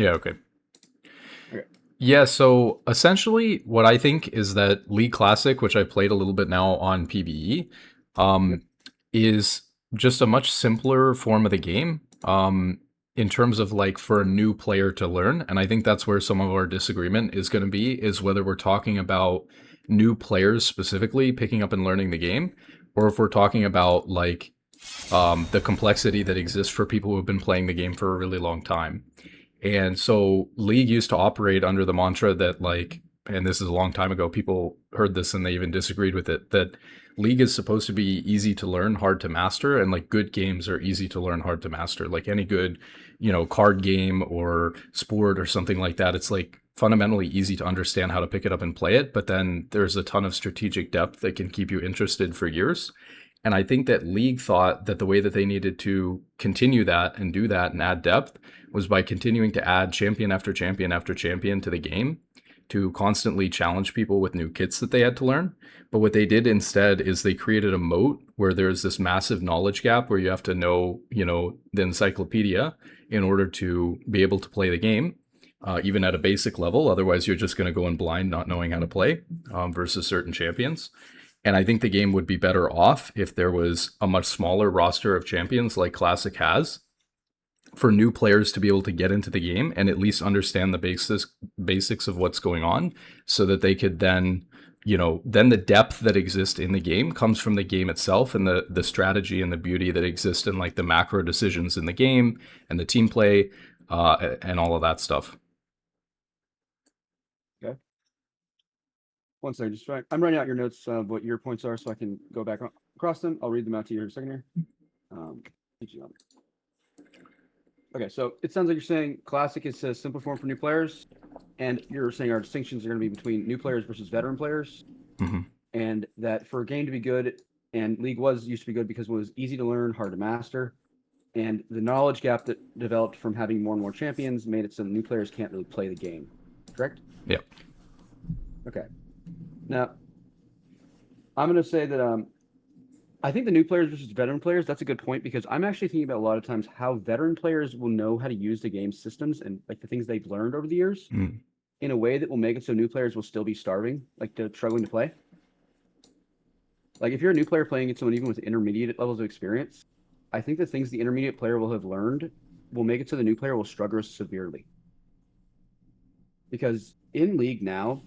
Yeah, okay. Okay. Yeah, so essentially what I think is that League Classic, which I played a little bit now on PvE, Yep. is just a much simpler form of the game in terms of like for a new player to learn. And I think that's where some of our disagreement is going to be, is whether we're talking about new players specifically picking up and learning the game, or if we're talking about like the complexity that exists for people who have been playing the game for a really long time. And so League used to operate under the mantra that like, and this is a long time ago, people heard this and they even disagreed with it, that League is supposed to be easy to learn, hard to master, and like good games are easy to learn, hard to master. Like any good, card game or sport or something like that, it's like fundamentally easy to understand how to pick it up and play it, but then there's a ton of strategic depth that can keep you interested for years. And I think that League thought that the way that they needed to continue that and do that and add depth was by continuing to add champion after champion after champion to the game to constantly challenge people with new kits that they had to learn. But what they did instead is they created a moat where there's this massive knowledge gap where you have to know, the encyclopedia in order to be able to play the game, even at a basic level. Otherwise, you're just going to go in blind, not knowing how to play versus certain champions. And I think the game would be better off if there was a much smaller roster of champions like Classic has for new players to be able to get into the game and at least understand the basics of what's going on so that they could then then the depth that exists in the game comes from the game itself and the strategy and the beauty that exists in like the macro decisions in the game and the team play and all of that stuff. Okay. One second, just try. I'm writing out your notes of what your points are, so I can go back across them. I'll read them out to you in a second here. Okay, so it sounds like you're saying Classic is a simple form for new players, and you're saying our distinctions are going to be between new players versus veteran players, and that for a game to be good, and League used to be good because it was easy to learn, hard to master, and the knowledge gap that developed from having more and more champions made it so new players can't really play the game. Correct? Yep. Okay. Now, I'm going to say that I think the new players versus veteran players, that's a good point, because I'm actually thinking about a lot of times how veteran players will know how to use the game systems and like the things they've learned over the years in a way that will make it so new players will still be starving, like they're struggling to play. Like if you're a new player playing against someone even with intermediate levels of experience, I think the things the intermediate player will have learned will make it so the new player will struggle severely. Because in League now,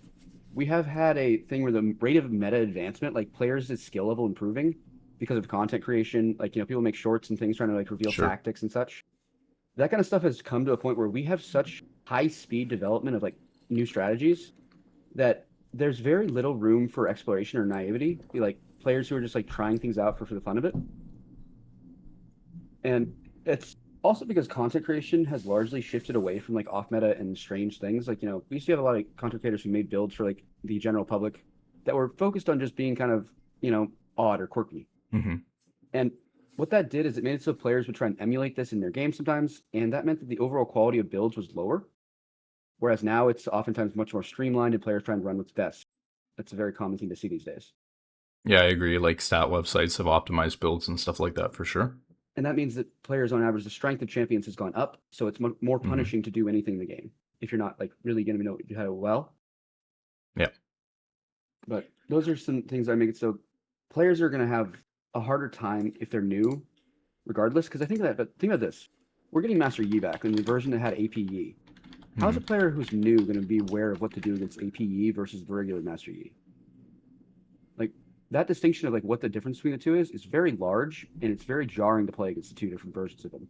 we have had a thing where the rate of meta advancement, like players' skill level improving because of content creation, like, people make shorts and things trying to like reveal tactics and such. That kind of stuff has come to a point where we have such high speed development of like new strategies that there's very little room for exploration or naivety. Like players who are just like trying things out for the fun of it. And it's also because content creation has largely shifted away from like off meta and strange things. Like, we used to have a lot of content creators who made builds for like the general public that were focused on just being kind of, odd or quirky. And what that did is it made it so players would try and emulate this in their game sometimes. And that meant that the overall quality of builds was lower. Whereas now it's oftentimes much more streamlined and players trying to run what's best. That's a very common thing to see these days. Yeah, I agree. Like stat websites have optimized builds and stuff like that for sure. And that means that players on average, the strength of champions has gone up. So it's more punishing to do anything in the game if you're not like really going to know how to well. Yeah. But those are some things that make it so players are going to have a harder time if they're new, regardless. Because I think that, but think about this: we're getting Master Yi back in the version that had AP Yi. How's a player who's new going to be aware of what to do against AP Yi versus the regular Master Yi? Like that distinction of like what the difference between the two is very large, and it's very jarring to play against the two different versions of them.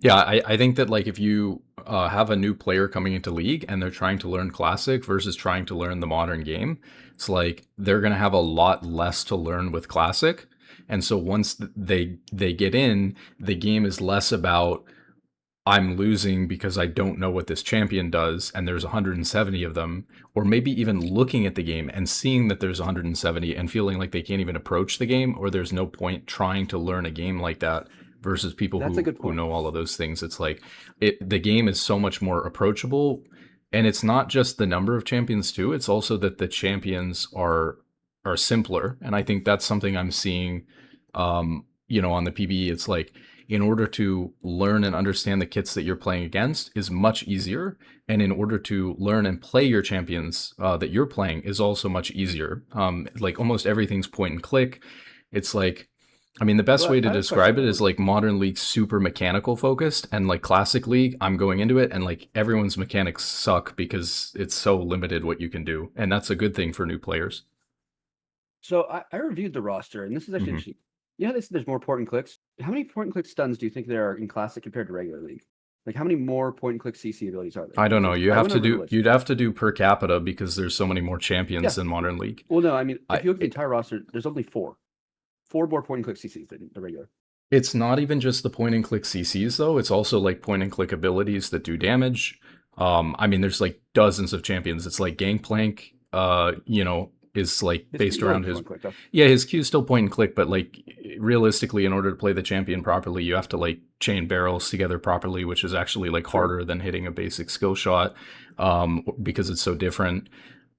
Yeah, I think that like if you have a new player coming into League and they're trying to learn Classic versus trying to learn the modern game, it's like they're gonna have a lot less to learn with Classic, and so once they get in, the game is less about I'm losing because I don't know what this champion does and there's 170 of them, or maybe even looking at the game and seeing that there's 170 and feeling like they can't even approach the game, or there's no point trying to learn a game like that versus people who know all of those things. It's like the game is so much more approachable, and it's not just the number of champions too, it's also that the champions are simpler, and I think that's something I'm seeing on the PBE, it's like in order to learn and understand the kits that you're playing against is much easier, and in order to learn and play your champions that you're playing is also much easier. Like almost everything's point and click. It's like, I mean, the best Well, way to I have a question describe it about is that. like Modern League super mechanical focused, and like Classic League, I'm going into it and like everyone's mechanics suck because it's so limited what you can do, and that's a good thing for new players. So I reviewed the roster, and this is actually Hmm. interesting. You know, there's more point and clicks. How many point and click stuns do you think there are in Classic compared to regular League? Like, how many more point and click CC abilities are there? I don't know. Because I went over the list. You'd have to do per capita because there's so many more Yeah. champions in Modern League. Well, no, I mean, I if you look at the entire roster, there's only four more point and click CCs than the regular. It's not even just the point and click CCs though. It's also like point and click abilities that do damage. I mean, there's like dozens of champions. It's like Gangplank, is like His based Q's always around point his. and click though. Yeah, his Q's still point and click, but like realistically, in order to play the champion properly, you have to like chain barrels together properly, which is actually like True. harder than hitting a basic skill shot, because it's so different.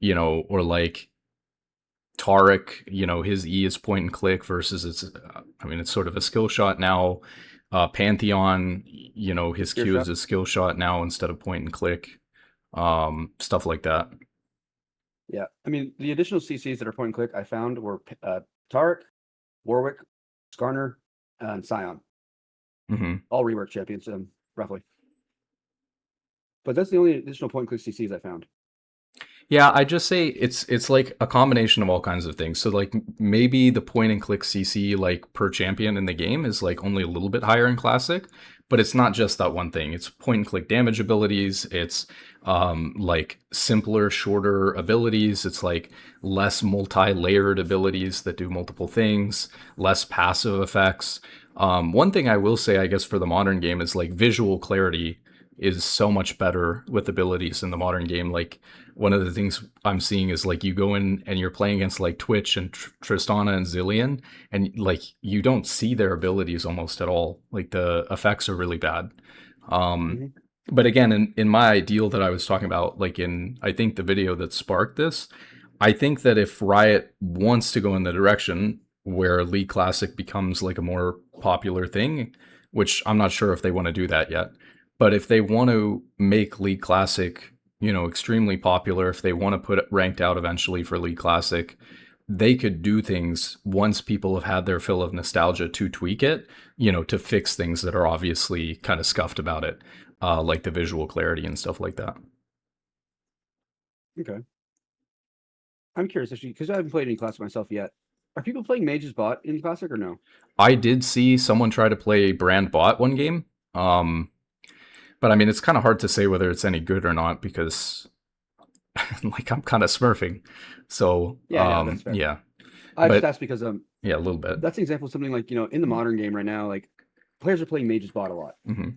Or like Tarek, his E is point and click versus I mean, it's sort of a skill shot now. Pantheon, his Spear Q is shot. a skill shot now instead of point and click. Stuff like that. Yeah. I mean, the additional CCs that are point and click I found were Tarek, Warwick, Skarner, and Scion. Hmm. All rework champions, roughly. But that's the only additional point and click CCs I found. Yeah, I just say it's like a combination of all kinds of things. So like maybe the point and click CC like per champion in the game is like only a little bit higher in classic, but it's not just that one thing. It's point and click damage abilities, it's like simpler, shorter abilities, it's like less multi-layered abilities that do multiple things, less passive effects. One thing I will say, I guess, for the modern game is like visual clarity is so much better with abilities in the modern game. Like one of the things I'm seeing is like you go in and you're playing against like Twitch and Tristana and Zillion, and like you don't see their abilities almost at all. Like the effects are really bad. Um, Mm-hmm. but again, in my ideal that I was talking about, like in I think the video that sparked this, I think that if Riot wants to go in the direction where League Classic becomes like a more popular thing, which I'm not sure if they want to do that yet, but if they want to make League Classic, extremely popular, if they want to put it ranked out eventually for League Classic, they could do things once people have had their fill of nostalgia to tweak it, to fix things that are obviously kind of scuffed about it, like the visual clarity and stuff like that. Okay. I'm curious actually, because I haven't played any classic myself yet. Are people playing Mage's Bot in classic or no? I did see someone try to play Brand Bot one game, but I mean, it's kind of hard to say whether it's any good or not because, like, I'm kind of smurfing. So, Yeah, that's fair. yeah, I just but asked because yeah, a little bit. that's an example of something like, in the modern game right now, like players are playing Mage's Bot a lot. Hmm.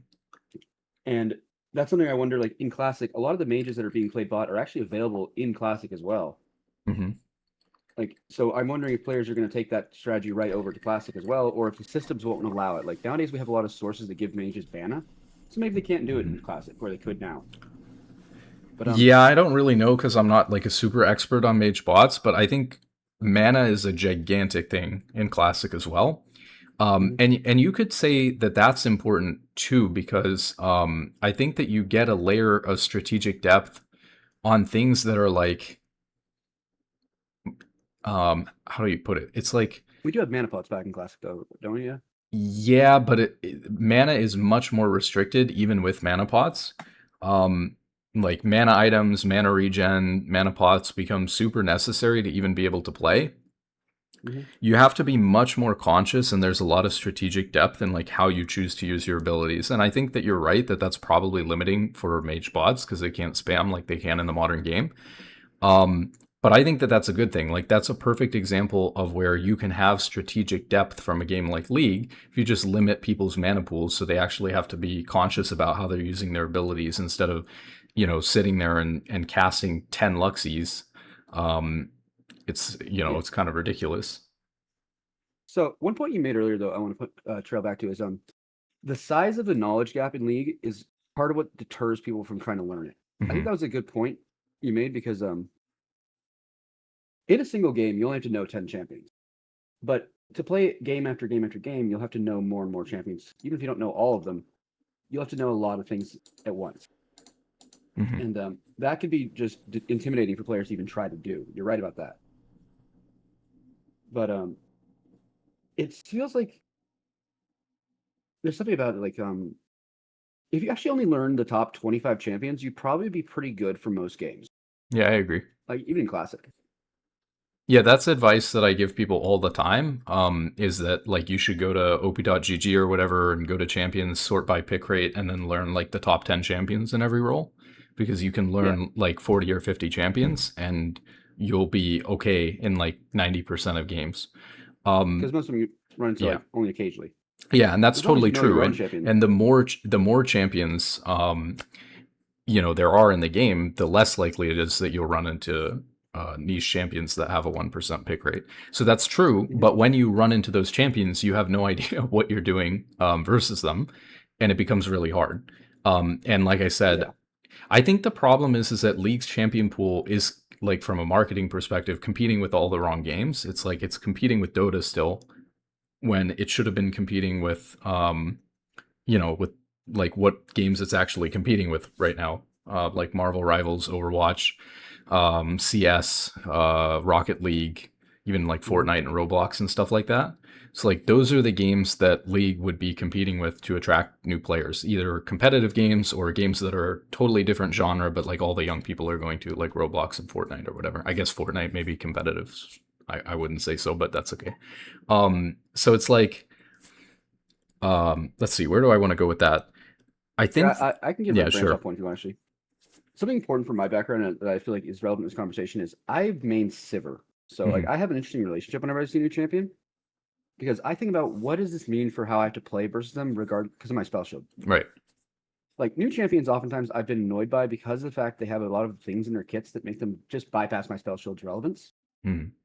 And that's something I wonder, like in classic, a lot of the mages that are being played bot are actually available in classic as well. Hmm. Like, so I'm wondering if players are going to take that strategy right over to classic as well, or if the systems won't allow it. Like nowadays we have a lot of sources that give mages mana, so maybe they can't do it in classic where they could now. But Yeah, I don't really know because I'm not like a super expert on mage bots, but I think mana is a gigantic thing in classic as well. Mhm. And you could say that that's important too because I think that you get a layer of strategic depth on things that are like how do you put it? It's like We do have mana pots back in classic though, don't we? Yeah. yeah, but mana is much more restricted even with mana pots. Um, like mana items, mana regen, mana pots become super necessary to even be able to play. Hmm. You have to be much more conscious, and there's a lot of strategic depth in like how you choose to use your abilities. And I think that you're right that that's probably limiting for mage bots because they can't spam like they can in the modern game. Um, but I think that that's a good thing. Like that's a perfect example of where you can have strategic depth from a game like League if you just limit people's mana pools so they actually have to be conscious about how they're using their abilities instead of, sitting there and casting 10 Luxies. Um, Yeah. it's kind of ridiculous. So one point you made earlier though, I want to put trail back to is the size of the knowledge gap in League is part of what deters people from trying to learn it. I think Hmm. that was a good point you made because in a single game you only have to know 10 champions, but to play game after game after game, you'll have to know more and more champions. Even if you don't know all of them, you'll have to know a lot of things at once. Mhm. And that could be just intimidating for players to even try to do. You're right about that. But it feels like there's something about it, like if you actually only learn the top 25 champions, you'd probably be pretty good for most games. Yeah, I agree. Like even in Classic. Yeah, that's advice that I give people all the time. Is that like you should go to op.gg or whatever and go to champions, sort by pick rate, and then learn like the top 10 champions in every role, because you can Yeah, learn like 40 or 50 champions and you'll be okay in like 90% of games. because most of them you run into Yeah. like only occasionally. Yeah, and that's As long as totally you know your true. own And champion. and the more champions there are in the game, the less likely it is that you'll run into niche champions that have a 1% pick rate. So that's true, Mhm. but when you run into those champions, you have no idea what you're doing versus them, and it becomes really hard. And like I said, Yeah, I think the problem is that League's champion pool is, like, from a marketing perspective, competing with all the wrong games. It's like it's competing with Dota still, when it should have been competing with with like what games it's actually competing with right now, like Marvel Rivals, Overwatch, CS, Rocket League, even like Mhm. Fortnite and Roblox and stuff like that. So like those are the games that League would be competing with to attract new players, either competitive games or games that are totally different genre, but like all the young people are going to, like Roblox and Fortnite or whatever. I guess Fortnite may be competitive. I wouldn't say so, but that's okay. So it's like, let's see, where do I want to go with that? I Here, think, I can give a yeah, branch sure. off point if you want, actually. Something important for my background that I feel like is relevant to this conversation is I've mained Sivir. So like Hmm. I have an interesting relationship whenever I see a new champion because I think about what does this mean for how I have to play versus them because of my spell shield. Right. Like new champions, oftentimes I've been annoyed by because of the fact they have a lot of things in their kits that make them just bypass my spell shield's relevance. Hmm.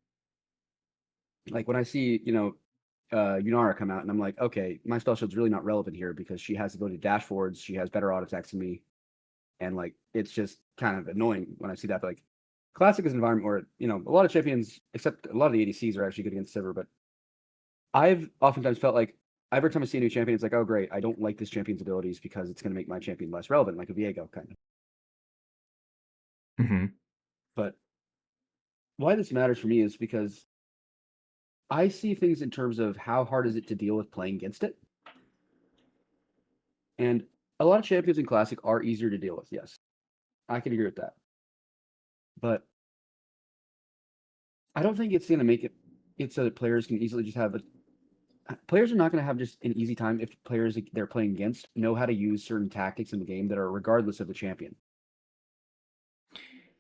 Like when I see, Yunara come out and I'm like, okay, my spell shield's really not relevant here because she has the ability to dash forwards, she has better auto attacks than me, and like it's just kind of annoying when I see that. But like Classic is an environment where a lot of champions, except a lot of the ADCs, are actually good against Sivir. But I've oftentimes felt like every time I see a new champion, it's like, oh great, I don't like this champion's abilities because it's going to make my champion less relevant, like a Viego kind of. Hmm. But why this matters for me is because I see things in terms of how hard is it to deal with playing against it, and a lot of champions in Classic are easier to deal with. Yes, I can agree with that, but I don't think it's going to make it so that players can easily just have players are not going to have just an easy time if players they're playing against know how to use certain tactics in the game that are regardless of the champion.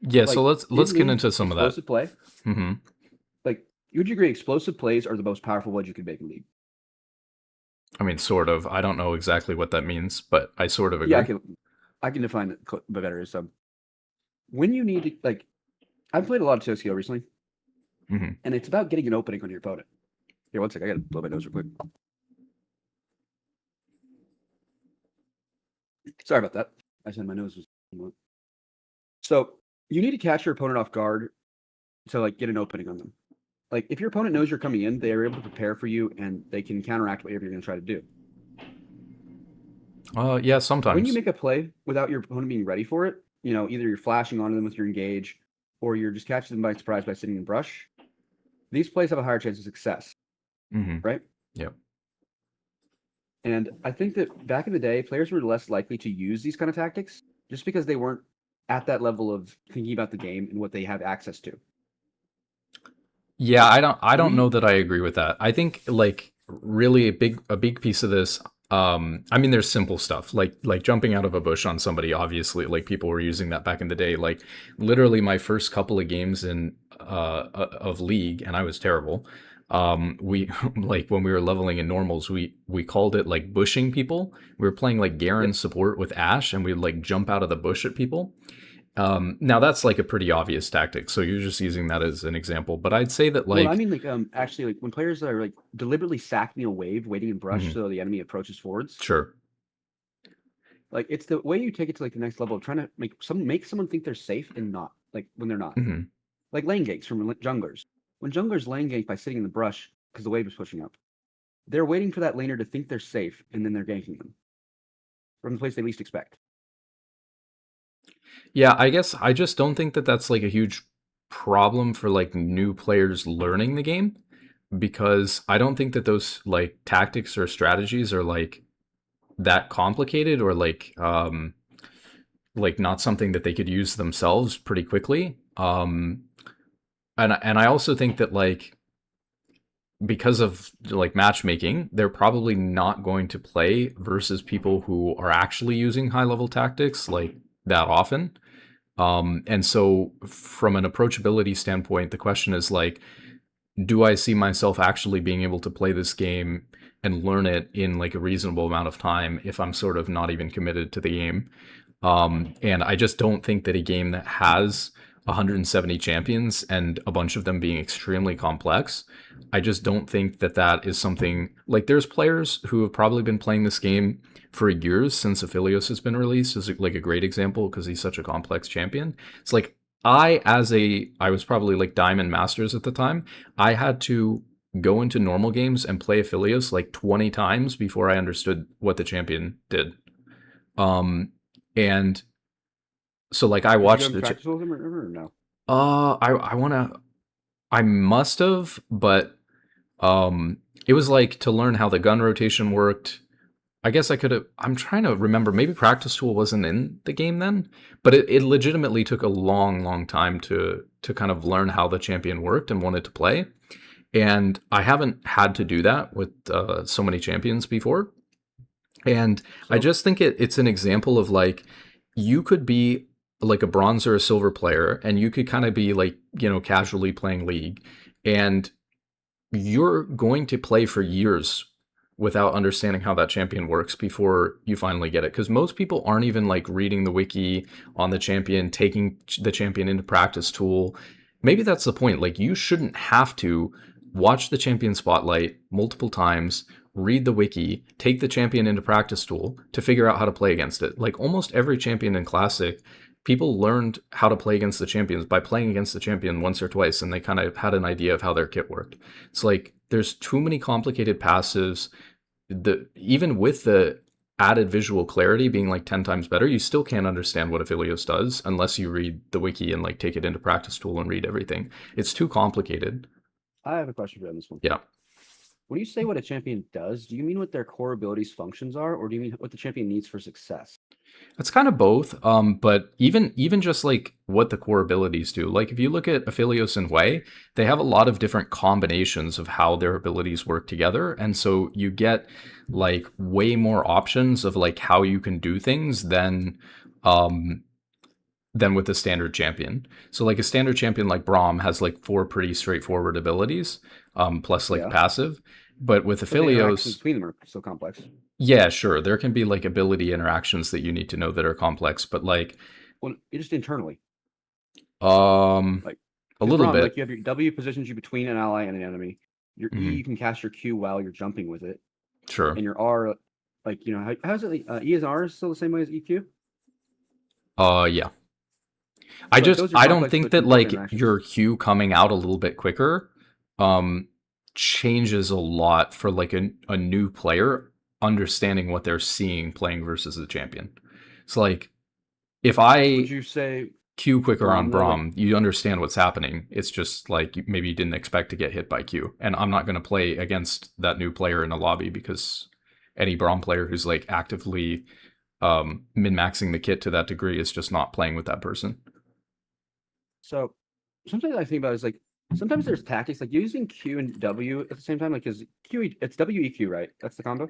Yeah, so Like let's in get League, into some of that. explosive play. Hmm. Like, would you agree explosive plays are the most powerful ones you can make in League? I mean, sort of. I don't know exactly what that means, but I sort of Yeah, agree. I can define it better. So when you need to, like, I've played a lot of TOCO recently, Hmm. and it's about getting an opening on your opponent. Here, one second, I gotta blow my nose real quick. Sorry about that. I said my nose was. So you need to catch your opponent off guard to like get an opening on them. Like if your opponent knows you're coming in, they are able to prepare for you and they can counteract whatever you're going to try to do. Yeah, When you sometimes. make a play without your opponent being ready for it, either you're flashing onto them with your engage or you're just catching them by surprise by sitting in brush. These plays have a higher chance of success, Hmm. right? Yep. And I think that back in the day, players were less likely to use these kind of tactics just because they weren't at that level of thinking about the game and what they have access to. Yeah, Like I don't know we, that I agree with that. I think like really a big piece of this, I mean there's simple stuff like jumping out of a bush on somebody, obviously, like people were using that back in the day. Like literally my first couple of games in of League, and I was terrible. We like when we were leveling in normals, we called it like bushing people. We were playing like Garen yep. support with Ashe, and we'd like jump out of the bush at people. Now that's like a pretty obvious tactic, so you're just using that as an example. But I'd say that Well, I like, mean, like, actually, like when players are like deliberately sacking a wave, waiting in brush mhm, so the enemy approaches forwards, sure, like it's the way you take it to like the next level of trying to make someone think they're safe and not like when they're not. hmm, Like lane ganks from junglers. When junglers lane gank by sitting in the brush, because the wave is pushing up. They're waiting for that laner to think they're safe, and then they're ganking them from the place they least expect. Yeah, I guess I just don't think that that's like a huge problem for like new players learning the game, because I don't think that those like tactics or strategies are that complicated, or like not something that they could use themselves pretty quickly. And I also think that like because of like matchmaking, they're probably not going to play versus people who are actually using high level tactics like that often. And so from an approachability standpoint, the question is like, do I see myself actually being able to play this game and learn it in like a reasonable amount of time if I'm sort of not even committed to the game? And I just don't think that a game that has 170 champions and a bunch of them being extremely complex, I just don't think that that is something like there's players who have probably been playing this game for years since Aphelios has been released is like a great example because he's such a complex champion. It's like I was probably like Diamond Masters at the time. I had to go into normal games and play Aphelios like 20 times before I understood what the champion did. Um, and so like I Did you go watched and practice with them or no? I want to I must have, but it was like to learn how the gun rotation worked. I guess I could have. I'm trying to remember. Maybe practice tool wasn't in the game then, but it legitimately took a long, long time to kind of learn how the champion worked and wanted to play. And I haven't had to do that with so many champions before. And I So just think it's an example of like you could be like a bronze or a silver player, and you could kind of be like casually playing League, and you're going to play for years without understanding how that champion works before you finally get it. Because most people aren't even like reading the wiki on the champion, taking the champion into practice tool. Maybe that's the point. Like, you shouldn't have to watch the champion spotlight multiple times, read the wiki, take the champion into practice tool to figure out how to play against it. Like, almost every champion in Classic, people learned how to play against the champions by playing against the champion once or twice, and they kind of had an idea of how their kit worked. It's like there's too many complicated passives. Even with the added visual clarity being like 10 times better, you still can't understand what Aphelios does unless you read the wiki and like take it into practice tool and read everything. It's too complicated. I have a question for you on this one. Yeah. When you say what a champion does, do you mean what their core abilities functions are, or do you mean what the champion needs for success? It's kind of both, but even just like what the core abilities do. Like if you look at Aphelios and Wei, they have a lot of different combinations of how their abilities work together, and so you get like way more options of like how you can do things um, than with a standard champion. So like a standard champion like Braum has like four pretty straightforward abilities, plus like Yeah, passive. But with but the interactions Aphelios, between them are so complex. yeah, sure. There can be like ability interactions that you need to know that are complex, but like Well, just internally, um like a because little Braum, bit, like you have your W positions you between an ally and an enemy. Your E, hmm you can cast your Q while you're jumping with it, sure. and your R, like how's it? E is R is still the same way as EQ. Yeah. So like those are I don't complex think but that important like interactions. your queue coming out a little bit quicker um changes a lot for like a new player understanding what they're seeing playing versus the champion. It's like if Would I you say Q quicker on Braum though? Like, Braum, you understand what's happening. It's just like maybe you didn't expect to get hit by Q. And I'm not going to play against that new player in a lobby because any Braum player who's like actively min maxing the kit to that degree is just not playing with that person. so something I think about is like sometimes there's tactics like using Q and W at the same time, like because it's WEQ, right? That's the combo.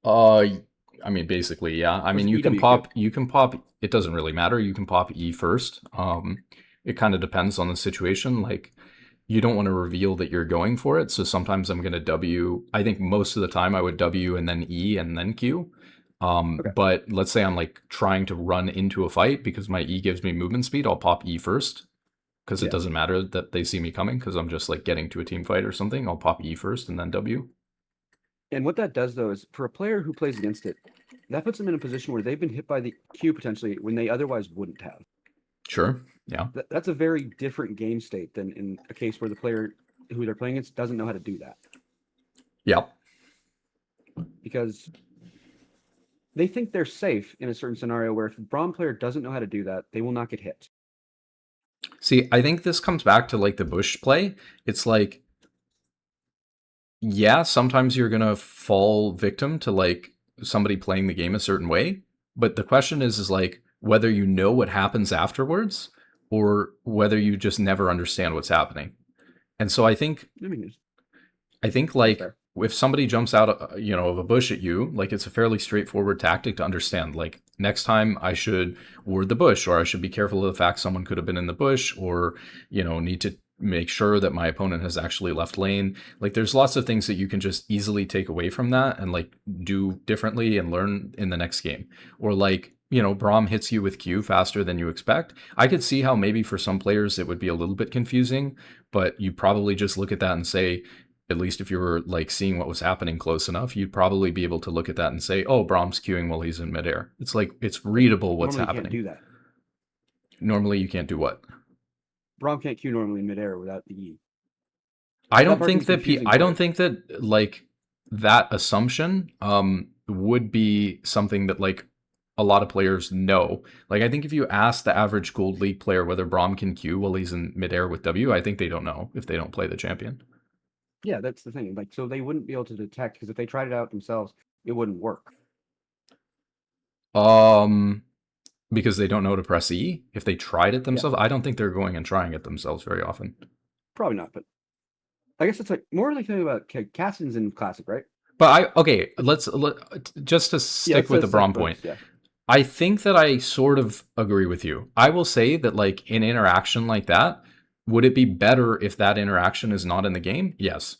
Uh, I mean, basically, yeah. I Or is mean, it EWQ? you can pop. It doesn't really matter. You can pop E first. It kind of depends on the situation. Like, you don't want to reveal that you're going for it. So sometimes I'm going to W. I think most of the time I would W and then E and then Q. Okay. But let's say I'm like trying to run into a fight because my E gives me movement speed. I'll pop E first because it Yeah. doesn't matter that they see me coming because I'm just like getting to a team fight or something. I'll pop E first and then W. And what that does though is for a player who plays against it, that puts them in a position where they've been hit by the Q potentially when they otherwise wouldn't have. Sure. Yeah. That's a very different game state than in a case where the player who they're playing against doesn't know how to do that Yep. because they think they're safe in a certain scenario where if a Braum player doesn't know how to do that, they will not get hit. See, I think this comes back to like the bush play. It's like, yeah, sometimes you're gonna fall victim to like somebody playing the game a certain way, but the question is like whether you know what happens afterwards or whether you just never understand what's happening. And so I mean, I think that's like fair. if somebody jumps out, of a bush at you, like it's a fairly straightforward tactic to understand. Like next time I should ward the bush, or I should be careful of the fact someone could have been in the bush, or need to make sure that my opponent has actually left lane. Like there's lots of things that you can just easily take away from that and like do differently and learn in the next game. Or like Braum hits you with Q faster than you expect. I could see how maybe for some players it would be a little bit confusing, but you probably just look at that and say, at least if you were like seeing what was happening close enough, you'd probably be able to look at that and say, "Oh, Brahm's queuing while he's in midair." It's like it's readable what's Normally, you can't happening. do that. Normally, you can't do what? Braum can't queue normally in midair without the E. I That don't part can think be that confusing I for don't you. think that like that assumption would be something that like a lot of players know. Like I think if you ask the average Gold League player whether Braum can queue while he's in midair with W, I think they don't know if they don't play the champion. Yeah, that's the thing. Like, so they wouldn't be able to detect because if they tried it out themselves, it wouldn't work. Um, because they don't know to press E. If they tried it Yeah, themselves, I don't think they're going and trying it themselves very often. probably not. But I guess it's like more like thinking about Cassian's in Classic, right? But just to Yeah, stick let's with the set Braum both. point. Yeah. I think that I sort of agree with you. I will say that like in interaction like that, would it be better if that interaction is not in the game? Yes.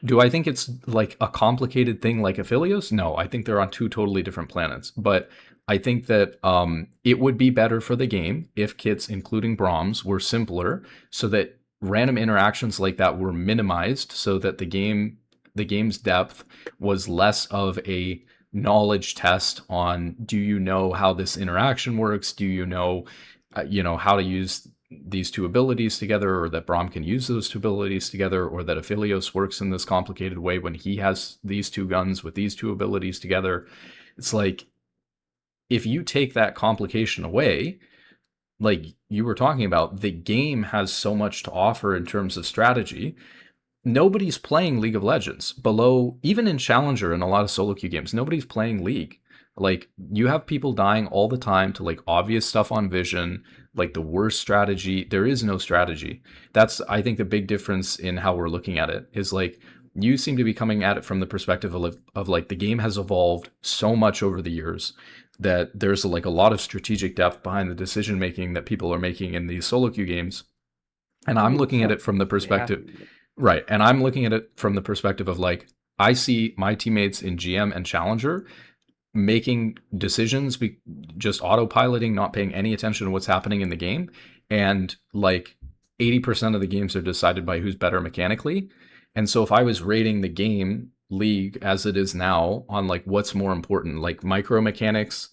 Do I think it's like a complicated thing like Aphelios? No, I think they're on two totally different planets. But I think that it would be better for the game if kits, including Brahms, were simpler, so that random interactions like that were minimized, so that the game's depth was less of a knowledge test on do you know how this interaction works? Do you know, how to use these two abilities together, or that Braum can use those two abilities together, or that Aphelios works in this complicated way when he has these two guns with these two abilities together. It's like if you take that complication away, like you were talking about, the game has so much to offer in terms of strategy. Nobody's playing League of Legends below, even in Challenger and a lot of solo queue games. Nobody's playing League. Like you have people dying all the time to like obvious stuff on vision, like the worst strategy. There is no strategy. That's I think the big difference in how we're looking at it is like you seem to be coming at it from the perspective of like the game has evolved so much over the years that there's like a lot of strategic depth behind the decision making that people are making in these solo queue games. And I I'm mean, it's looking at not it from the they have perspective. to. But Right. And I'm looking at it from the perspective of like, I see my teammates in GM and Challenger making decisions, just autopiloting, not paying any attention to what's happening in the game. And like 80% of the games are decided by who's better mechanically. And so if I was rating the game league as it is now on like what's more important, like micro mechanics,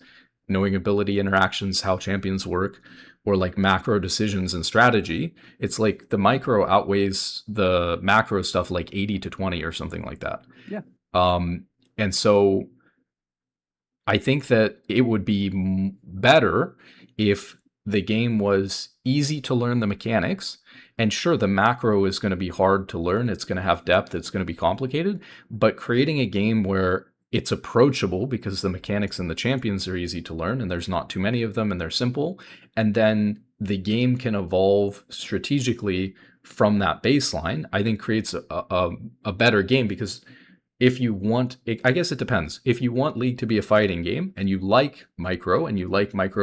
knowing ability interactions, how champions work, or like macro decisions and strategy, it's like the micro outweighs the macro stuff like 80 to 20 or something like that. yeah, Um, and so I think that it would be better if the game was easy to learn the mechanics. And sure, the macro is going to be hard to learn. It's going to have depth. It's going to be complicated. But creating a game where it's approachable because the mechanics and the champions are easy to learn and there's not too many of them and they're simple. And then the game can evolve strategically from that baseline, I think creates a better game because if you want, I guess it depends. If you want League to be a fighting game and you like micro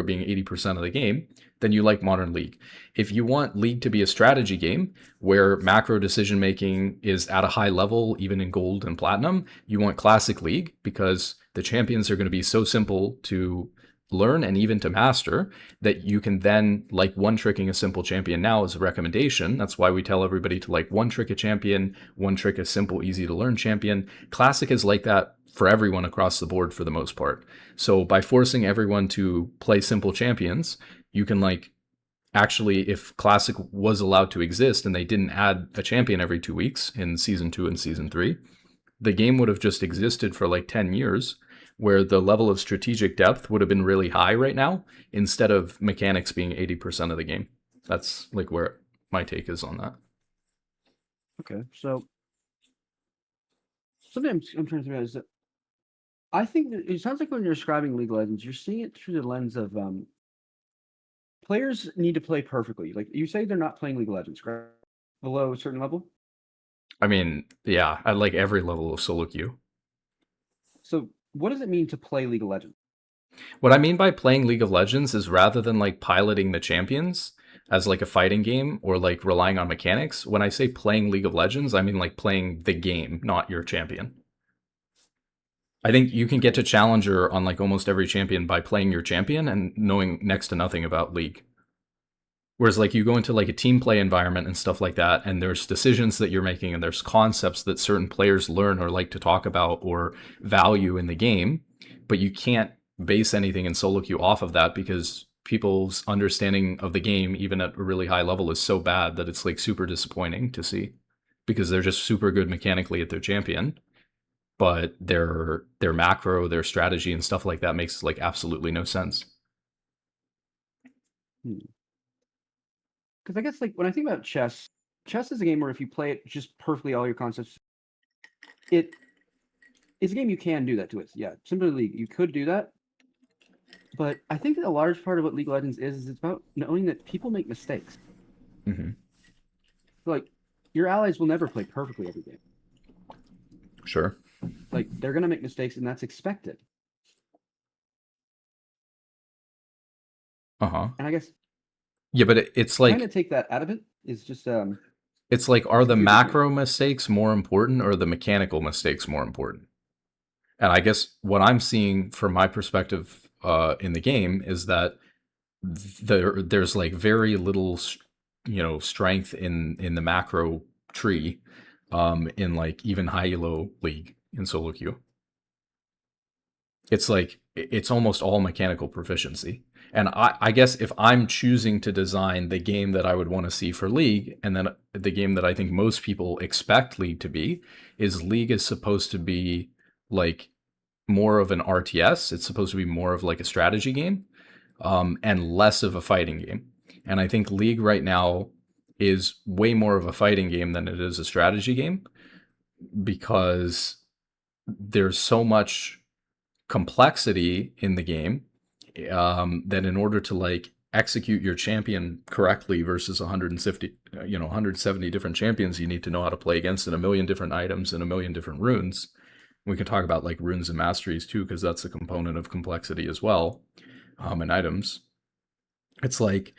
being 80% of the game, then you like Modern League. If you want League to be a strategy game where macro decision making is at a high level, even in gold and platinum, you want Classic League because the champions are going to be so simple to learn and even to master that you can then like one tricking a simple champion now as a recommendation. That's why we tell everybody to like one trick a champion, one trick a simple, easy to learn champion. Classic is like that for everyone across the board for the most part. So by forcing everyone to play simple champions, you can like actually, if Classic was allowed to exist and they didn't add a champion every 2 weeks in season 2 and season 3, the game would have just existed for like 10 years, where the level of strategic depth would have been really high right now, instead of mechanics being 80% of the game. That's like where my take is on that. Okay, so something I'm trying to figure out is that I think that it sounds like when you're describing League of Legends, you're seeing it through the lens of players need to play perfectly. Like you say, they're not playing League of Legends, correct? Below a certain level. I mean, yeah, I like every level of solo queue. So, what does it mean to play League of Legends? What I mean by playing League of Legends is rather than like piloting the champions as like a fighting game or like relying on mechanics, when I say playing League of Legends, I mean like playing the game, not your champion. I think you can get to challenger on like almost every champion by playing your champion and knowing next to nothing about League. Whereas like you go into like a team play environment and stuff like that, and there's decisions that you're making and there's concepts that certain players learn or like to talk about or value in the game, but you can't base anything in solo queue off of that because people's understanding of the game, even at a really high level, is so bad that it's like super disappointing to see because they're just super good mechanically at their champion, but their macro, their strategy and stuff like that makes like absolutely no sense. Because I guess like when I think about chess, chess is a game where if you play it just perfectly, all your concepts, it it's a game you can do that to it. Yeah, similarly, you could do that, but I think that a large part of what League of Legends is it's about knowing that people make mistakes. Mm-hmm. Like your allies will never play perfectly every game. Sure. Like they're gonna make mistakes, and that's expected. Uh-huh. And I guess Yeah, but it's trying to like take that out of it is just it's like, are it's the confusing to me. macro mistakes more important or the mechanical mistakes more important? And I guess what I'm seeing from my perspective in the game is that there's like very little, strength in the macro tree, in like even high elo league in solo queue. It's like it's almost all mechanical proficiency. And I guess if I'm choosing to design the game that I would want to see for League, and then the game that I think most people expect League to be, is League is supposed to be like more of an RTS. It's supposed to be more of like a strategy game, and less of a fighting game. And I think League right now is way more of a fighting game than it is a strategy game because there's so much complexity in the game, that in order to like execute your champion correctly versus 150 170 different champions you need to know how to play against, in a million different items and a million different runes. We can talk about like runes and masteries too because that's a component of complexity as well, and items. It's like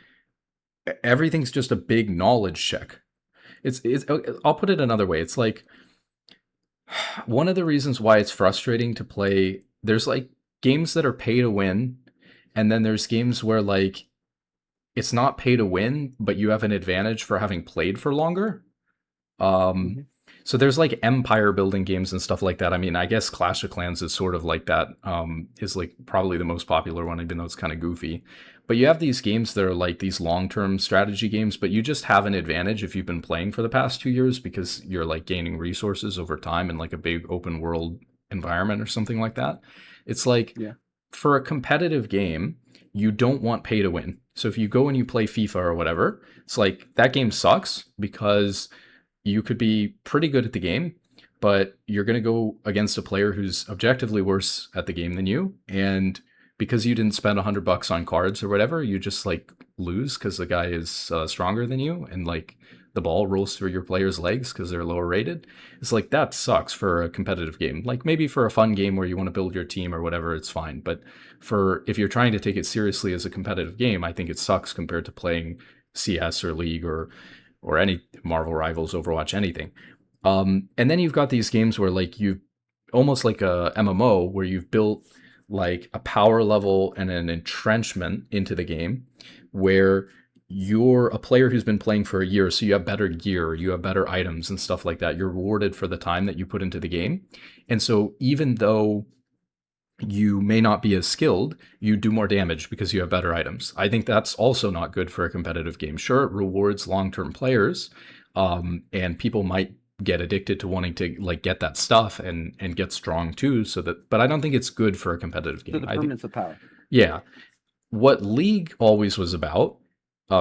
everything's just a big knowledge check. It's I'll put it another way. It's like one of the reasons why it's frustrating to play, there's like games that are pay to win, and then there's games where like it's not pay to win, but you have an advantage for having played for longer. Um, Mm-hmm. so there's like empire building games and stuff like that. I mean, I guess Clash of Clans is sort of like that. Is like probably the most popular one, even though it's kind of goofy. But you have these games that are like these long-term strategy games, but you just have an advantage if you've been playing for the past 2 years because you're like gaining resources over time in like a big open world environment or something like that. It's like Yeah. for a competitive game, you don't want pay to win. So if you go and you play FIFA or whatever, it's like that game sucks because you could be pretty good at the game, but you're going to go against a player who's objectively worse at the game than you. And because you didn't spend $100 on cards or whatever, you just like lose because the guy is stronger than you. And like the ball rolls through your player's legs because they're lower rated. It's like that sucks for a competitive game. Like maybe for a fun game where you want to build your team or whatever, it's fine. But for if you're trying to take it seriously as a competitive game, I think it sucks compared to playing CS or League or any Marvel Rivals, Overwatch, anything. And then you've got these games where like you almost like a MMO where you've built like a power level and an entrenchment into the game where you're a player who's been playing for a year, so you have better gear, you have better items and stuff like that. You're rewarded for the time that you put into the game. And so even though you may not be as skilled, you do more damage because you have better items. I think that's also not good for a competitive game. Sure, it rewards long-term players, and people might get addicted to wanting to like get that stuff and get strong too. So that, but I don't think it's good for a competitive So game. the I think, permanence of power. yeah, what League always was about,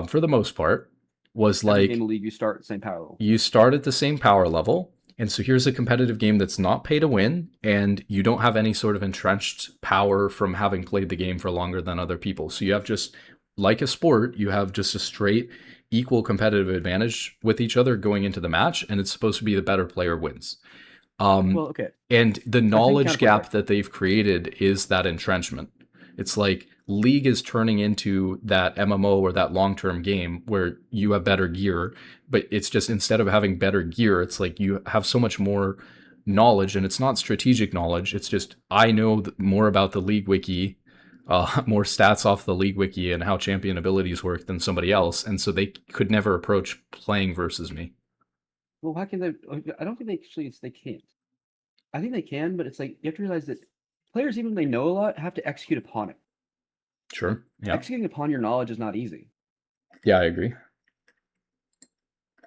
for the most part, was Every game like of League, you start at the same power level. you start at the same power level. And so here's a competitive game that's not pay to win, and you don't have any sort of entrenched power from having played the game for longer than other people. So you have just, like a sport, you have just a straight equal competitive advantage with each other going into the match, and it's supposed to be the better player wins. Um, Well, okay. and the I think knowledge counterpoint gap there. that they've created is that entrenchment. It's like League is turning into that MMO or that long term game where you have better gear, but it's just instead of having better gear, it's like you have so much more knowledge, and it's not strategic knowledge. It's just I know more about the League wiki, more stats off the League wiki and how champion abilities work than somebody else, and so they could never approach playing versus me. Well, how can they? I don't think they actually. They can't. I think they can, but it's like you have to realize that players, even when they know a lot, have to execute upon it. Sure. Yeah. Executing upon your knowledge is not easy. Yeah, I agree.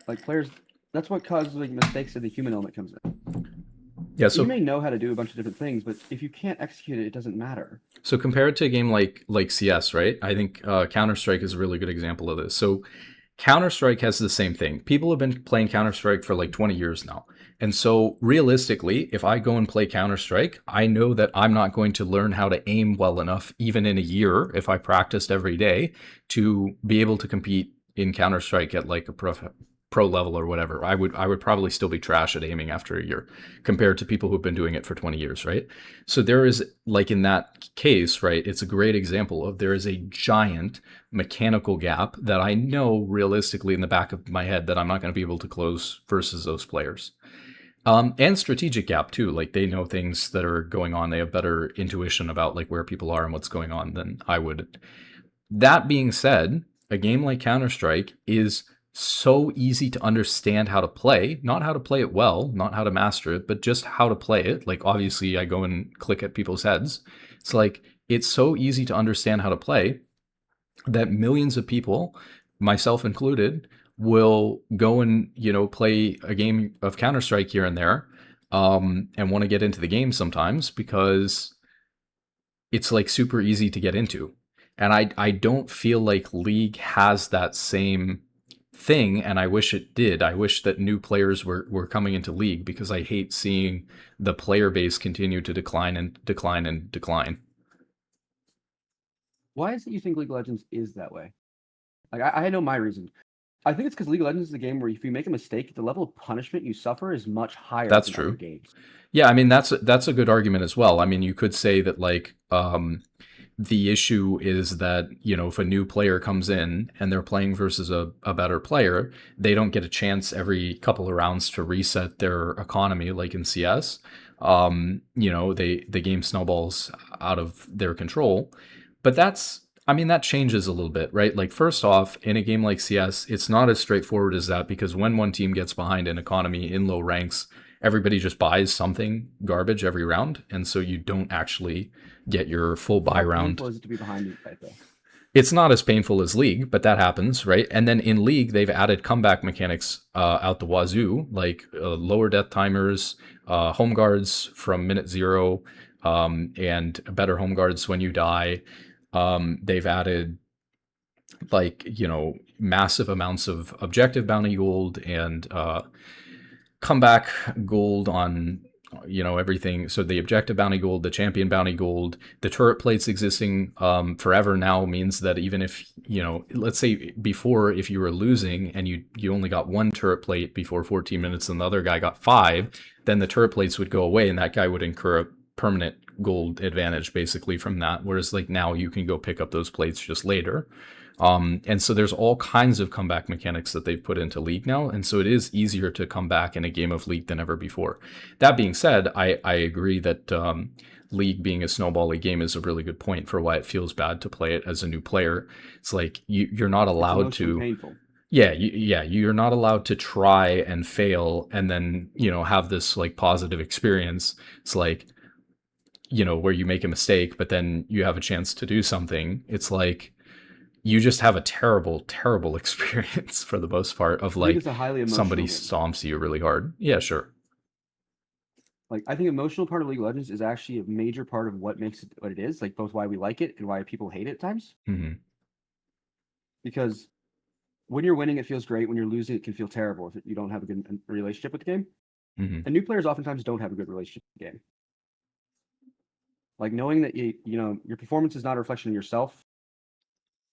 Like players, that's what causes like mistakes, and the human element comes in. Yeah. You So may know how to do a bunch of different things, but if you can't execute it, it doesn't matter. So compared to a game like CS, right? I think Counter Strike is a really good example of this. So Counter Strike has the same thing. People have been playing Counter Strike for like 20 years now. And so realistically, if I go and play Counter Strike, I know that I'm not going to learn how to aim well enough, even in a year, if I practiced every day, to be able to compete in Counter Strike at like a pro level or whatever. I would probably still be trash at aiming after a year compared to people who've been doing it for 20 years, right? So there is like in that case, right? It's a great example of there is a giant mechanical gap that I know realistically in the back of my head that I'm not going to be able to close versus those players. And strategic gap too. Like they know things that are going on. They have better intuition about like where people are and what's going on than I would. That being said, a game like Counter Strike is so easy to understand how to play, not how to play it well, not how to master it, but just how to play it. Like obviously I go and click at people's heads. It's like it's so easy to understand how to play that millions of people, myself included, will go and play a game of Counter Strike here and there, and want to get into the game sometimes because it's like super easy to get into. And I don't feel like League has that same thing, and I wish it did. I wish that new players were coming into League because I hate seeing the player base continue to decline and decline and decline. Why is it you think League of Legends is that way? Like I know my reason. I think it's because League of Legends is a game where if you make a mistake, the level of punishment you suffer is much higher That's than other true. games. Yeah, I mean that's a good argument as well. I mean, you could say that like the issue is that if a new player comes in and they're playing versus a better player, they don't get a chance every couple of rounds to reset their economy like in CS. The game snowballs out of their control. But I mean that changes a little bit, right? Like first off, in a game like CS, it's not as straightforward as that because when one team gets behind in economy in low ranks, everybody just buys something garbage every round, and so you don't actually get your full buy How round. painful is it to be behind me right though? It's not as painful as League, but that happens, right? And then in League, they've added comeback mechanics out the wazoo, like lower death timers, home guards from minute zero, and better home guards when you die. They've added like massive amounts of objective bounty gold and comeback gold on everything. So the objective bounty gold, the champion bounty gold, the turret plates existing forever now means that even if let's say before, if you were losing and you only got one turret plate before 14 minutes and the other guy got five, then the turret plates would go away and that guy would incur a permanent gold advantage basically from that, whereas like now you can go pick up those plates just later. And so there's all kinds of comeback mechanics that they've put into League now. And so it is easier to come back in a game of League than ever before. That being said, I agree that League being a snowbally game is a really good point for why it feels bad to play it as a new player. It's like you're not It's allowed emotionally to. painful. Yeah, you're not allowed to try and fail and then have this like positive experience. It's like where you make a mistake, but then you have a chance to do something. It's like you just have a terrible, terrible experience for the most part of League like is a highly somebody emotional game. stomps you really hard. Yeah, sure. Like I think emotional part of League of Legends is actually a major part of what makes it what it is. Like both why we like it and why people hate it at times. Hmm. Because when you're winning, it feels great. When you're losing, it can feel terrible if you don't have a good relationship with the game. Hmm. And new players oftentimes don't have a good relationship with the game. Like knowing that your performance is not a reflection of yourself,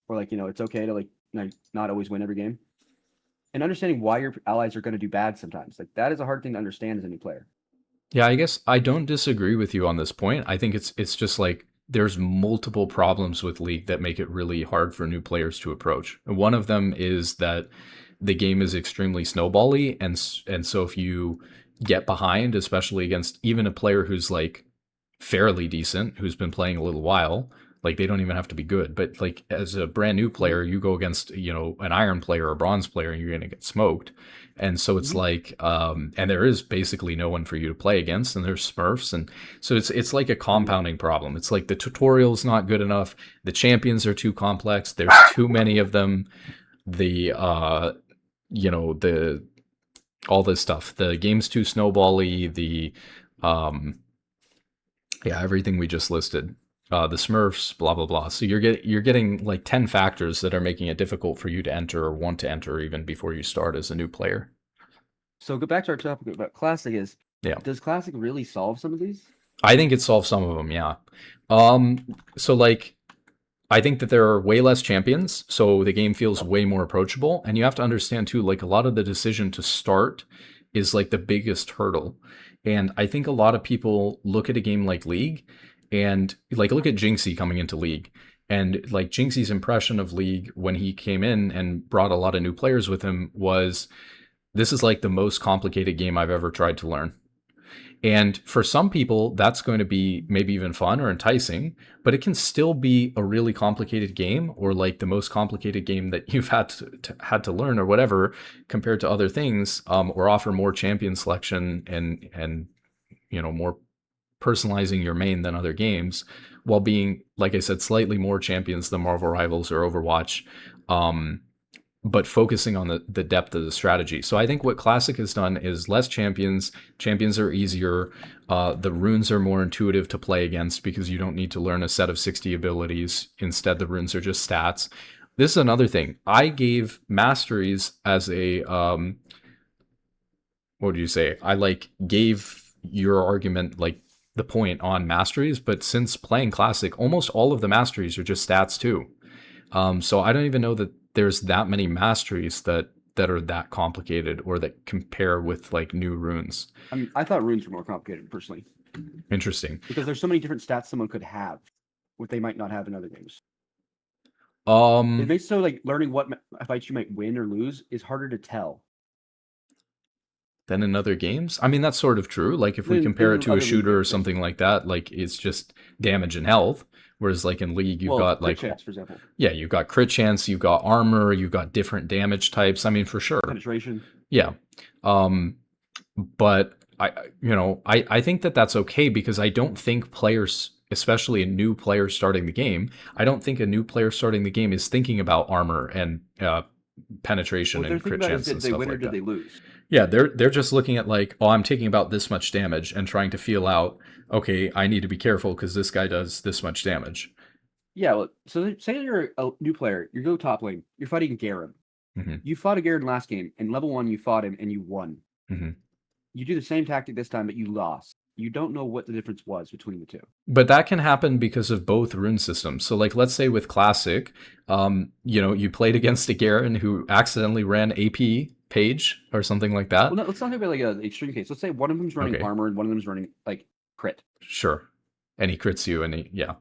or like it's okay to like not always win every game, and understanding why your allies are going to do bad sometimes. Like that is a hard thing to understand as a new player. Yeah, I guess I don't disagree with you on this point. I think it's just like there's multiple problems with League that make it really hard for new players to approach. And one of them is that the game is extremely snowbally, and so if you get behind, especially against even a player who's like fairly decent, who's been playing a little while, like they don't even have to be good, but like as a brand new Mm-hmm. player, you go against an iron player or a bronze player, and you're going to get smoked. And so it's Mm-hmm. like, and there is basically no one for you to play against, and there's Smurfs, and so it's like a Mm-hmm. compounding problem. It's like the tutorial's not good enough, the champions are too complex, there's too many of them, the the all this stuff, the game's too snowbally, the um yeah, everything we just listed. The Smurfs, blah blah blah. So you're getting like 10 factors that are making it difficult for you to enter or want to enter even before you start as a new player. So go back to our topic about classic. Yeah. Does classic really solve some of these? I think it solves some of them, yeah. So like I think that there are way less champions, so the game feels way more approachable. And you have to understand too, like a lot of the decision to start is like the biggest hurdle. And I think a lot of people look at a game like League and like look at Jinxie coming into League. And like Jinxie's impression of League when he came in and brought a lot of new players with him was this is like the most complicated game I've ever tried to learn. And for some people, that's going to be maybe even fun or enticing, but it can still be a really complicated game or like the most complicated game that you've had to learn or whatever compared to other things, or offer more champion selection and more personalizing your main than other games, while being, like I said, slightly more champions than Marvel Rivals or Overwatch. But focusing on the depth of the strategy. So I think what Classic has done is less champions. Champions are easier. The runes are more intuitive to play against because you don't need to learn a set of 60 abilities. Instead, the runes are just stats. This is another thing. I gave masteries as a what do you say? I like gave your argument like the point on masteries, but since playing Classic, almost all of the masteries are just stats too. So I don't even know that there's that many masteries that are that complicated or that compare with like new runes. I mean, I thought runes were more complicated personally Interesting. because there's so many different stats someone could have, what they might not have in other games. It Um, makes so like learning what fights you might win or lose is harder to tell then in other games, I mean that's sort of true. Like if we than compare it in to a other league shooter or games, something basically. like that, like it's just damage and health. Whereas like in League, you've Well, got crit like chance, for example, yeah, you've got crit chance, you've got armor, you've got different damage types. I mean for sure. penetration. Yeah. Um, but I think that that's okay because I don't think players, especially a new player starting the game, I don't think a new player starting the game is thinking about armor and penetration What they're and thinking crit about is, chance did and they stuff win or like did that. they lose? Yeah, they're just looking at like, oh, I'm taking about this much damage and trying to feel out, okay, I need to be careful because this guy does this much damage. Yeah. Well, so say you're a new player, you go top lane, you're fighting Garen. Hmm. You fought a Garen last game, and level 1 you fought him and you won. Hmm. You do the same tactic this time, but you lost. You don't know what the difference was between the two. But that can happen because of both rune systems. So, like, let's say with Classic, you played against a Garen who accidentally ran AP page or something like Well, that. no, let's not talk about like an extreme case. Let's say one of them's running Okay, armor and one of them's running like crit. sure. And he crits you, and yeah.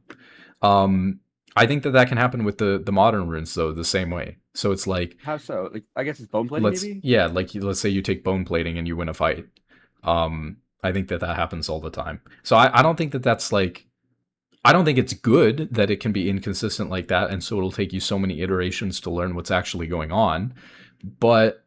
Um, I think that can happen with the modern runes though, the same way. So it's like How so? Like I guess it's bone plating, maybe. let's say you take bone plating and you win a fight. I think that happens all the time. So I don't think that that's like I don't think it's good that it can be inconsistent like that, and so it'll take you so many iterations to learn what's actually going on. But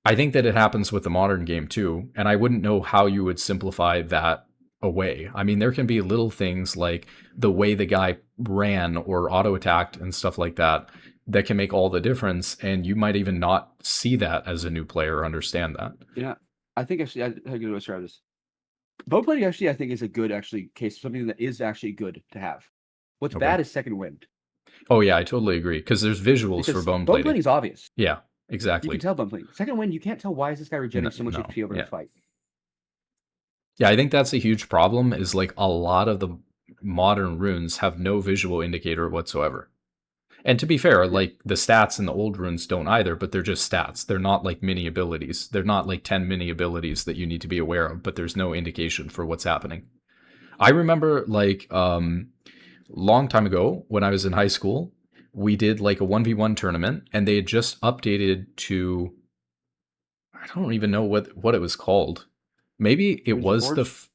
I think that it happens with the modern game too, and I wouldn't know how you would simplify that away. I mean, there can be little things like the way the guy ran or auto attacked and stuff like that that can make all the difference, and you might even not see that as a new player or understand that. Yeah, I think actually, how can I describe this? Bone plating actually, I think, is a good case, something that is actually good to have. What's Okay. bad is second wind. Oh yeah, I totally agree, because there's visuals for Because bone bone plating. plating is obvious. Yeah, You exactly. can tell bone plating. Second wind, you can't tell why is this guy regenerating so much No, HP over yeah. the fight. Yeah, I think that's a huge problem, is like a lot of the modern runes have no visual indicator whatsoever. And to be fair, Yeah. like the stats in the old runes don't either, but they're just stats. They're not like mini abilities. They're not like 10 mini abilities that you need to be aware of, but there's no indication for what's happening. I remember like long time ago when I was in high school, we did like a 1v1 tournament and they had just updated to, I don't even know what it was called. Maybe it Runes was Reforged?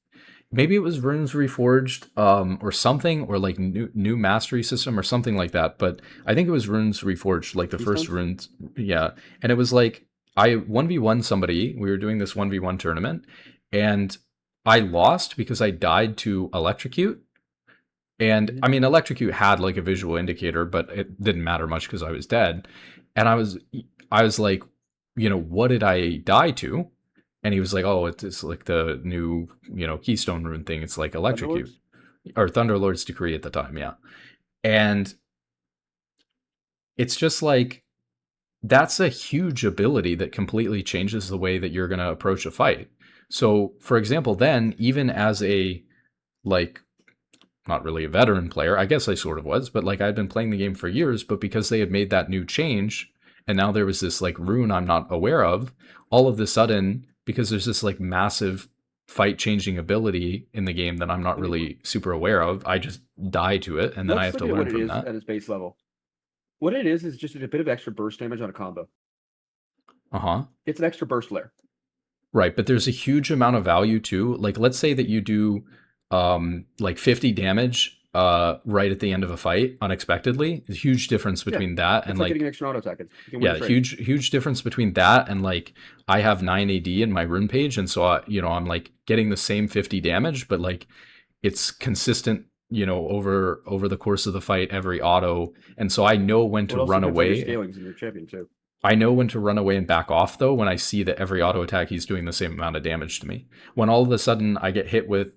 maybe it was Runes Reforged, or something, or like new mastery system or something like that. But I think it was Runes Reforged, like the first Keystones? runes. Yeah, and it was like I 1v1 somebody. We were doing this 1v1 tournament, and I lost because I died to electrocute. And I mean, electrocute had like a visual indicator, but it didn't matter much because I was dead. And I was like, what did I die to? And he was like, oh, it's like the new, keystone rune thing. It's like electrocute, Thunderlords? or Thunderlord's Decree at the time. Yeah. And it's just like, that's a huge ability that completely changes the way that you're going to approach a fight. So, for example, then even as a, like, not really a veteran player, I guess I sort of was, but like I'd been playing the game for years, but because they had made that new change and now there was this like rune I'm not aware of, all of the sudden, because there's this like massive fight changing ability in the game that I'm not Okay, really super aware of, I just die to it and then I let's have look to at learn what it from is that. at its base level. What it is just a bit of extra burst damage on a combo. Uh-huh. It's an extra burst layer. Right, but there's a huge amount of value too. Like let's say that you do like 50 damage right at the end of a fight unexpectedly. There's a huge difference Yeah, between that and it's like getting like, an extra auto attack. You can win yeah, the trade. huge difference between that and like I have 9 AD in my rune page, and so I'm like getting the same 50 damage, but like it's consistent, over the course of the fight, every auto, and so I know when Well, to it also run depends on your away. scalings and your champion too. I know when to run away and back off though when I see that every auto attack he's doing the same amount of damage to me. When all of a sudden I get hit with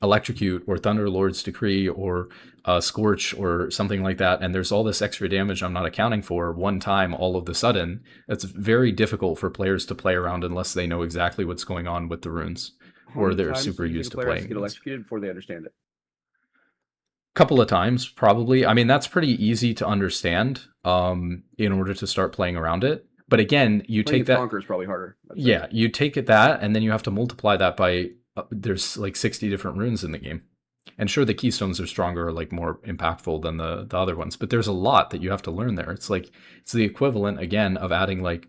electrocute or Thunderlord's Decree or Scorch or something like that, and there's all this extra damage I'm not accounting for one time all of a sudden, it's very difficult for players to play around unless they know exactly what's going on with the runes How or many they're times super do you think a used to player has to playing get against. electrocuted before they understand it? Couple of times probably. I mean, that's pretty easy to understand in order to start playing around it. But again, you Playing take against that. Conqueror is probably harder. I'd say. Yeah, you take it that, and then you have to multiply that by there's like 60 different runes in the game. And sure, the keystones are stronger, like more impactful than the other ones, but there's a lot that you have to learn there. It's like it's the equivalent again of adding like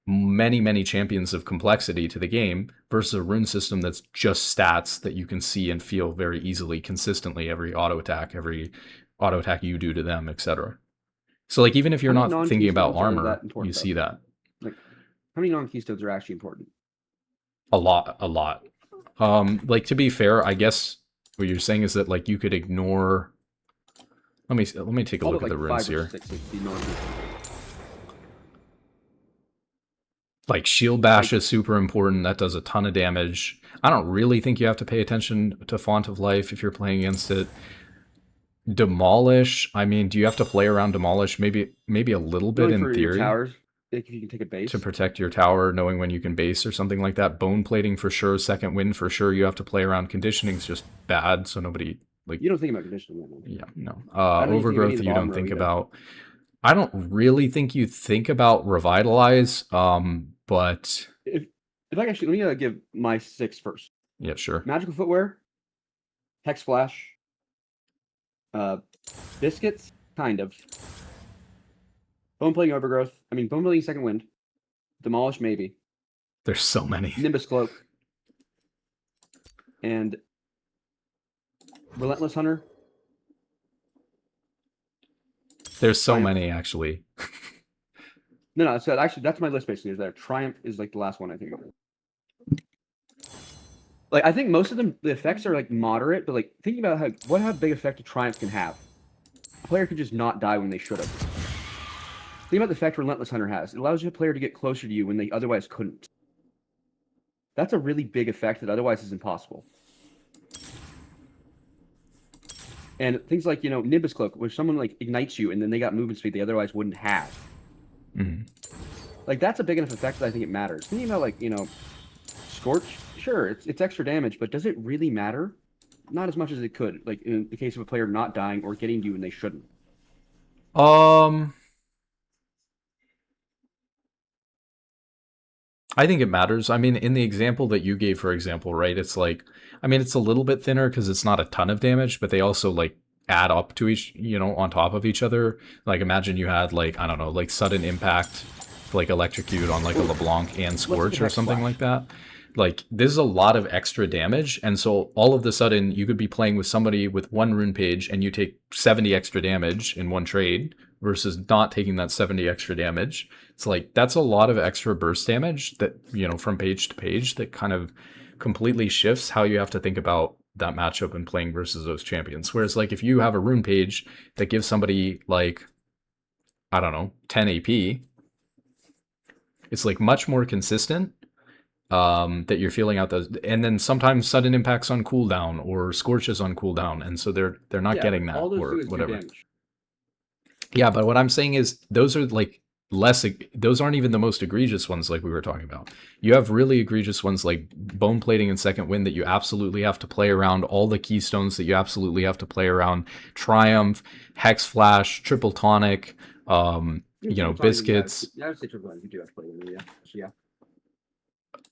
many champions of complexity to the game versus a rune system that's just stats that you can see and feel very easily, consistently every auto attack you do to them, etc. So like even if How you're many not thinking about non-keystones are armor, that you important though? see that Like, how many non-keystones are actually important? a lot. Like to be fair, I guess what you're saying is that like you could ignore. Let me take a All look but at the like runes 5 or here. 6 would be non-keystones. Like shield bash is super important. That does a ton of damage. I don't really think you have to pay attention to Font of Life if you're playing against it. Demolish. I mean, do you have to play around Demolish? Maybe a little bit Only in for your theory towers, like if you can take a to base. protect your tower, knowing when you can base or something like that. Bone plating for sure. Second wind for sure. You have to play around. Conditioning's just bad, so nobody like. You don't think about conditioning that much. Yeah, no. I don't even think of any of Overgrowth the you bottom don't row think either. about. I don't really think you think about revitalize, but If I actually let me give my 6 first. yeah, sure. Magical footwear, hex flash, uh, biscuits, kind of. Bone plating overgrowth. I mean, bone plating second wind. Demolish maybe. There's so many. Nimbus cloak. And relentless hunter. There's so Triumph. many actually. No. So actually, that's my list basically. Is there Triumph is like the last one I think of. Like I think most of them, the effects are like moderate, but like thinking about how big effect a triumph can have. A player could just not die when they should have. Think about the effect Relentless Hunter has. It allows your player to get closer to you when they otherwise couldn't. That's a really big effect that otherwise is impossible. And things like, Nimbus Cloak, where someone like ignites you and then they got movement speed they otherwise wouldn't have. Mhm. Like that's a big enough effect that I think it matters. Thinking about like, Scorch, sure, it's extra damage, but does it really matter? Not as much as it could, like in the case of a player not dying or getting to you when they shouldn't. Um, I think it matters. I mean, in the example that you gave, for example, right? It's like, I mean, it's a little bit thinner because it's not a ton of damage, but they also like add up to each, on top of each other. Like, imagine you had like, I don't know, like sudden impact, like electrocute on like a LeBlanc and Let's look at Scorch or Hex something Slash. like that. Like, this is a lot of extra damage. And so all of the sudden, you could be playing with somebody with one rune page and you take 70 extra damage in one trade versus not taking that 70 extra damage. It's like that's a lot of extra burst damage that, from page to page that kind of completely shifts how you have to think about that matchup and playing versus those champions. Whereas like if you have a rune page that gives somebody like, I don't know, 10 AP, it's like much more consistent, that you're feeling out those, and then sometimes sudden impacts on cooldown or scorches on cooldown, and so they're not Yeah, but getting that all those do or is do whatever. damage. Yeah, but what I'm saying is those are like less, those aren't even the most egregious ones like we were talking about. You have really egregious ones like bone plating and second wind that you absolutely have to play around, all the keystones that you absolutely have to play around, triumph, hex flash, triple tonic, Triple Tonic, biscuits. yeah, I would say Triple Tonic, you do have to play them, yeah. So, yeah.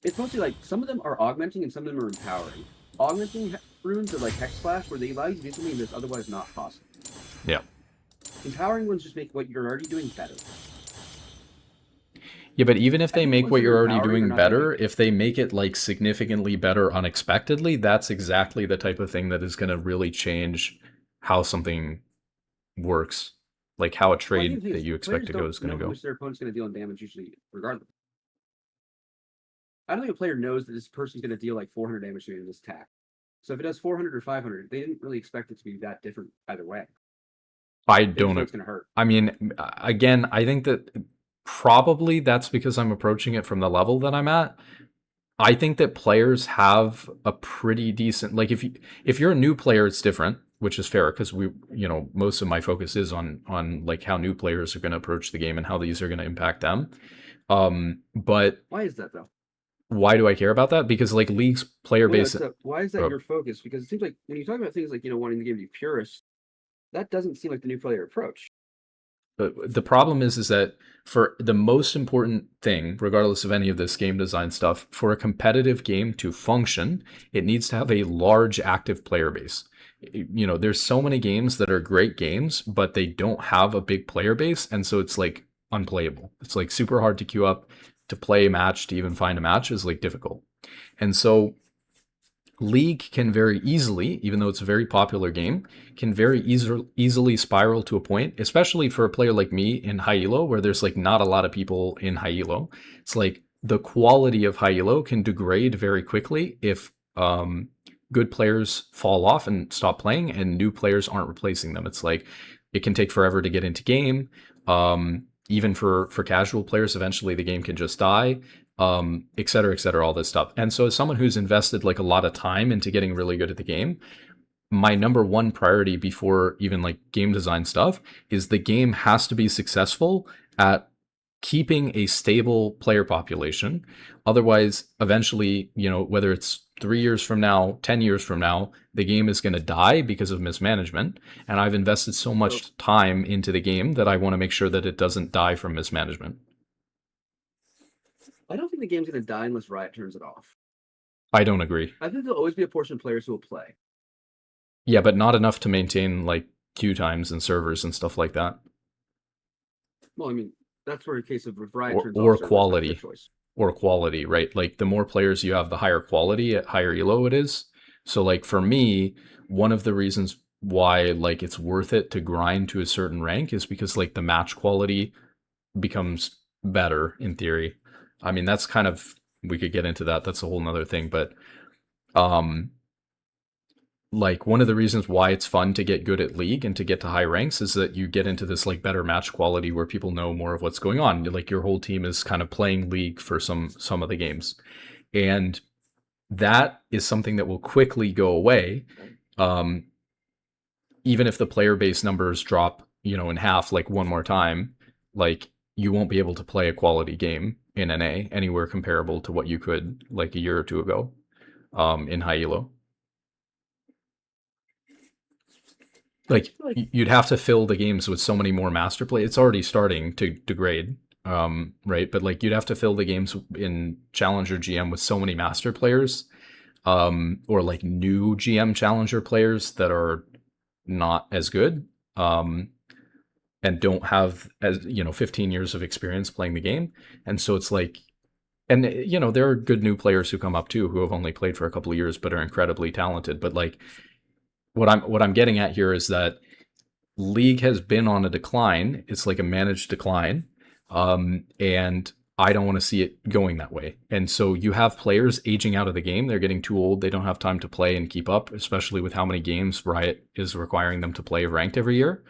It's mostly like some of them are augmenting and some of them are empowering. Augmenting runes are like Hex Slash, where they allow you to do something that's otherwise not possible. Yeah. Empowering ones just make what you're already doing better. Yeah, but even if I they think the make ones what that are you're already empowering are doing not that better, big. if they make it like significantly better unexpectedly, that's exactly the type of thing that is going to really change how something works. Like how a Well, I think trade the thing that is, you expect players to go don't is going know to how go. much their opponent's going to deal in damage usually, regardless. I don't think a player knows that this person's going to deal like 400 damage to me in this attack. So if it does 400 or 500, they didn't really expect it to be that different either way. I They just know don't. it's going to hurt. I mean, again, I think that probably that's because I'm approaching it from the level that I'm at. I think that players have a pretty decent, like if you're a new player, it's different, which is fair because most of my focus is on like how new players are going to approach the game and how these are going to impact them. But Why is that though? why do I care about that? Because like League's player Well, no. base, So why is that uh, your focus? Because it seems like when you talk about things like wanting the game to be purist, that doesn't seem like the new player approach. the problem is that for the most important thing, regardless of any of this game design stuff, for a competitive game to function, it needs to have a large active player base. There's so many games that are great games, but they don't have a big player base, and so it's like unplayable. It's like super hard to queue up to play a match, to even find a match is like difficult. And so League can very easily, even though it's a very popular game, can very easily spiral to a point, especially for a player like me in high elo, where there's like not a lot of people in high elo. It's like the quality of high elo can degrade very quickly if good players fall off and stop playing, and new players aren't replacing them. It's like it can take forever to get into game. Even for casual players, eventually the game can just die, et cetera, all this stuff. And so as someone who's invested like a lot of time into getting really good at the game, my number one priority before even like game design stuff is the game has to be successful at keeping a stable player population. Otherwise, eventually, whether it's 3 years from now, 10 years from now, the game is going to die because of mismanagement. And I've invested so So much time into the game that I want to make sure that it doesn't die from mismanagement. I don't think the game's going to die unless Riot turns it off. I don't agree. I think there'll always be a portion of players who will play. Yeah, but not enough to maintain like queue times and servers and stuff like that. Well, I mean, that's where a case of if Riot Or turns off or servers, that's their quality. choice. Or quality, right? Like the more players you have, the higher quality at higher elo it is. So like for me, one of the reasons why like it's worth it to grind to a certain rank is because like the match quality becomes better in theory. I mean, that's kind of, we could get into that. That's a whole nother thing, but Like one of the reasons why it's fun to get good at League and to get to high ranks is that you get into this like better match quality where people know more of what's going on. Like your whole team is kind of playing League for some of the games. And that is something that will quickly go away. Um, Even if the player base numbers drop, in half like one more time, like you won't be able to play a quality game in NA anywhere comparable to what you could like a year or two ago in high elo. Like Like, you'd have to fill the games with so many more master play. It's already starting to degrade, right? But like you'd have to fill the games in Challenger GM with so many master players, or like new GM Challenger players that are not as good, and don't have as 15 years of experience playing the game. And so it's like, and there are good new players who come up too who have only played for a couple of years but are incredibly talented. But like what I'm getting at here is that League has been on a decline. It's like a managed decline. And I don't want to see it going that way. And so you have players aging out of the game. They're getting too old. They don't have time to play and keep up, especially with how many games Riot is requiring them to play ranked every year.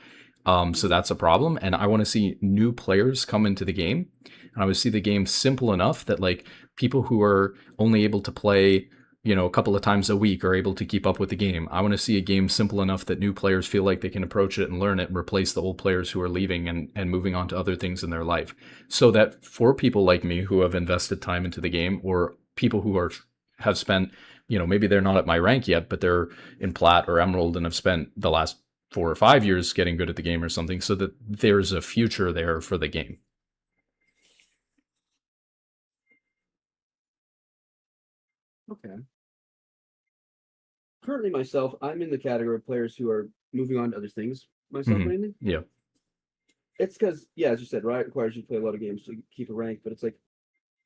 So that's a problem. And I want to see new players come into the game. And I would see the game simple enough that like people who are only able to play a couple of times a week are able to keep up with the game. I want to see a game simple enough that new players feel like they can approach it and learn it and replace the old players who are leaving and moving on to other things in their life. So that for people like me who have invested time into the game, or people who have spent, maybe they're not at my rank yet, but they're in Plat or Emerald and have spent the last 4 or 5 years getting good at the game or something, so that there's a future there for the game. okay. Currently, myself, I'm in the category of players who are moving on to other things. Myself, Mm-hmm. mainly. Yeah. It's because, yeah, as you said, Riot requires you to play a lot of games to keep a rank. But it's like,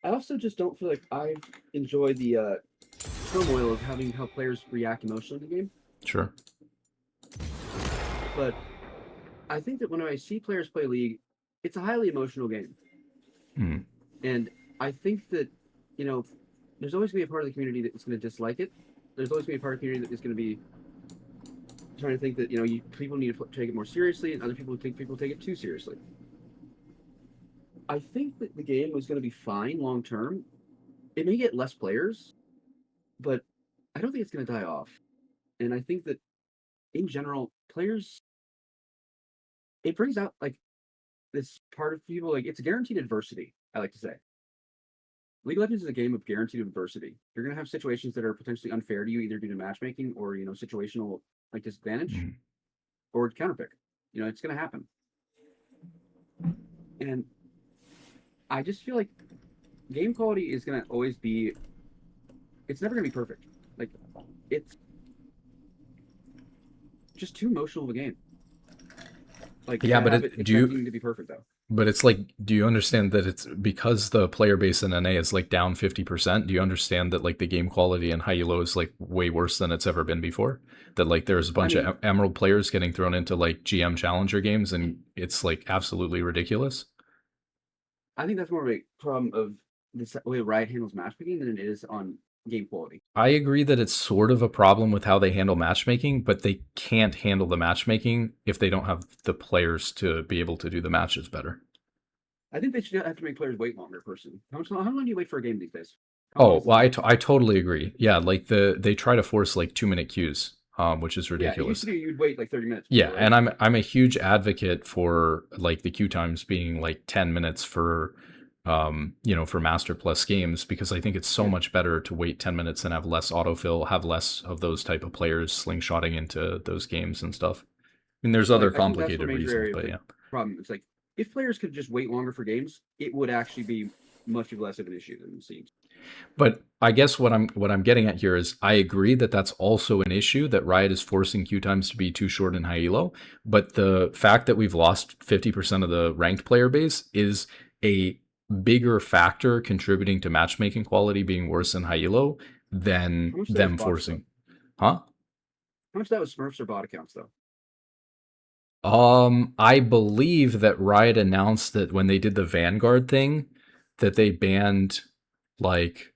I also just don't feel like I enjoy the turmoil of having how players react emotionally to the game. Sure. But I think that when I see players play League, it's a highly emotional game. Mm. And I think that, there's always going to be a part of the community that's going to dislike it. There's always going to be a part of the community that is going to be trying to think that, people need to take it more seriously, and other people think people take it too seriously. I think that the game is going to be fine long term. It may get less players, but I don't think it's going to die off. And I think that in general, players, it brings out like this part of people, like it's a guaranteed adversity, I like to say. League of Legends is a game of guaranteed adversity. You're going to have situations that are potentially unfair to you, either due to matchmaking or, situational like disadvantage, Mm. or counterpick. It's going to happen. And I just feel like game quality is going to always be, it's never going to be perfect. Like, it's just too emotional of a game. Like, Yeah, to but have it do you? expecting to be perfect, though. But it's like, do you understand that it's because the player base in NA is like down 50%? Do you understand that like the game quality in high elo is like way worse than it's ever been before? That like there's a I bunch mean, of Emerald players getting thrown into like GM Challenger games, and it's like absolutely ridiculous. I think that's more of a problem of this way Riot handles matchmaking than it is on game quality. I agree that it's sort of a problem with how they handle matchmaking, but they can't handle the matchmaking if they don't have the players to be able to do the matches better. I think they should have to make players wait longer, personally. How long do you wait for a game these days? How long Oh, is the well, game? I totally agree. Yeah, like they try to force like 2 minute queues, which is Yeah, it used ridiculous. to be you'd wait like 30 minutes Yeah, before, right? and I'm a huge advocate for like the queue times being like 10 minutes for for Master Plus games, because I think it's so Yeah. much better to wait 10 minutes and have less autofill, have less of those type of players slingshotting into those games and stuff. I mean, there's other Like, I think that's the complicated major reasons, area of but the yeah. problem. It's like, if players could just wait longer for games, it would actually be much less of an issue than it seems. But I guess what I'm getting at here is I agree that that's also an issue, that Riot is forcing queue times to be too short in high elo. But the fact that we've lost 50% of the ranked player base is a bigger factor contributing to matchmaking quality being worse in high elo How than much of that was them bots, though? forcing. Huh? How much of that was Smurfs or bot accounts, though? I believe that Riot announced that when they did the Vanguard thing, that they banned like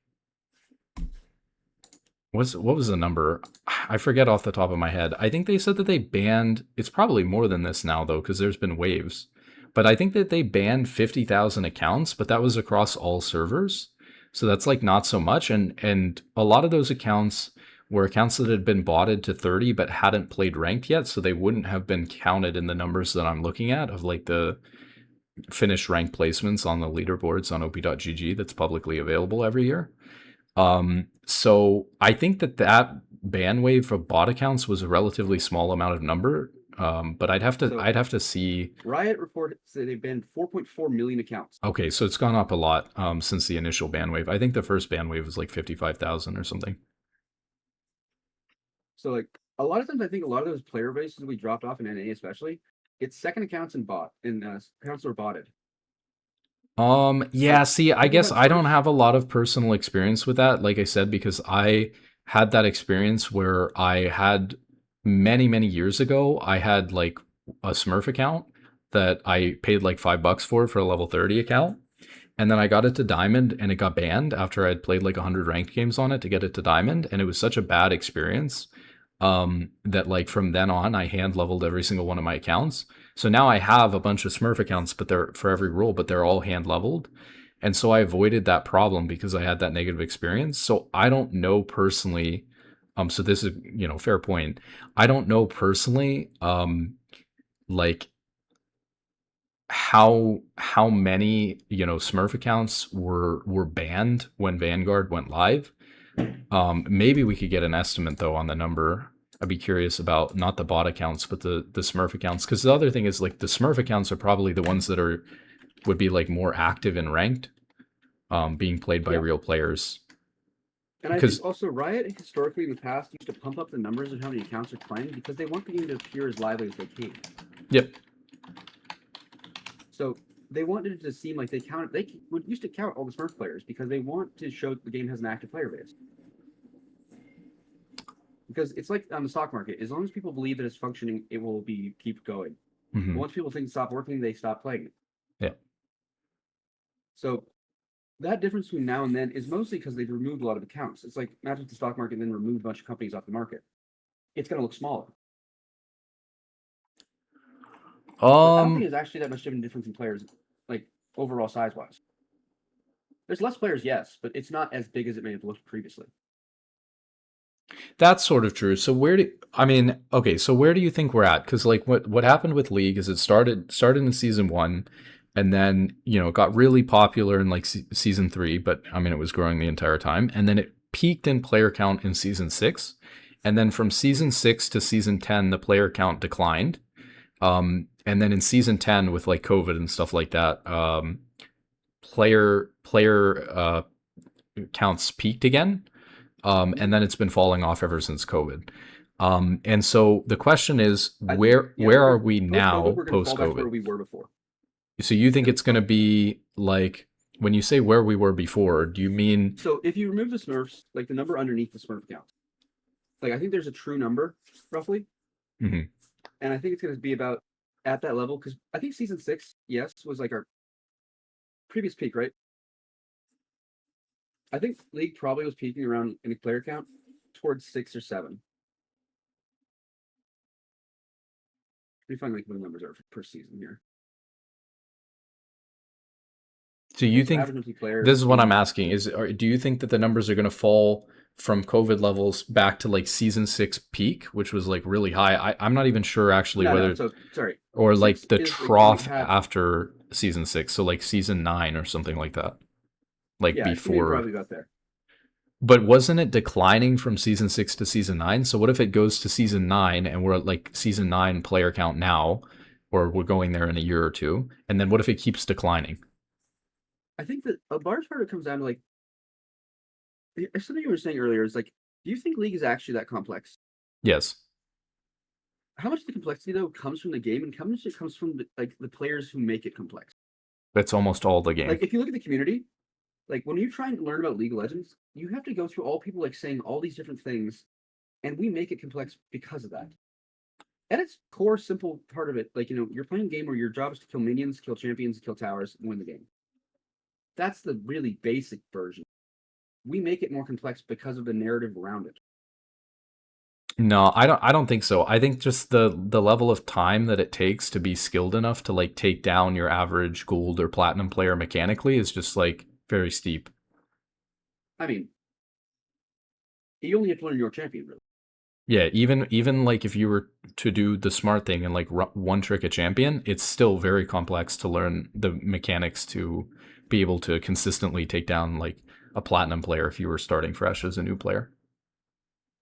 what was the number? I forget off the top of my head. I think they said that they banned. It's probably more than this now though, because there's been waves. But I think that they banned 50,000 accounts, but that was across all servers. So that's like not so much. And a lot of those accounts were accounts that had been botted to 30 but hadn't played ranked yet, so they wouldn't have been counted in the numbers that I'm looking at of like the finished rank placements on the leaderboards on op.gg that's publicly available every year. So I think that that ban wave for bot accounts was a relatively small amount of number. But I'd have to see. Riot reported that they banned 4.4 million accounts. Okay, so it's gone up a lot since the initial ban wave. I think the first ban wave was like 55,000 or something. So like a lot of times, I think a lot of those player bases we dropped off in NA, especially, it's second accounts and accounts that were botted. Yeah, see, I guess I don't first- have a lot of personal experience with that, like I said, because I had that experience where I had many years ago, I had like a Smurf account that I paid like $5 for a level 30 account. And then I got it to Diamond and it got banned after I'd played like 100 ranked games on it to get it to Diamond. And it was such a bad experience that like from then on, I hand leveled every single one of my accounts. So now I have a bunch of Smurf accounts, but they're for every role, but they're all hand leveled. And so I avoided that problem because I had that negative experience. So I don't know personally. So this is, fair point. I don't know personally, like how many Smurf accounts were banned when Vanguard went live. Maybe we could get an estimate though on the number. I'd be curious about not the bot accounts but the Smurf accounts, because the other thing is like the Smurf accounts are probably the ones that would be like more active and ranked, being played by real players. And I think also Riot historically in the past used to pump up the numbers of how many accounts are playing because they want the game to appear as lively as they can. Yep. So they wanted it to seem like they would used to count all the Smurf players because they want to show the game has an active player base. Because it's like on the stock market, as long as people believe that it's functioning, it will keep going. Mm-hmm. But once people think it's stopped working, they stop playing it. Yeah. So that difference between now and then is mostly because they've removed a lot of accounts. It's like imagine the stock market and then removed a bunch of companies off the market. It's going to look smaller. But I don't think there's actually that much difference in players, like overall size-wise. There's less players, yes, but it's not as big as it may have looked previously. That's sort of true. So where do you think we're at? Because like what happened with League is it started in season 1, and then it got really popular in like season 3, but I mean it was growing the entire time, and then it peaked in player count in season 6, and then from season 6 to season 10 the player count declined, and then in season 10 with like COVID and stuff like that, player counts peaked again. And then it's been falling off ever since COVID. And so the question is, where are we now post-COVID? Where we were before. So you think it's going to be like, when you say where we were before, do you mean? So if you remove the Smurfs, like the number underneath the Smurf count, like I think there's a true number roughly, mm-hmm. And I think it's going to be about at that level because I think season 6, yes, was like our previous peak, right? I think League probably was peaking around in the player count towards 6 or 7. Let me find like what the numbers are per season here. So you think this is what I'm asking is, do you think that the numbers are going to fall from COVID levels back to like season 6 peak, which was like really high? I'm not even sure actually or like the trough after season 6. So like season 9 or something like that. Like before. Probably about there. But wasn't it declining from season 6 to season 9? So what if it goes to season 9 and we're at like season 9 player count now, or we're going there in a year or two? And then what if it keeps declining? I think that a large part of it comes down to like something you were saying earlier is like, do you think League is actually that complex? Yes. How much of the complexity though comes from the game, and how much it comes from the players who make it complex? That's almost all the game. Like if you look at the community, like when you try and learn about League of Legends, you have to go through all people like saying all these different things, and we make it complex because of that. At its core, simple part of it, like you're playing a game where your job is to kill minions, kill champions, kill towers, and win the game. That's the really basic version. We make it more complex because of the narrative around it. No, I don't think so. I think just the level of time that it takes to be skilled enough to like take down your average gold or platinum player mechanically is just like very steep. I mean, you only have to learn your champion, really. Yeah, even like if you were to do the smart thing and like one trick a champion, it's still very complex to learn the mechanics to be able to consistently take down like a platinum player if you were starting fresh as a new player.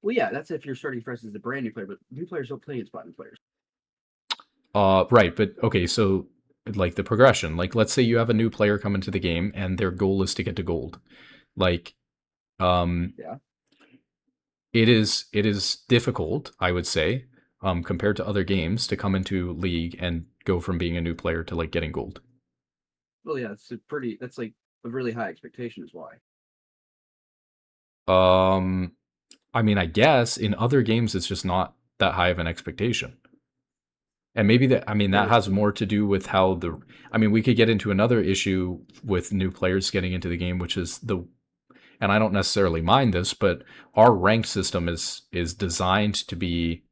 Well, yeah, that's if you're starting fresh as a brand new player, but new players don't play against platinum players. Right, but okay, so like the progression, like let's say you have a new player come into the game and their goal is to get to gold. Like, um, Yeah. it is difficult, I would say, compared to other games to come into League and go from being a new player to like getting gold. Well, yeah, that's like a really high expectation is why. Um, I mean, I guess in other games it's just not that high of an expectation. And maybe that, I mean, that There, has more to do with how I mean, we could get into another issue with new players getting into the game, which is and I don't necessarily mind this, but our rank system is designed to be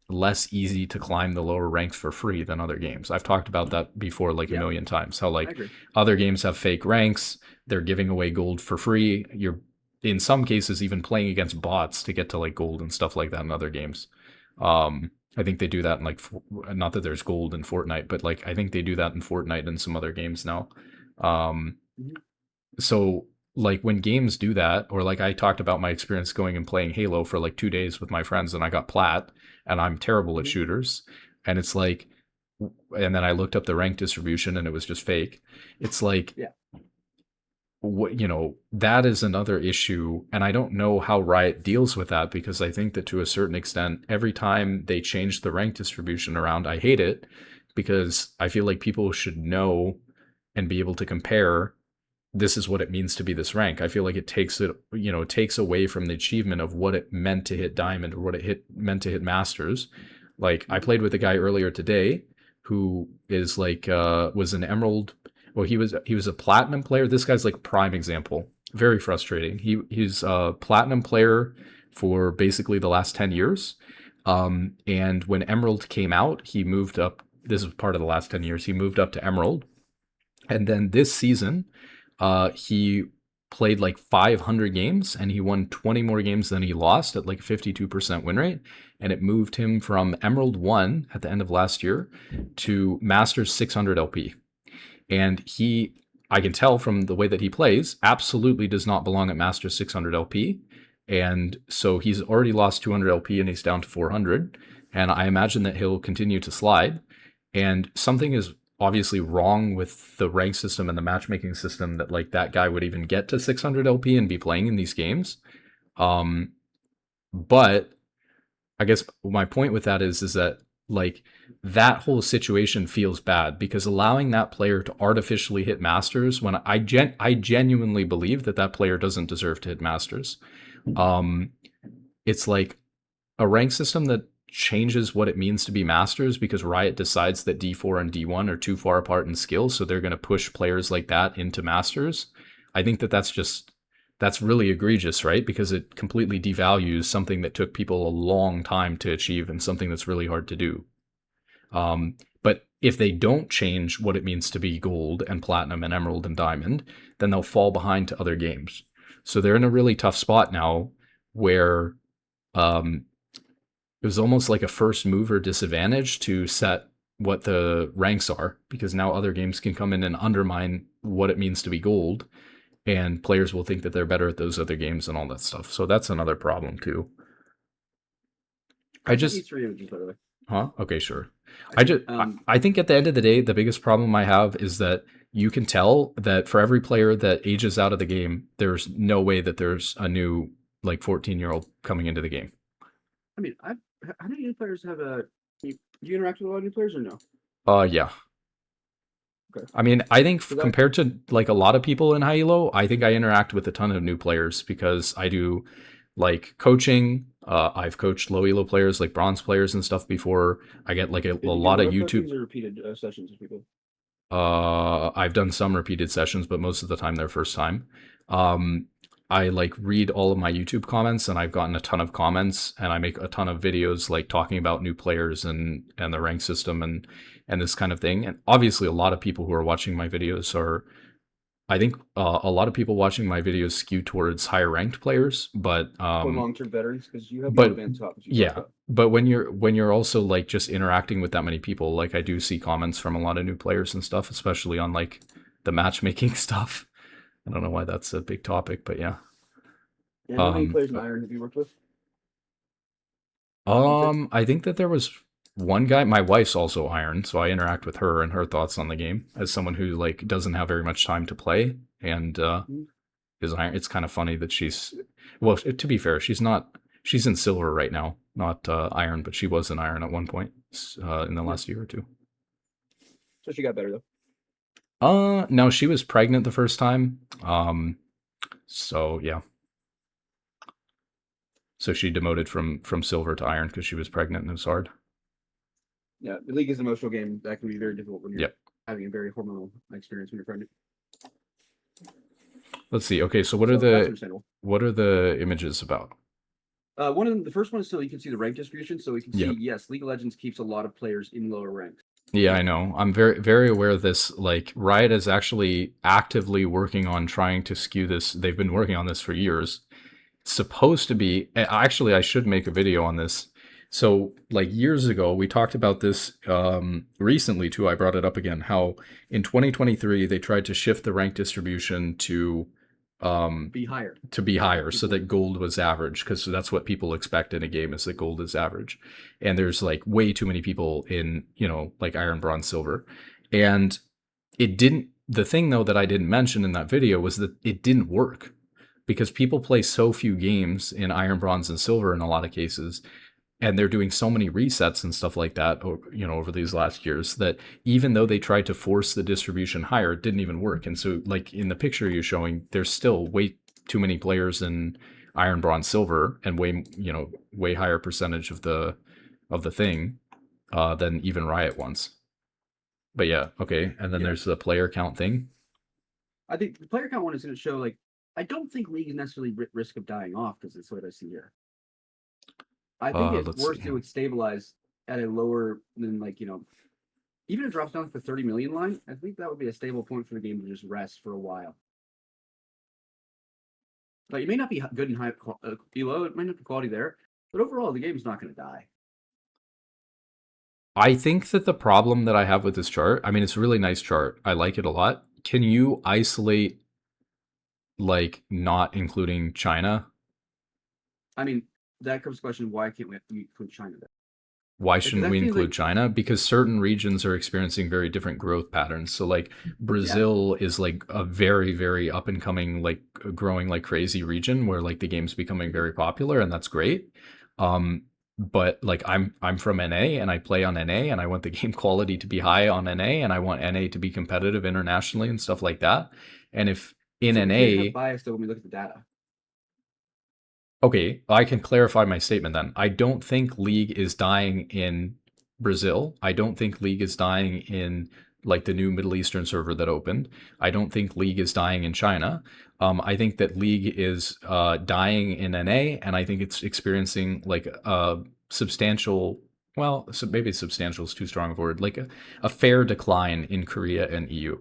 less easy to climb the lower ranks for free than other games. I've talked about that before like a yeah, million times. How I like agree. other games have fake ranks, they're giving away gold for free. You're in some cases even playing against bots to get to like gold and stuff like that in other games. I think they do that in like not that there's gold in Fortnite, but like I think they do that in Fortnite and some other games now. Um, Mhm. so like when games do that, or like I talked about my experience going and playing Halo for like 2 days with my friends and I got plat and I'm terrible at Mhm. shooters. And it's like, and then I looked up the rank distribution and it was just fake. It's like, Yeah. what, that is another issue. And I don't know how Riot deals with that because I think that to a certain extent, every time they change the rank distribution around, I hate it because I feel like people should know and be able to compare this is what it means to be this rank. I feel like it takes away from the achievement of what it meant to hit diamond or what meant to hit masters. Like I Mhm. played with a guy earlier today who is like was an emerald. Well, he was a platinum player. This guy's like prime example. Very frustrating. He's a platinum player for basically the last 10 years. And when Emerald came out, he moved up. This is part of the last 10 years. He moved up to Emerald and then this season, he played like 500 games and he won 20 more games than he lost at like a 52% win rate. And it moved him from Emerald 1 at the end of last year to Masters 600 LP. And I can tell from the way that he plays, absolutely does not belong at Masters 600 LP. And so he's already lost 200 LP and he's down to 400. And I imagine that he'll continue to slide. And something is obviously wrong with the rank system and the matchmaking system that like that guy would even get to 600 LP and be playing in these games. Um, but I guess my point with that is that like that whole situation feels bad because allowing that player to artificially hit masters when I genuinely believe that that player doesn't deserve to hit masters. Um, it's like a rank system that changes what it means to be masters because Riot decides that D4 and D1 are too far apart in skill, so they're going to push players like that into masters. I think that that's really egregious, right? Because it completely devalues something that took people a long time to achieve and something that's really hard to do. But if they don't change what it means to be gold and platinum and emerald and diamond, then they'll fall behind to other games. So they're in a really tough spot now where um, it was almost like a first mover disadvantage to set what the ranks are because now other games can come in and undermine what it means to be gold and players will think that they're better at those other games and all that stuff. So that's another problem too. I I sent you just 3 images, by the way. Huh? Okay, sure. I I sent just I think at the end of the day, the biggest problem I have is that you can tell that for every player that ages out of the game, there's no way that there's a new like 14-year-old coming into the game. I mean, how many new players have a? You interact with a lot of new players or no? Yeah. Okay. I mean, I think So that compared to like a lot of people in Halo, I think I interact with a ton of new players because I do like coaching. I've coached low elo players like bronze players and stuff before. I get like a did you do lot of one-off YouTube. coachings or repeated sessions with people? I've done some repeated sessions, but most of the time they're first time. Um, I like read all of my YouTube comments, and I've gotten a ton of comments, and I make a ton of videos like talking about new players and the rank system and this kind of thing. And obviously, a lot of people who are watching my videos are, I think, a lot of people watching my videos skew towards higher ranked players, Or long-term veterans, because you have more but advanced topics you talk yeah, about. but when you're also like just interacting with that many people, like I do see comments from a lot of new players and stuff, especially on like the matchmaking stuff. I don't know why that's a big topic, but yeah. And how many Um, players in Iron have you worked with? You said? I think that there was one guy. My wife's also Iron, so I interact with her and her thoughts on the game as someone who like doesn't have very much time to play and Mhm. is Iron. It's kind of funny that she's, well, to be fair, she's not. She's in silver right now, not Iron, but she was in Iron at one point in the Yeah. last year or two. So she got better, though. No, she was pregnant the first time. So yeah. So she demoted from silver to Iron because she was pregnant and it was hard. Yeah, the League is an emotional game that can be very difficult when you're Yep. having a very hormonal experience when you're pregnant. Let's see. Okay, so That's understandable. what are the images about? One of them, the first one is so you can see the rank distribution. So we can see, Yep. yes, League of Legends keeps a lot of players in lower ranks. Yeah, I know. I'm very aware of this. Like Riot is actually actively working on trying to skew this. They've been working on this for years. It's supposed to be, actually I should make a video on this. So like years ago, we talked about this recently too. I brought it up again, how in 2023 they tried to shift the rank distribution Be higher. to be higher so that gold was average, because that's what people expect in a game, is that gold is average. And there's like way too many people in, like iron, bronze, silver. And it didn't, the thing though that I didn't mention in that video was that it didn't work, because people play so few games in iron, bronze, and silver in a lot of cases, and they're doing so many resets and stuff like that, over these last years, that even though they tried to force the distribution higher, it didn't even work. And so like in the picture you're showing, there's still way too many players in iron, bronze, silver, and way higher percentage of the thing than even Riot wants. But yeah, okay. And then there's the player count thing. I think the player count one is going to show, like, I don't think League is necessarily risk of dying off, because it's what I see here. I think it's worse to would stabilize at a lower than, like, even if it drops down to the 30 million line, I think that would be a stable point for the game to just rest for a while. Like, it may not be good in high elo, it might not be quality there, but overall the game's not going to die. I think that the problem that I have with this chart, I mean, it's a really nice chart. I like it a lot. Can you isolate, like, not including China? I mean, that comes to the question, why can't we include China there? Why shouldn't we include China? Because certain regions are experiencing very different growth patterns. So like Brazil is like a very, very up and coming, like growing like crazy region where like the game's becoming very popular, and that's great. But like I'm from NA and I play on NA, and I want the game quality to be high on NA, and I want NA to be competitive internationally and stuff like that. And if in so NA, we can't have bias though when we look at the data. Okay, I can clarify my statement then. I don't think League is dying in Brazil. I don't think League is dying in like the new Middle Eastern server that opened. I don't think League is dying in China. I think that League is dying in NA, and I think it's experiencing like a substantial, well, so maybe substantial is too strong a word, like a fair decline in Korea and EU.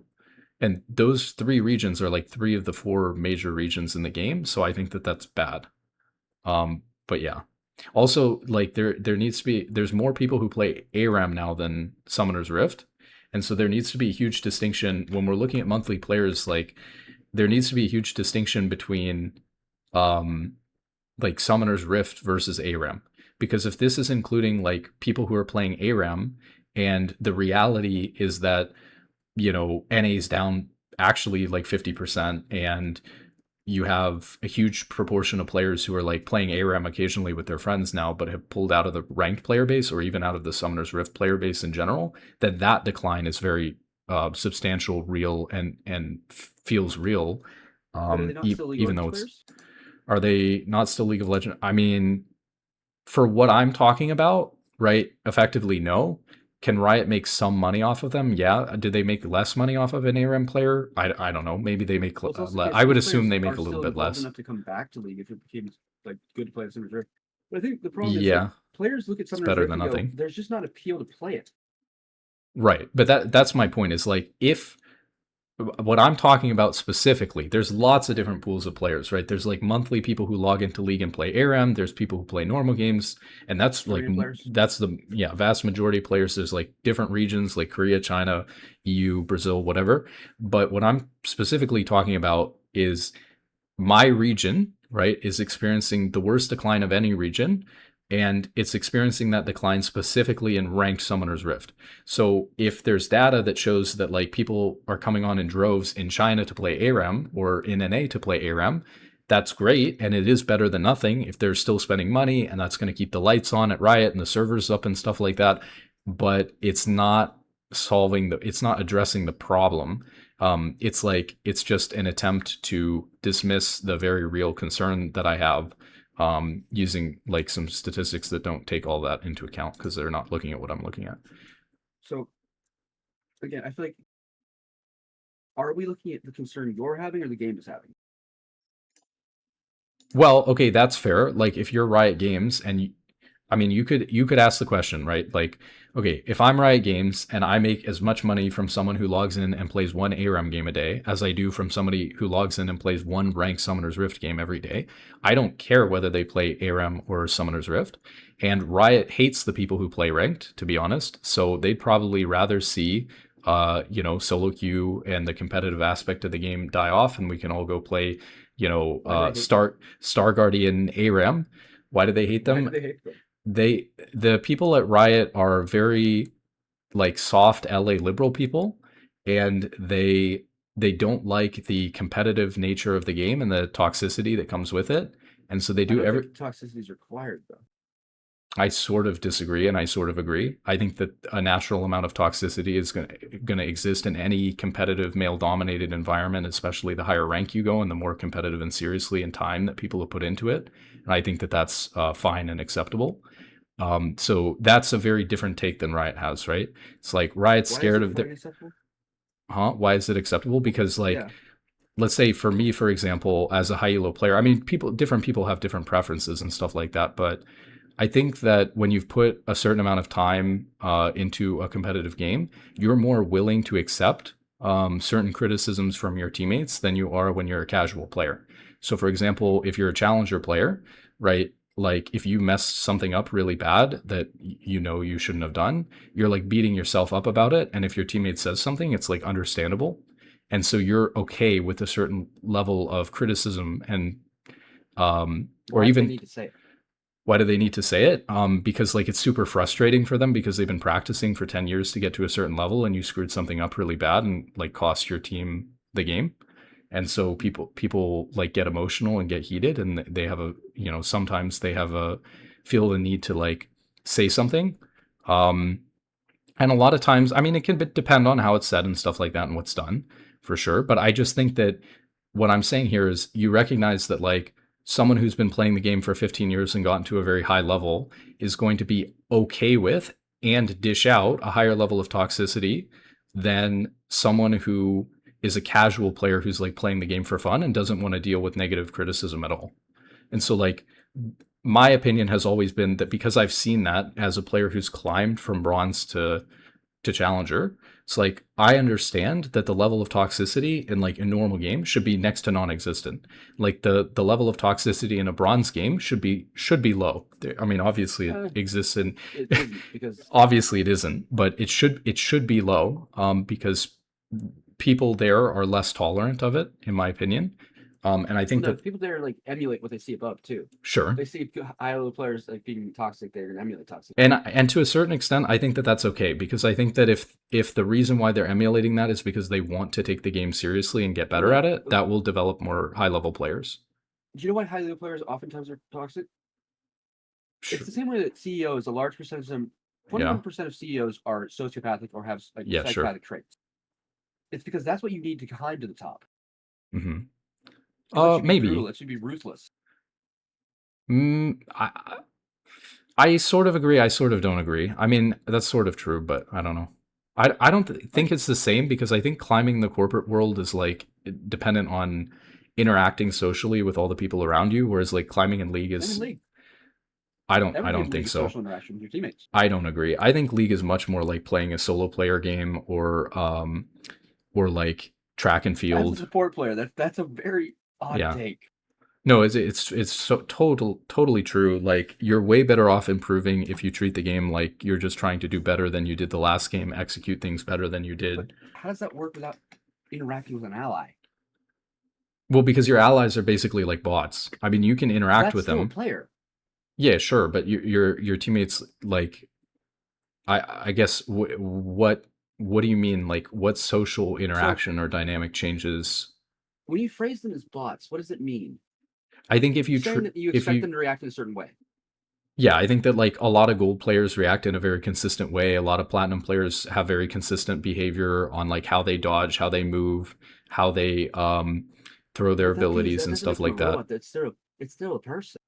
And those three regions are like three of the four major regions in the game. So I think that that's bad. But yeah. Also, like there needs to be, there's more people who play ARAM now than Summoner's Rift. And so there needs to be a huge distinction when we're looking at monthly players. Like there needs to be a huge distinction between like Summoner's Rift versus ARAM. Because if this is including like people who are playing ARAM, and the reality is that, NA's down actually like 50%, and you have a huge proportion of players who are like playing ARAM occasionally with their friends now, but have pulled out of the ranked player base or even out of the Summoner's Rift player base in general, that decline is very substantial, real, and feels real. But are they not still League of Even Legends though it's, players? are they not still League of Legends? I mean, for what I'm talking about, right? Effectively, no. can Riot make some money off of them? Yeah. Do they make less money off of an ARAM player? I don't know. Maybe they make. Well, it's also the Less. case I that would those assume players they make are a little still bit involved less. enough to come back to League if it became like good to play the Summoners Rift. But I think the problem is like Yeah, players look at it's Summoners better Rift than and go, nothing. "There's just not appeal to play it." Right. But that's my point. Is like if what I'm talking about specifically, there's lots of different pools of players, right? There's like monthly people who log into League and play ARAM. There's people who play normal games, and that's like Arena players. that's the vast majority of players. There's like different regions like Korea, China, EU, Brazil, whatever. But what I'm specifically talking about is my region, right, is experiencing the worst decline of any region, and it's experiencing that decline specifically in ranked Summoner's Rift. So if there's data that shows that like people are coming on in droves in China to play ARAM or in NA to play ARAM, that's great, and it is better than nothing if they're still spending money, and that's going to keep the lights on at Riot and the servers up and stuff like that. But it's not it's not addressing the problem. It's like it's just an attempt to dismiss the very real concern that I have, using like some statistics that don't take all that into account because they're not looking at what I'm looking at. So again, I feel like are we looking at the concern you're having or the game is having? Well, okay, that's fair. Like if you're Riot Games and I mean, you could ask the question, right? Like, okay, if I'm Riot Games and I make as much money from someone who logs in and plays one ARAM game a day as I do from somebody who logs in and plays one ranked Summoner's Rift game every day, I don't care whether they play ARAM or Summoner's Rift. And Riot hates the people who play ranked, to be honest. So they'd probably rather see, solo queue and the competitive aspect of the game die off, and we can all go play, Why do they hate them? Star Guardian ARAM. Why do they hate Why them? do they hate them? The people at Riot are very like soft LA liberal people, and they don't like the competitive nature of the game and the toxicity that comes with it. And so they I do don't every think toxicity is required though. I sort of disagree and I sort of agree. I think that a natural amount of toxicity is going to exist in any competitive male dominated environment, especially the higher rank you go and the more competitive and seriously and time that people have put into it. And I think that that's fine and acceptable. So that's a very different take than Riot has, right? It's like Riot's Why is scared it of fine the, and acceptable? huh? Why is it acceptable? Because like, Yeah. let's say for me, for example, as a high elo player, I mean, different people have different preferences and stuff like that, but I think that when you've put a certain amount of time into a competitive game, you're more willing to accept certain criticisms from your teammates than you are when you're a casual player. So, for example, if you're a challenger player, right? Like if you mess something up really bad that you know you shouldn't have done, you're like beating yourself up about it. And if your teammate says something, it's like understandable. And so you're okay with a certain level of criticism and or Why do they even need to say it? why do they need to say it? Because like it's super frustrating for them because they've been practicing for 10 years to get to a certain level and you screwed something up really bad and like cost your team the game. And so people like get emotional and get heated and they have a, sometimes they have a feel the need to like say something. Um, and a lot of times, I mean, it can depend on how it's said and stuff like that and what's done for sure. But I just think that what I'm saying here is you recognize that like someone who's been playing the game for 15 years and gotten to a very high level is going to be okay with and dish out a higher level of toxicity than someone who is a casual player who's like playing the game for fun and doesn't want to deal with negative criticism at all. And so like my opinion has always been that because I've seen that as a player who's climbed from bronze to challenger, it's like I understand that the level of toxicity in like a normal game should be next to non-existent. Like the level of toxicity in a bronze game should be low. I mean, obviously it Uh, exists in it isn't because obviously it isn't, but it should be low, because people there are less tolerant of it, in my opinion. And I think no that people there like emulate what they see above too. sure. They see high level players like being toxic, they're gonna emulate toxic. And to a certain extent, I think that that's okay because I think that if the reason why they're emulating that is because they want to take the game seriously and get Well, better no, at it, that will develop more high level players. do you know why high level players oftentimes are toxic? It's Sure. the same way that CEOs, a large percentage of them, Yeah. 21% of CEOs are sociopathic or have like Yeah. Sure. psychopathic traits. It's because that's what you need to climb to the top. Hmm. Because that should be brutal. Maybe. It should be ruthless. Mm, I I sort of agree. I sort of don't agree. I mean, that's sort of true, but I don't know. I don't think Like, it's the same because I think climbing the corporate world is like dependent on interacting socially with all the people around you, whereas like climbing in League same in is League. I Every don't game's think usually so. social interaction with your teammates. I don't agree. I think League is much more like playing a solo player game or like track and As a field. support player, that's a very odd Yeah. take. No, it's so totally true. Like you're way better off improving if you treat the game like you're just trying to do better than you did the last game, execute things better than you But did. how does that work without interacting with an ally? Well, because your allies are basically like bots. I mean, you can But interact that's with still a them. player. Yeah, sure, but your teammates like I guess what do you mean like what social So interaction or dynamic changes? when you phrase them as bots, what does it mean? I think if you You're saying that you if expect you them to react in a certain way. yeah, I think that like a lot of gold players react in a very consistent way. A lot of platinum players have very consistent behavior on like how they dodge, how they move, how they throw their But abilities that and doesn't make stuff them a like that. robot. It's still a person.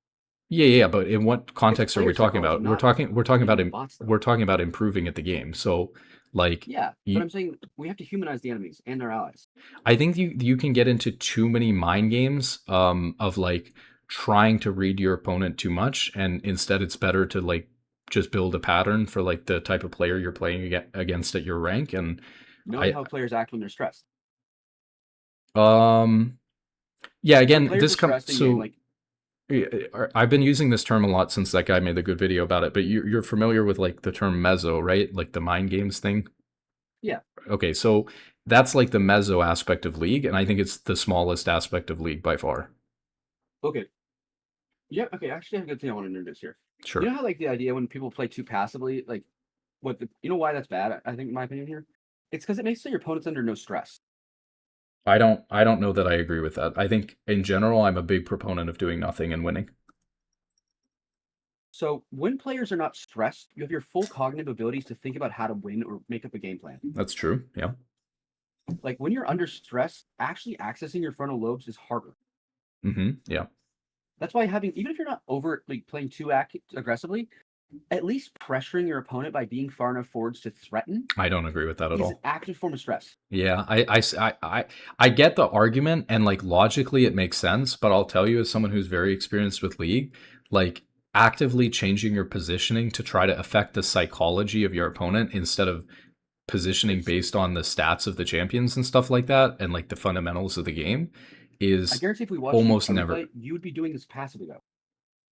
Yeah, yeah, but in what It's context are we player talking psychology, about? not We're talking about human bots, though. we're talking about improving at the game. So like Yeah, but you, I'm saying we have to humanize the enemies and their allies. I think you can get into too many mind games of like trying to read your opponent too much, and instead it's better to like just build a pattern for like the type of player you're playing against at your rank. And Knowing I how players act when they're stressed. um yeah, When again players this are come stressed in game, so like I've been using this term a lot since that guy made the good video about it, but you're familiar with like the term mezzo, right? Like the mind games thing. yeah, Okay, so that's like the mezzo aspect of League, and I think it's the smallest aspect of League by far. okay, yeah, okay. Actually, I have a good thing I want to introduce here. You Sure. know how like the idea when people play too passively, like you know why that's bad? I think in my opinion here, it's because it makes your opponent's under no stress. I don't know that I agree with that. I think in general I'm a big proponent of doing nothing and winning. So when players are not stressed, you have your full cognitive abilities to think about how to win or make up a game plan. That's true. Yeah. Like when you're under stress, actually accessing your frontal lobes is harder. Yeah. That's why having, even if you're not overtly playing too aggressively, at least pressuring your opponent by being far enough forwards to threaten I don't agree with that at is an all. active form of stress. Yeah, I get the argument and like logically it makes sense, but I'll tell you as someone who's very experienced with League, like actively changing your positioning to try to affect the psychology of your opponent instead of positioning It's, based on the stats of the champions and stuff like that and like the fundamentals of the game I is guarantee if we watched almost a never. replay, you would be doing this passively though,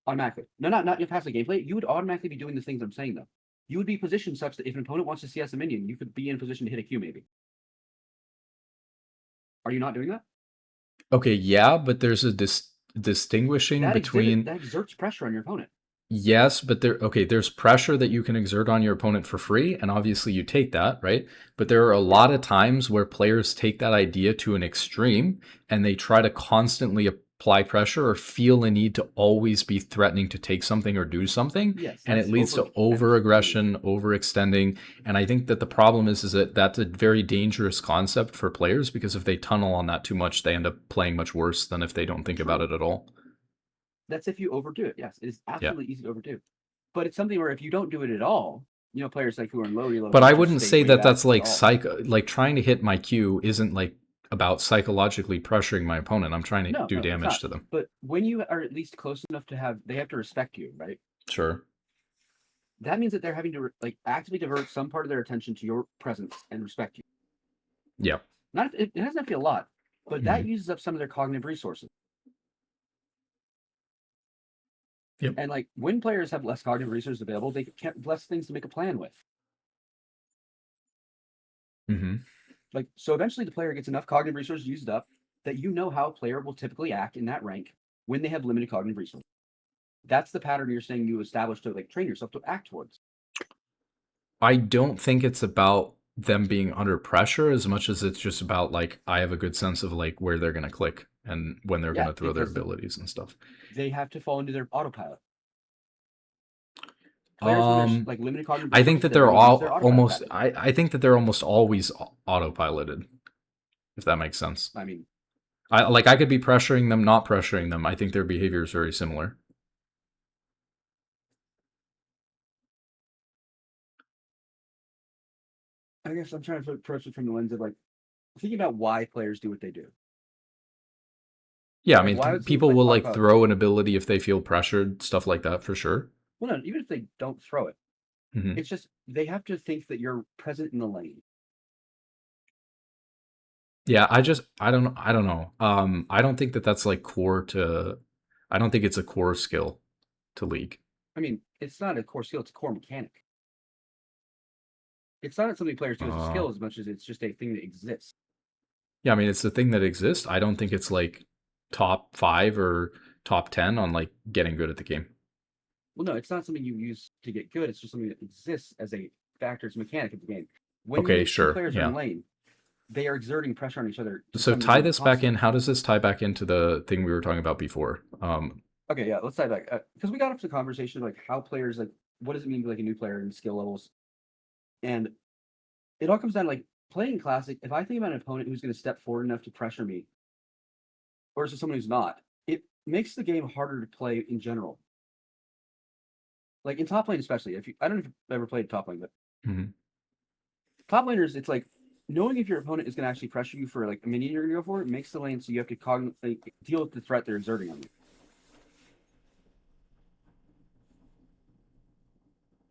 automatically. No, not your passive gameplay. You would automatically be doing the things I'm saying though. You would be positioned such that if an opponent wants to CS a minion, you could be in position to hit a Q maybe. Are you not doing that? Okay, yeah, but there's a distinguishing between That exerts pressure on your opponent. yes, but there's pressure that you can exert on your opponent for free, and obviously you take that, right? But there are a Yeah, lot of times where players take that idea to an extreme and they try to constantly apply pressure or feel a need to always be threatening to take something or do something, yes, and it that's leads to over aggression, overextending. And I think that the problem is that that's a very dangerous concept for players because if they tunnel on that too much, they end up playing much worse than if they don't think about true. it at all. That's if you overdo it. Yes, it is Yeah. absolutely easy to overdo. But it's something where if you don't do it at all, players like who are in lower elo But who I just wouldn't stay say way that back that's at like all. like trying to hit my Q isn't like about psychologically pressuring my opponent. I'm trying to No, do no, it's damage not. to them. But when you are at least close enough to they have to respect you, right? Sure. That means that they're having to like actively divert some part of their attention to your presence and respect you. Yeah. Not it doesn't have to be a lot, but that Mhm. uses up some of their cognitive resources. Yep. And like when players have less cognitive resources available, they have less things to make a plan with. hmm Like so eventually the player gets enough cognitive resources used up that you know how a player will typically act in that rank when they have limited cognitive resources. That's the pattern you're saying you establish to like train yourself to act towards. I don't think it's about them being under pressure as much as it's just about like I have a good sense of like where they're gonna click and when they're Yeah, gonna throw their because abilities and stuff. they have to fall into their autopilot. Players when there's Um, like limited cognitive I think resources, that they they're don't use all their autopilot almost. package. I think that they're almost always autopiloted. If that makes sense. I mean, I could be pressuring them, not pressuring them. I think their behavior is very similar. I guess I'm trying to approach it from the lens of like thinking about why players do what they do. Yeah, I Like mean, why would someone people play will like autopilot? throw an ability if they feel pressured, stuff like that for sure. Well, no, even if they don't throw it, Hmm. it's just they have to think that you're present in the lane. Yeah, I don't know. I don't think that that's like core to. I don't think it's a core skill to League. I mean, it's not a core skill; it's a core mechanic. It's not something players do as a Uh, skill as much as it's just a thing that exists. yeah, I mean, it's the thing that exists. I don't think it's like top 5 or top 10 on like getting good at the game. Well, no, it's not something you use to get good. It's just something that exists as a factor, it's a mechanic of the game. When Okay, two sure. players are in Yeah. lane, they are exerting pressure on each other to So some tie degree this back in. constantly. How does this tie back into the thing we were talking about before? Okay, yeah, let's dive back because we got off the conversation of like how players like what does it mean to be like a new player and skill levels, and it all comes down to like playing classic. If I think about an opponent who's going to step forward enough to pressure me versus someone who's not, it makes the game harder to play in general. Like in top lane, especially if you, I don't know if you've ever played top lane, but mhm. top laners, it's like knowing if your opponent is going to actually pressure you for like a minion you're going to go for, it makes the lane so you have to like, deal with the threat they're exerting on you.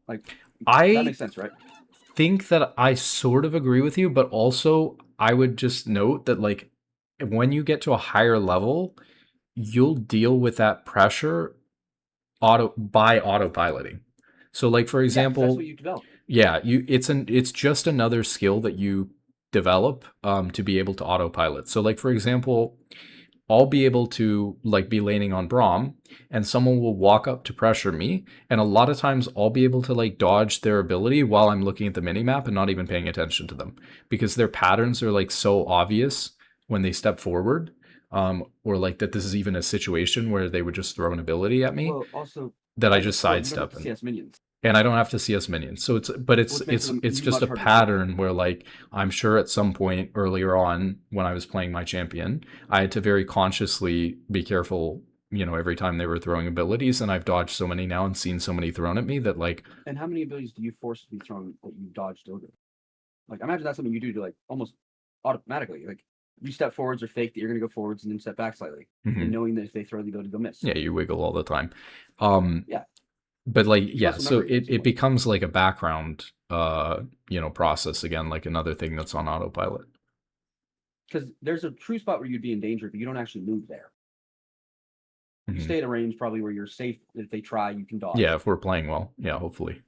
Like that I makes sense, right? think that I sort of agree with you, but also I would just note that like when you get to a higher level, you'll deal with that pressure by autopiloting. So like for Yeah, because that's what example, you develop. yeah, it's just another skill that you develop to be able to autopilot. So like for example, I'll be able to like be laning on Braum and someone will walk up to pressure me. And a lot of times I'll be able to like dodge their ability while I'm looking at the mini map and not even paying attention to them because their patterns are like so obvious when they step forward. Or like that this is even a situation where they would just throw an ability at me Well, also, that I just you don't have sidestep to CS minions, and I don't have to CS minions. So which makes them it's just much a harder to trigger. pattern where like I'm sure at some point earlier on when I was playing my champion, I had to very consciously be careful, you know, every time they were throwing abilities, and I've dodged so many now and seen so many thrown at me that like And how many abilities do you force to be thrown that you dodged over? Like, I imagine that's something you do to like almost automatically. Like, you step forwards or fake that you're going to go forwards and then step back slightly, and mhm, knowing that if they throw the ability, they'll miss. yeah, you wiggle all the time. Um Yeah, but like you yeah, must so remember it at some it point. becomes like a background you know, process again, like another thing that's on autopilot. Because there's a true spot where you'd be in danger, but you don't actually move there. You Mhm. stay at a range probably where you're safe. If they try, you can Yeah, dodge. if we're playing well. Yeah, hopefully.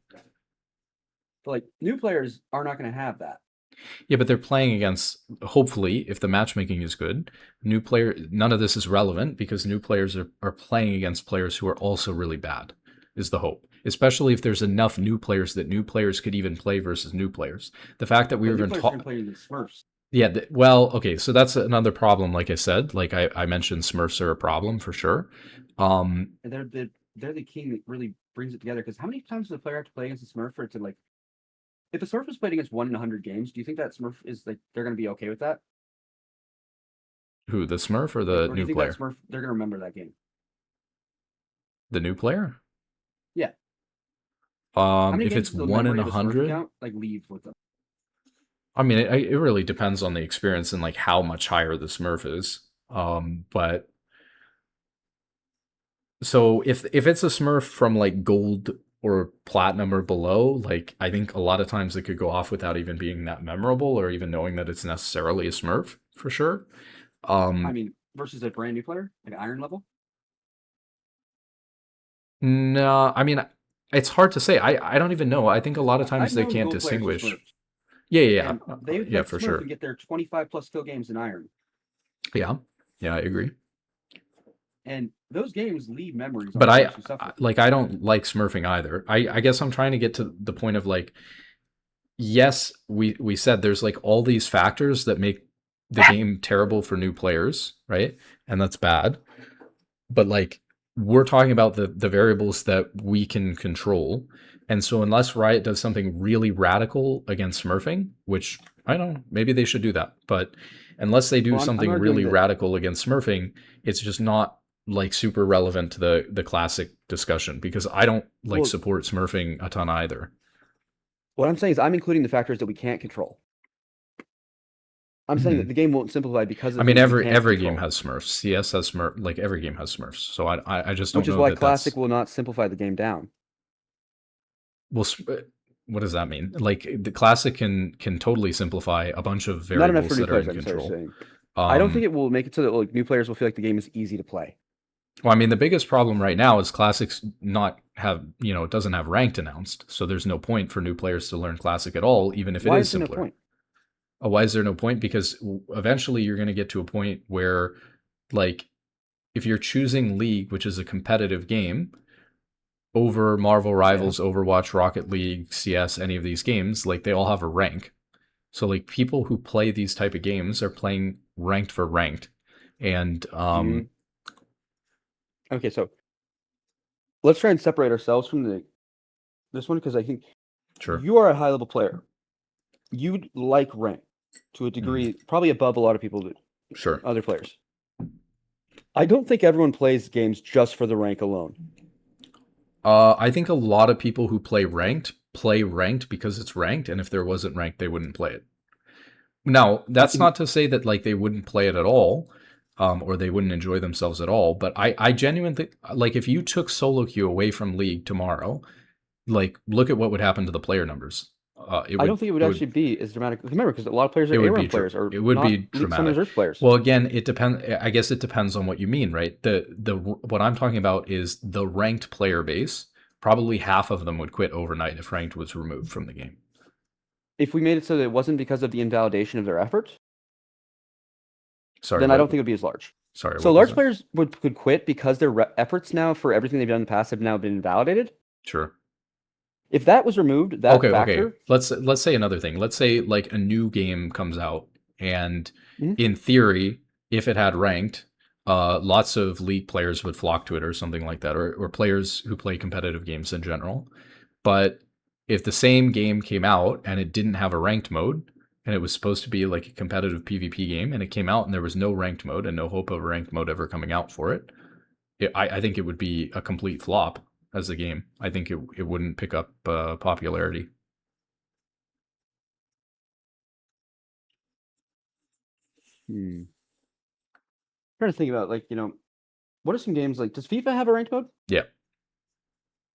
But like new players are not going to have that. Yeah, but they're playing against, hopefully, if the matchmaking is good, new player, none of this is relevant because new players are playing against players who are also really bad, is the hope. Especially if there's enough new players that new players could even play versus new players. The fact that we But were new even players are going to taught, play against Smurfs. yeah, well, okay, so that's another problem. Like I said, like I mentioned, Smurfs are a problem for sure. Um, And they're the king that really brings it together. Because how many times does a player have to play against a Smurf for it to like? If a Smurf is played against 1 in 100 games, do you think that Smurf is like they're going to be okay with that? who, the Smurf or Like, the or do you new think that player? Smurf they're going to remember that game? The new player? Yeah. How many If games it's does the one in memory a of a Smurf hundred, account like leave with them? I mean, it really depends on the experience and like how much higher the Smurf is. But so if it's a Smurf from like gold or platinum or below, like I think a lot of times it could go off without even being that memorable or even knowing that it's necessarily a Smurf for sure. I Um, mean, versus a brand new player, like Iron level. no, I mean it's hard to say. I don't even know. I think a Because lot of times I've they known can't gold players with distinguish. Smurfs, Yeah, yeah, and yeah, they yeah, that for Smurf and sure. get their 25 plus kill games in Iron, Yeah, yeah, I agree. and those games leave memories on But players who suffer. like I don't like smurfing either. I guess I'm trying to get to the point of like yes, we said there's like all these factors that make the game terrible for new players, right? And that's bad. But like we're talking about the variables that we can control. And so unless Riot does something really radical against smurfing, which I don't know, maybe they should do that, but unless they do Well, I'm something arguing really that. radical against smurfing, it's just not like super relevant to the classic discussion because I don't like Well, support smurfing a ton either. What I'm saying is I'm including the factors that we can't control. I'm saying that Mhm. the game won't simplify because I of mean, things we can't every game control, has Smurfs. CS has Smurf. Like every game has Smurfs. So I just don't which is know why that Classic that's will not simplify the game down. well. What does that mean? Like the classic can totally simplify a bunch of Not enough for variables new that are players, in I'm sorry control. saying. I don't think Um, it will make it so that like new players will feel like the game is easy to play. well, I mean, the biggest problem right now is classics not have it doesn't have ranked announced, so there's no point for new players to learn classic at all, even if it Why is is there no simpler. point? Why is there no point? Because eventually you're going to get to a point where, like, if you're choosing League, which is a competitive game, over Marvel Yeah. Rivals, Overwatch, Rocket League, CS, any of these games, like they all have a rank. So like people who play these type of games are playing ranked for ranked. And Do you Okay, so let's try and separate ourselves from this one because I think sure. you are a high level player. You'd like rank to a Mm, degree, probably above a lot of people, sure. other players. I don't think everyone plays games just for the rank alone. I think a lot of people who play ranked because it's ranked, and if there wasn't ranked, they wouldn't play it. Now, that's not to say that like they wouldn't play it at all, or they wouldn't enjoy themselves at all. But I genuinely like if you took solo queue away from League tomorrow, like look at what would happen to the player numbers. I don't think it would actually be as dramatic. Remember, because a lot of players are it would ARAM be players or it would not be League Summon dramatic. Reserve players. Well, again, it depends. I guess it depends on what you mean, right? The what I'm talking about is the ranked player base. Probably half of them would quit overnight if ranked was removed from the game. If we made it so that it wasn't because of the invalidation of their effort, Sorry, then I don't what? think it would be as large. Sorry, So what was large that? players could quit because their efforts now for everything they've done in the past have now been invalidated. Sure. If that was removed, that Okay. factor, Let's say another thing. Let's say like a new game comes out, and mhm, in theory, if it had ranked, lots of League players would flock to it or something like that, or players who play competitive games in general. But if the same game came out and it didn't have a ranked mode, and it was supposed to be like a competitive PvP game, and it came out and there was no ranked mode and no hope of a ranked mode ever coming out for it, I think it would be a complete flop as a game. I think it wouldn't pick up popularity. hmm. Trying to think about like what are some games like? Does FIFA have a ranked mode? Yeah.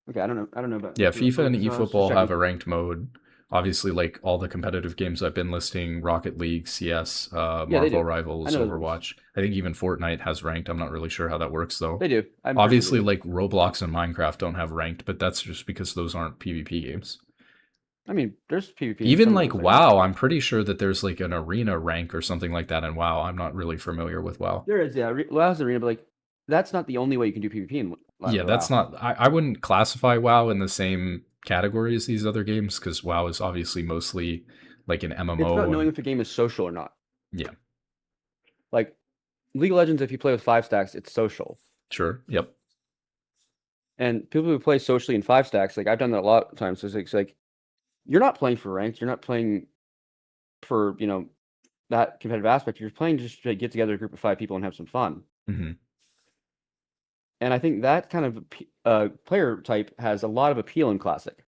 Okay, I don't know. I don't know about Yeah, FIFA. FIFA and So I was just eFootball have checking. a ranked mode. Obviously, like all the competitive games I've been listing, Rocket League, CS, Yeah, they Marvel do. I Rivals, know those ones. Overwatch. I think even Fortnite has ranked. I'm not really sure how that works though. They do. I'm pretty sure they Obviously, do. like Roblox and Minecraft don't have ranked, but that's just because those aren't PvP games. I mean, there's PvP in Even some of like those, I guess. WoW, I'm pretty sure that there's like an arena rank or something like that in WoW. I'm not really familiar with WoW. There is, yeah. WoW's arena, but like that's not the only way you can do PvP in Yeah, that's WoW. not. I wouldn't classify WoW in the same category as these other games because WoW is obviously mostly like an It's about MMO knowing and if a game is social or not. yeah, Like League of Legends, if you play with 5 stacks, it's social. sure, yep, And people who play socially in 5 stacks, like I've done that a lot of times. So it's like you're not playing for ranked. You're not playing for that competitive aspect. You're playing just to get together a group of 5 people and have some fun. hmm And I think that kind of player type has a lot of appeal in Classic.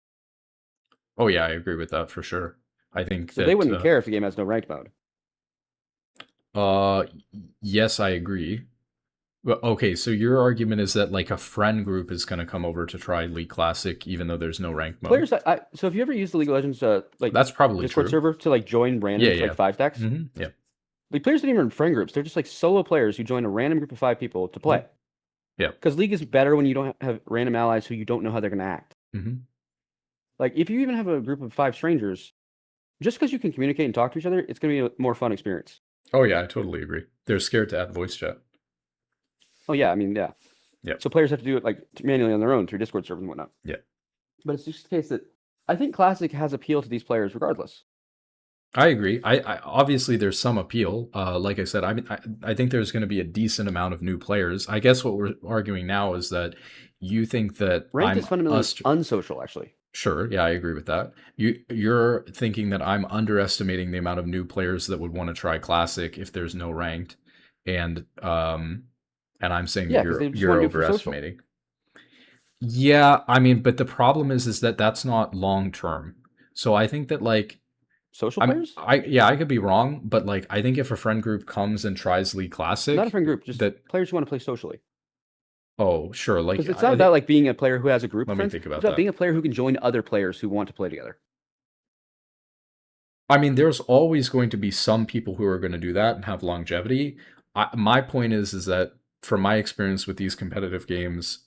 Oh yeah, I agree with that for sure. I think So they that wouldn't care if the game has no ranked mode. uh yes, I agree. Well, okay, so your argument is that like a friend group is going to come over to try League Classic even though there's no ranked mode. Players, so if you ever used the League of Legends like That's probably Discord true. server to like join random Yeah, like yeah. 5 stacks, Yeah. like players aren't even friend groups. They're just like solo players who join a random group of 5 people to play. Yep. Yep. Because League is better when you don't have random allies who you don't know how they're going to act. hmm Like if you even have a group of 5 strangers, just because you can communicate and talk to each other, it's going to be a more fun experience. Oh yeah, I totally agree. They're scared to add voice chat. Oh yeah, I mean yeah. Yep. So players have to do it like manually on their own through Discord servers and whatnot. Yeah. But it's just the case that I think Classic has appeal to these players regardless. I agree. I obviously there's some appeal. Like I said, I mean, I think there's going to be a decent amount of new players. I guess what we're arguing now is that you think that Ranked is fundamentally unsocial, actually. Sure, yeah, I agree with that. You're thinking that I'm underestimating the amount of new players that would want to try classic if there's no ranked, and and I'm saying that Yeah, because they just you're want to do it for social. overestimating. Yeah, I mean, but the problem is that that's not long term. So I think that like Social players? I could be wrong, but like I think if a friend group comes and tries League Not a Classic, friend group, just that players who want to play socially. oh sure, like Because it's not about like being a player who has a group of let me friends. think It's about about that. being a player who can join other players who want to play together. I mean, there's always going to be some people who are going to do that and have longevity. My point is that from my experience with these competitive games,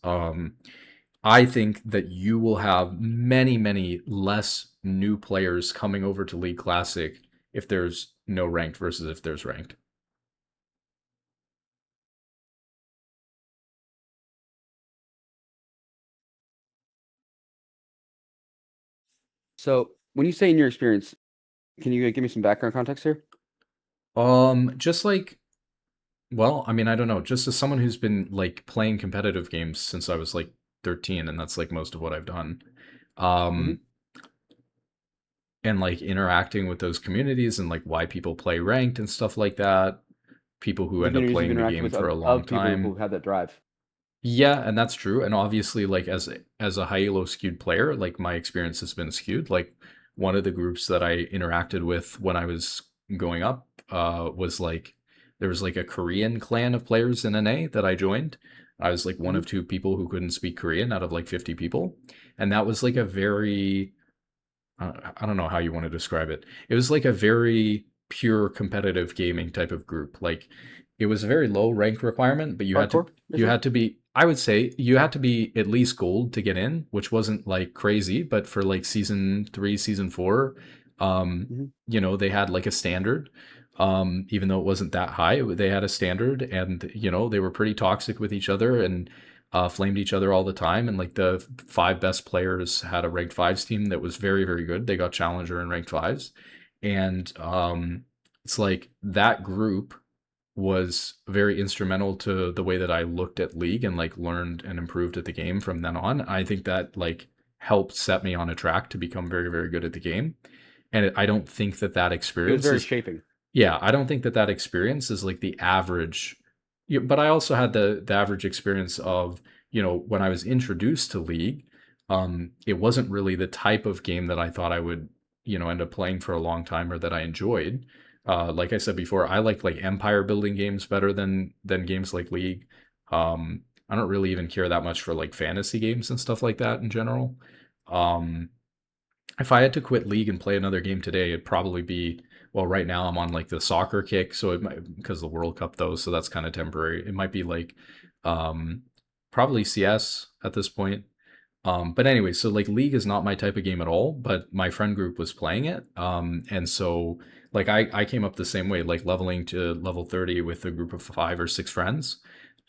I think that you will have many, many less new players coming over to League Classic if there's no ranked versus if there's ranked. So when you say in your experience, can you give me some background context here? Just like, well, I mean, I don't know, just as someone who's been like playing competitive games since I was like 13, and that's like most of what I've done. Hmm. Um, and like interacting with those communities and like why people play ranked and stuff like that. People who The end up communities you've playing the interacted game with for a long of people who time. have that drive. Yeah, and that's true. And obviously, like as a high elo skewed player, like my experience has been skewed. Like one of the groups that I interacted with when I was going up was like there was like a Korean clan of players in NA that I joined. I was like one Hmm. of two people who couldn't speak Korean out of like 50 people. And that was like a very I don't know how you want to describe it. It was like a very pure competitive gaming type of group. Like it was a very low rank requirement, but Hardcore, you basically. had to be I would say you had to be at least gold to get in, which wasn't like crazy, but for like season 3, season 4, Hmm. they had like a standard. Even though it wasn't that high, they had a standard and they were pretty toxic with each other and flamed each other all the time. And like the five best players had a ranked fives team that was very, very good. They got challenger and ranked fives. And it's like that group was very instrumental to the way that I looked at League and like learned and improved at the game from then on. I think that like helped set me on a track to become very, very good at the game. And I don't think that that It was experience very is shaping. yeah, I don't think that that experience is like the average. Yeah, but I also had the average experience of when I was introduced to League, it wasn't really the type of game that I thought I would end up playing for a long time or that I enjoyed. Like I said before, I like empire building games better than games like League. I don't really even care that much for like fantasy games and stuff like that in general. Um, if I had to quit League and play another game today, it'd probably be well. Right now, I'm on like the soccer kick, so it might because of the World Cup though, so that's kind of temporary. It might be like um, probably CS at this point. But anyway, so like League is not my type of game at all, but my friend group was playing it. And so like I came up the same way, like leveling to level 30 with a group of 5 or 6 friends.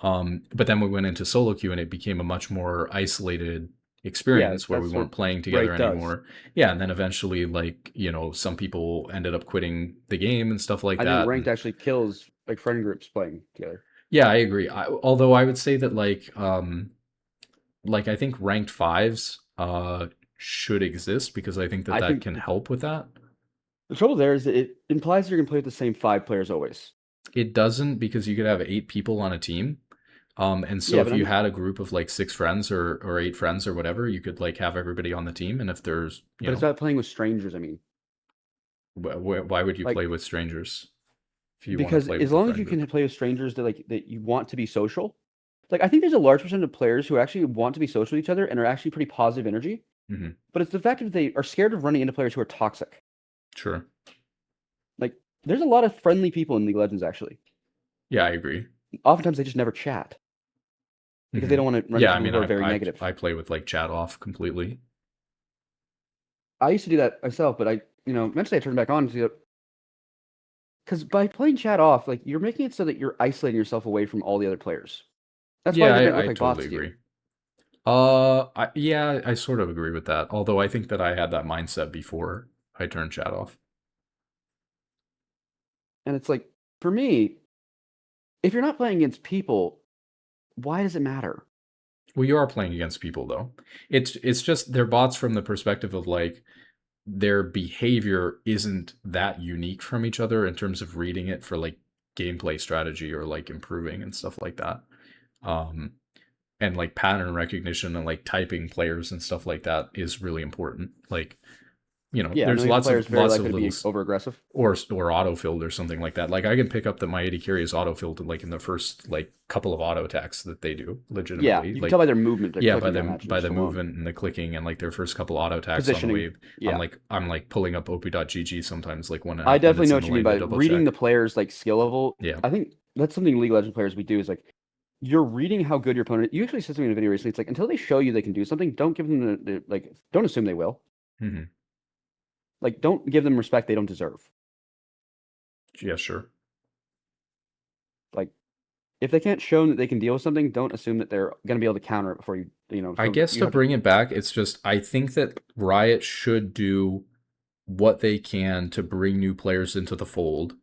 But then we went into solo queue and it became a much more isolated Yeah, experience where we that's what weren't playing together Raid does. anymore. Yeah, and then eventually like, some people ended up quitting the game and stuff like I think that. ranked And actually kills like friend groups playing together. yeah, I agree. Although I would say that like I think ranked fives should exist because I think that I that think can help with that. the trouble there is that it implies you're gonna play with the same 5 players always. It doesn't because you could have 8 people on a team. And so Yeah, if but you I'm had a group of like 6 friends or 8 friends or whatever, you could like have everybody on the team. And if there's, but it's about playing with strangers. I mean, why would you like play with strangers if you want to because play as with a long as friend you can group? play with strangers that like that you want to be social. Like I think there's a large percent of players who actually want to be social with each other and are actually pretty positive energy. Hmm. But it's the fact that they are scared of running into players who are toxic. Sure. Like there's a lot of friendly people in League of Legends actually. Yeah, I agree. Oftentimes they just never chat because they Hmm. don't want to run into Yeah, I people mean, who are very negative. I play with like chat off completely. I used to do that myself, but eventually I turned back on to because by playing chat off, like you're making it so that you're isolating yourself away from all the other players. That's why Yeah, they look I like bots totally to you. agree. Yeah, I sort of agree with that. Although I think that I had that mindset before I turned chat off. And it's like, for me, if you're not playing against people, why does it matter? Well, you are playing against people though. It's just they're bots from the perspective of like their behavior isn't that unique from each other in terms of reading it for like gameplay strategy or like improving and stuff like that. Um, and like pattern recognition and like typing players and stuff like that is really important. Like You know, Yeah, there's knowing if a lots player is of very lots of likely to little be over aggressive. or autofilled or something like that. Like I can pick up that my AD carry is autofilled like in the first like couple of auto attacks that they do Yeah, legitimately. you can tell Like by their movement, they're yeah, clicking down at you by the just alone. movement and the clicking and like their first couple auto attacks on the Positioning. wave, Yeah. I'm like pulling up op.gg sometimes like I when definitely it's know in what the you mean lane to by double reading the check. player's like skill level. Yeah. I think that's something League of Legends players we do is like you're reading how good your opponent. You actually said something in a video recently. It's like until they show you they can do something, don't give them the like. Don't assume they will. Hmm. Like, don't give them respect they don't deserve. Yeah, sure. Like, if they can't show that they can deal with something, don't assume that they're going to be able to counter it before you. I So guess you to have to. bring it back, it's just I think that Riot should do what they can to bring new players into the fold.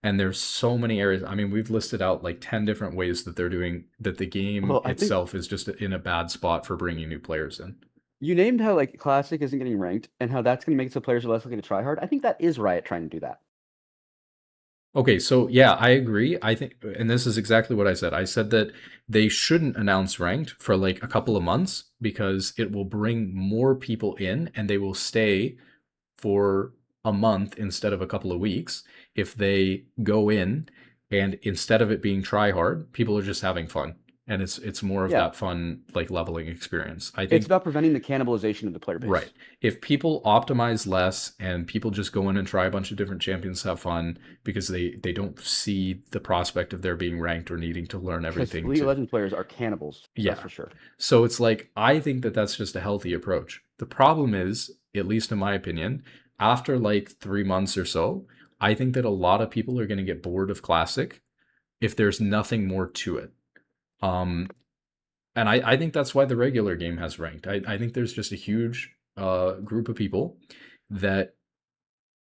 And there's so many areas. I mean, we've listed out like 10 different ways that they're doing that the game Well, I think itself is just in a bad spot for bringing new players in. you named how like Classic isn't getting ranked and how that's going to make it so players are less likely to try hard. I think that is Riot trying to do that. Okay, so yeah, I agree. I think, and this is exactly what I said. I said that they shouldn't announce ranked for like a couple of months because it will bring more people in and they will stay for a month instead of a couple of weeks if they go in and instead of it being try hard, people are just having fun. And it's more of Yeah, that fun like leveling experience. I it's think about preventing the cannibalization of the player right. base. If people optimize less and people just go in and try a bunch of different champions, have fun because they don't see the prospect of their being ranked or needing to learn Because everything League of to Legends players are cannibals, that's yeah. for sure. So it's like I think that that's just a healthy approach. The problem is, at least in my opinion, after like 3 months or so, I think that a lot of people are going to get bored of Classic if there's nothing more to it. Um, and I think that's why the regular game has ranked. I think there's just a huge group of people that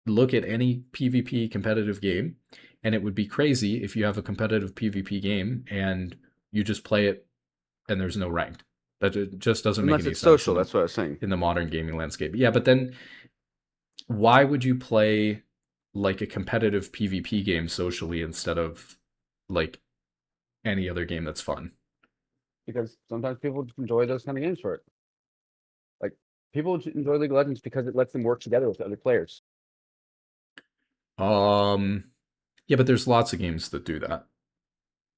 look at any PvP competitive game, and it would be crazy if you have a competitive PvP game and you just play it and there's no ranked. That it just doesn't make Unless any it's sense social, that's what I was saying. in the modern gaming landscape. Yeah, but then why would you play like a competitive PvP game socially instead of like any other game that's fun? Because sometimes people just enjoy those kind of games for it. Like people enjoy League of Legends because it lets them work together with other players. Um, yeah, but there's lots of games that do that.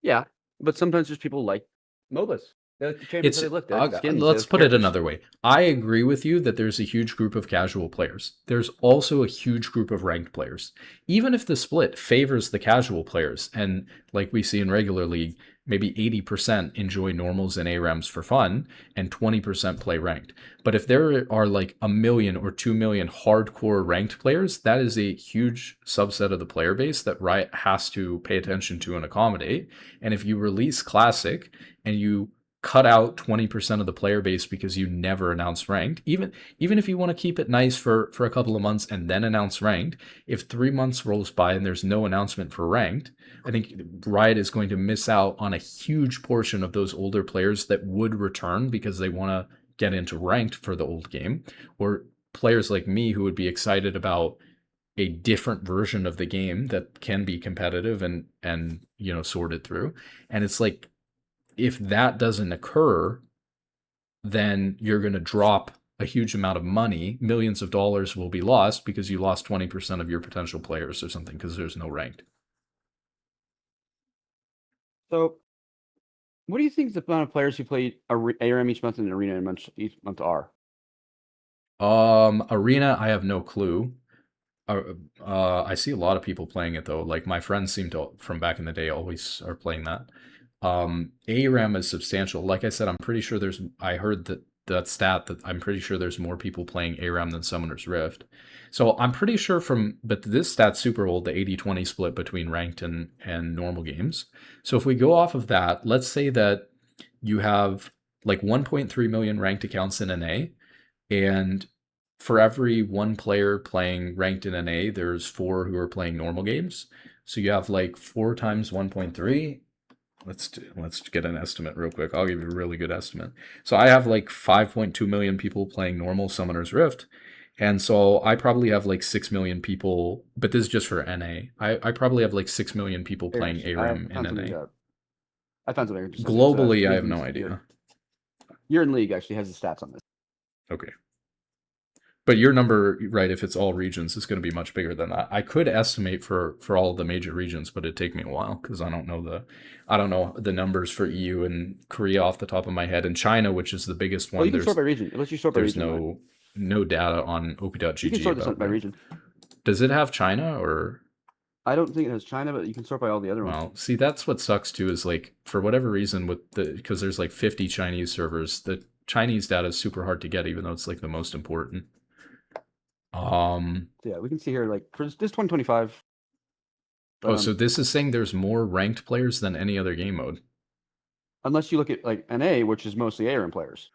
Yeah, but sometimes just people like MOBAs. They like the champions It's that they look. They like the skins. They let's like the put it characters. another way. I agree with you that there's a huge group of casual players. There's also a huge group of ranked players. Even if the split favors the casual players, and like we see in regular league, maybe 80% enjoy normals and ARAMs for fun, and 20% play ranked. But if there are like a million or 2 million hardcore ranked players, that is a huge subset of the player base that Riot has to pay attention to and accommodate. And if you release Classic and you cut out 20% of the player base because you never announce ranked, even if you want to keep it nice for a couple of months and then announce ranked, if 3 months rolls by and there's no announcement for ranked, I think Riot is going to miss out on a huge portion of those older players that would return because they want to get into ranked for the old game, or players like me who would be excited about a different version of the game that can be competitive and sorted through. And it's like if that doesn't occur, then you're going to drop a huge amount of money. Millions of dollars will be lost because you lost 20% of your potential players or something because there's no ranked. So, what do you think the amount of players who play ARAM each month and Arena each month are? Arena, I have no clue. I see a lot of people playing it though. Like my friends seem to, from back in the day, always are playing that. ARAM is substantial. Like I said, I'm pretty sure I heard that stat that I'm pretty sure there's more people playing ARAM than Summoner's Rift. So I'm pretty sure but this stat's super old, the 80-20 split between ranked and normal games. So if we go off of that, let's say that you have like 1.3 million ranked accounts in NA, and for every one player playing ranked in NA, there's four who are playing normal games. So you have like 4 times 1.3. Let's get an estimate real quick. I'll give you a really good estimate. So I have like 5.2 million people playing normal Summoner's Rift. And so I probably have like 6 million people, but this is just for NA. I probably have like 6 million people Here, playing I ARAM in found something. NA. I found something interesting. It's Globally, I League have no your idea. your in League actually has the stats on this. Okay. But your number, right, if it's all regions, is going to be much bigger than that. I could estimate for all of the major regions, but it'd take me a while because I don't know the numbers for EU and Korea off the top of my head. And China, which is the biggest Well, you one, can sort by region. It lets you sort by there's region, right? no data on You can op.gg sort this about by rank. region. Does it have China or? I don't think it has China, but you can sort by all the other ones. Well, see, that's what sucks too, is like for whatever reason because there's like 50 Chinese servers, the Chinese data is super hard to get, even though it's like the most important. Yeah, we can see here, like, for this 2025. But, so this is saying there's more ranked players than any other game mode. unless you look at like NA, which is mostly ARAM players.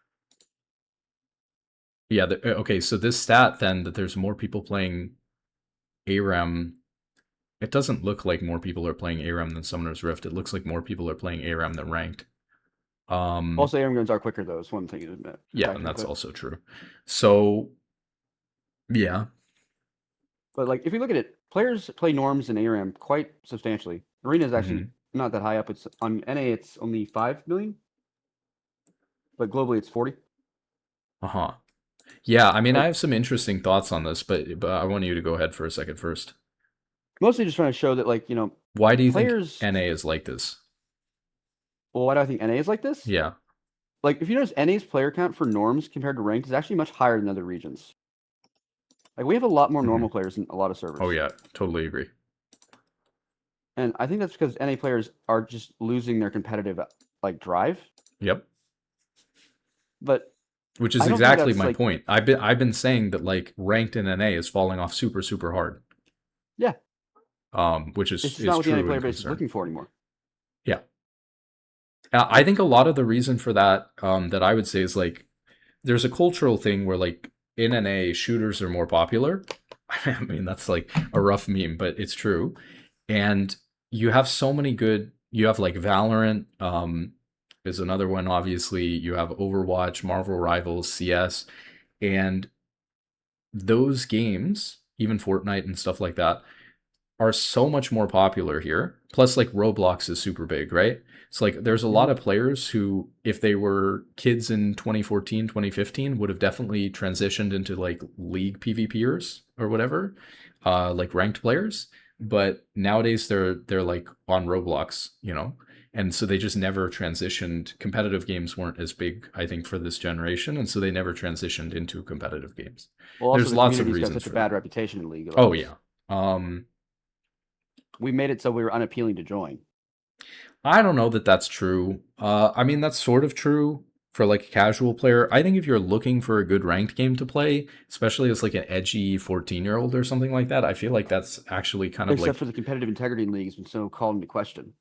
Yeah, okay, so this stat then that there's more people playing ARAM, it doesn't look like more people are playing ARAM than Summoner's Rift. It looks like more people are playing ARAM than ranked. Also, ARAM guns are quicker though. It's one thing to admit. Yeah, and that's also true. So, yeah. But like, if you look at it, players play norms in ARAM quite substantially. Arena is actually not that high up. It's on NA. It's only 5 million, but globally it's 40. Yeah, I mean, I have some interesting thoughts on this, but I want you to go ahead for a second first. Mostly just trying to show that, like, why do you players, think NA is like this? Well, why do I think NA is like this? Yeah. Like, if you notice, NA's player count for norms compared to ranked is actually much higher than other regions. Like, we have a lot more normal players in a lot of servers. Oh yeah, totally agree. And I think that's because NA players are just losing their competitive, like, drive. Yep. But which is exactly my point. I've been saying that like ranked in NA is falling off super super hard. Yeah. Which is it's not what the NA player base is looking for anymore. Yeah. I think a lot of the reason for that that I would say is like there's a cultural thing where like in NA shooters are more popular. I mean that's like a rough meme, but it's true. And you have so many good. You have like Valorant. Is another one, obviously. You have Overwatch, Marvel Rivals, CS, and those games, even Fortnite and stuff like that, are so much more popular here. Plus, like, Roblox is super big, right? It's like there's a lot of players who, if they were kids in 2014, 2015, would have definitely transitioned into, like, League PvPers or whatever, like, ranked players. But nowadays, they're like, on Roblox, and so they just never transitioned. Competitive games weren't as big, I think, for this generation, and so they never transitioned into competitive games. Well, also, there's lots of reasons got such a bad reputation in League. Oh yeah. We made it so we were unappealing to join. I don't know that that's true. I mean, that's sort of true for like a casual player. I think if you're looking for a good ranked game to play, especially as like an edgy 14-year-old or something like that, I feel like that's actually kind of except for the competitive integrity in League has been so called into question.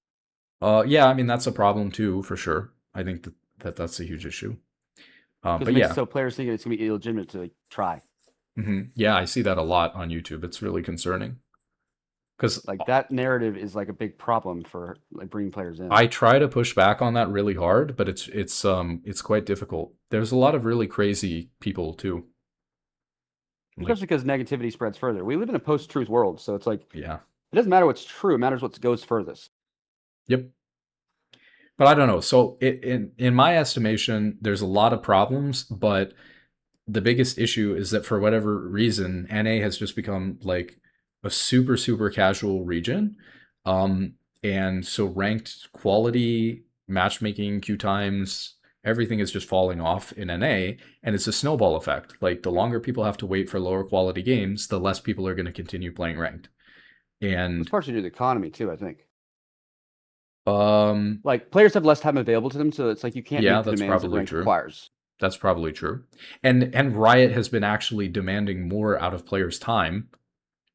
Yeah, I mean that's a problem too, for sure. I think that's a huge issue. But yeah, so players think it's gonna be illegitimate to like, try. Yeah, I see that a lot on YouTube. It's really concerning because like that narrative is like a big problem for like bringing players in. I try to push back on that really hard, but it's quite difficult. There's a lot of really crazy people too. Especially because negativity spreads further. We live in a post-truth world, so it's like yeah, it doesn't matter what's true; it matters what goes furthest. Yep. But I don't know. So in my estimation, there's a lot of problems, but the biggest issue is that for whatever reason, NA has just become like a super, super casual region. And so ranked quality, matchmaking, queue times, everything is just falling off in NA. And it's a snowball effect. Like the longer people have to wait for lower quality games, the less people are going to continue playing ranked. And it's partially due to the economy too, I think. Like players have less time available to them, so it's like you can't meet the demands that rank requires. That's probably true. And Riot has been actually demanding more out of players' time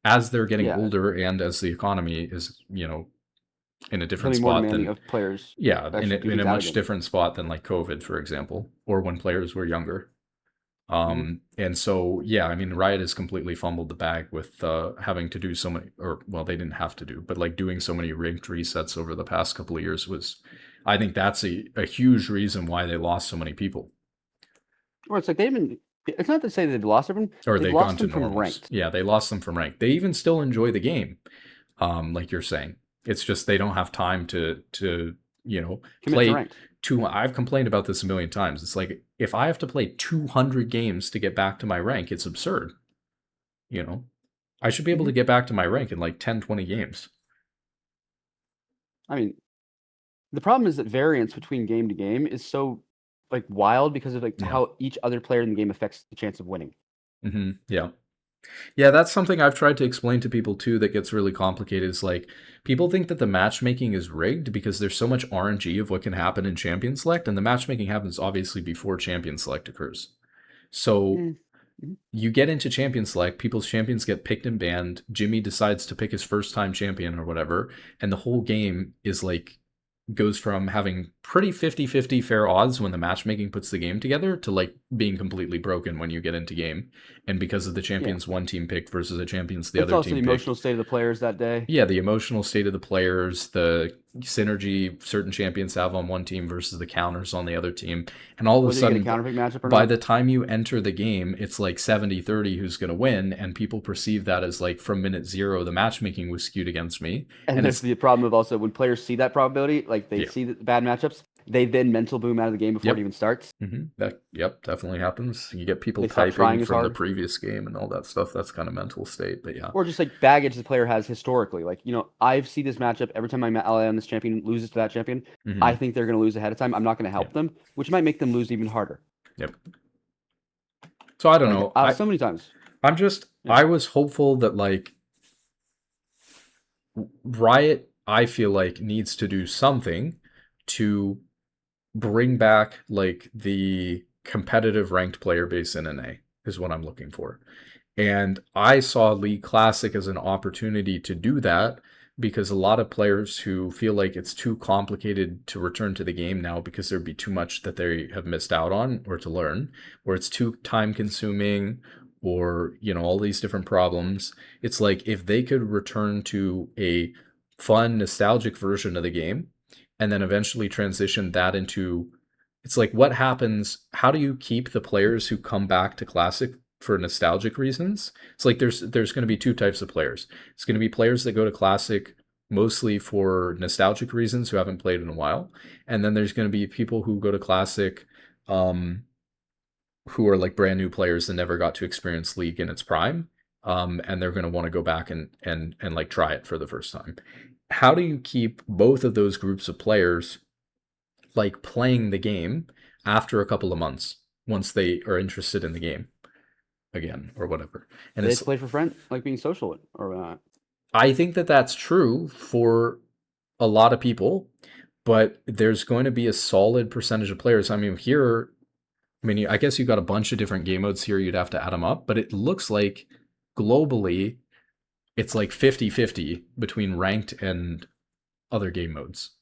as they're getting older and as the economy is, in a different spot than of players. Yeah, in a much different spot than like COVID, for example, or when players were younger. And so, yeah, I mean, Riot has completely fumbled the bag with having to do so many, or well, they didn't have to do, but like doing so many ranked resets over the past couple of years I think that's a huge reason why they lost so many people. Or it's like it's not to say they've lost everyone, or they've lost gone to them from ranked. Yeah, they lost them from ranked. They even still enjoy the game, like you're saying. It's just they don't have time to play. I've complained about this a million times. It's like if I have to play 200 games to get back to my rank, it's absurd. You know, I should be able to Mhm. get back to my rank in like 10, 20 games. I mean, the problem is that variance between game to game is so like wild because of like Yeah. how each other player in the game affects the chance of winning. Yeah. Yeah, that's something I've tried to explain to people too that gets really complicated. Is like people think that the matchmaking is rigged because there's so much RNG of what can happen in champion select, and the matchmaking happens obviously before champion select occurs. So Mm. Mhm. you get into champion select, people's champions get picked and banned. Jimmy decides to pick his first time champion or whatever, and the whole game is like goes from having pretty 50-50 fair odds when the matchmaking puts the game together to like being completely broken when you get into game. And because of the Yeah. champions one team picked versus the champions the It's other also the team picked, emotional state of the players that day. yeah, the emotional state of the players, the synergy certain champions have on one team versus the counters on the other team. And all of a Whether you get a sudden, counterpick matchup or by not. the time you enter the game, it's like 70-30 who's going to win. And people perceive that as like from minute zero, the matchmaking was skewed against me. And And there's it's, the problem of also when players see that probability, like they yeah, see the bad matchups, they then mental boom out of the game before it yep. even starts. Yep, definitely happens. You get people They stop typing trying as from the hard. previous game and all that stuff. That's kind of mental state, but yeah. Or just like baggage the player has historically. Like, I've seen this matchup every time my ally on this champion loses to that champion. I hmm think they're going to lose ahead of time. I'm not going to Yeah. help them, which might make them lose even harder. Yep. So I don't Like, know. so many times. Yeah. I was hopeful that like Riot, I feel like needs to do something to bring back like the competitive ranked player base in NA is what I'm looking for. And I saw League Classic as an opportunity to do that because a lot of players who feel like it's too complicated to return to the game now because there'd be too much that they have missed out on or to learn, or it's too time consuming, or, all these different problems. It's like if they could return to a fun, nostalgic version of the game and then eventually transition that into it's like what happens, how do you keep the players who come back to Classic for nostalgic reasons? It's like there's going to be two types of players. It's going to be players that go to Classic mostly for nostalgic reasons who haven't played in a while, and then there's going to be people who go to Classic um, who are like brand new players that never got to experience League in its prime, and they're going to want to go back and like try it for the first time. How do you keep both of those groups of players like playing the game after a couple of months once they are interested in the game again or whatever? And They it's play for friend, like being social or not. I think that that's true for a lot of people, but there's going to be a solid percentage of players. I mean, here, I guess you've got a bunch of different game modes here. You'd have to add them up, but it looks like globally it's like 50-50 between ranked and other game modes.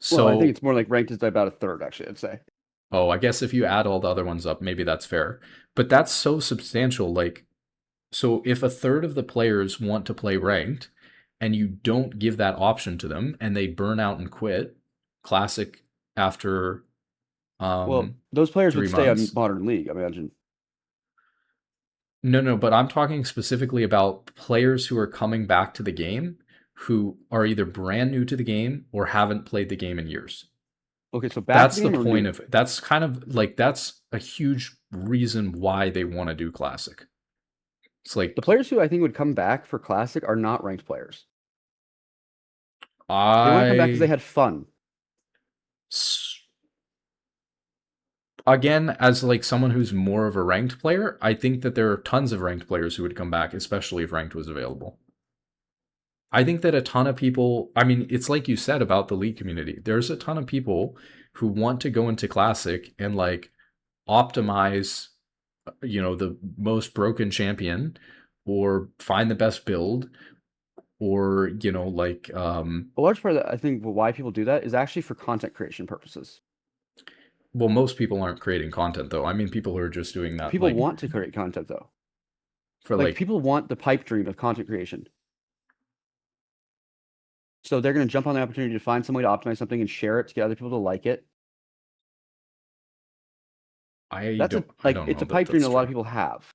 Well, I think So, it's more like ranked is about a third, actually, I'd say. oh, I guess if you add all the other ones up, maybe that's fair. But that's so substantial. Like, so if a third of the players want to play ranked and you don't give that option to them and they burn out and quit Classic after Well, those players would three stay on months. Modern League, I imagine. No, but I'm talking specifically about players who are coming back to the game who are either brand new to the game or haven't played the game in years. Okay, so back to That's the the game or point new? of that's kind of like that's a huge reason why they want to do Classic. It's The like players who I think would come back for Classic are not ranked players. They want to come back because they I had fun. again, as like someone who's more of a ranked player, I think that there are tons of ranked players who would come back, especially if ranked was available. I think that a ton of people, I mean, it's like you said about the League community. There's a ton of people who want to go into Classic and like optimize, the most broken champion or find the best build or, A large part of that, I think, why people do that is actually for content creation purposes. well, most people aren't creating content though. I mean, people who are just doing that People like want to create content, though. for Like, like people want the pipe dream of content creation. So they're going to jump on the opportunity to find some way to optimize something and share it to get other people to like it. I don't It's know a that pipe dream that's that a lot true. of people have.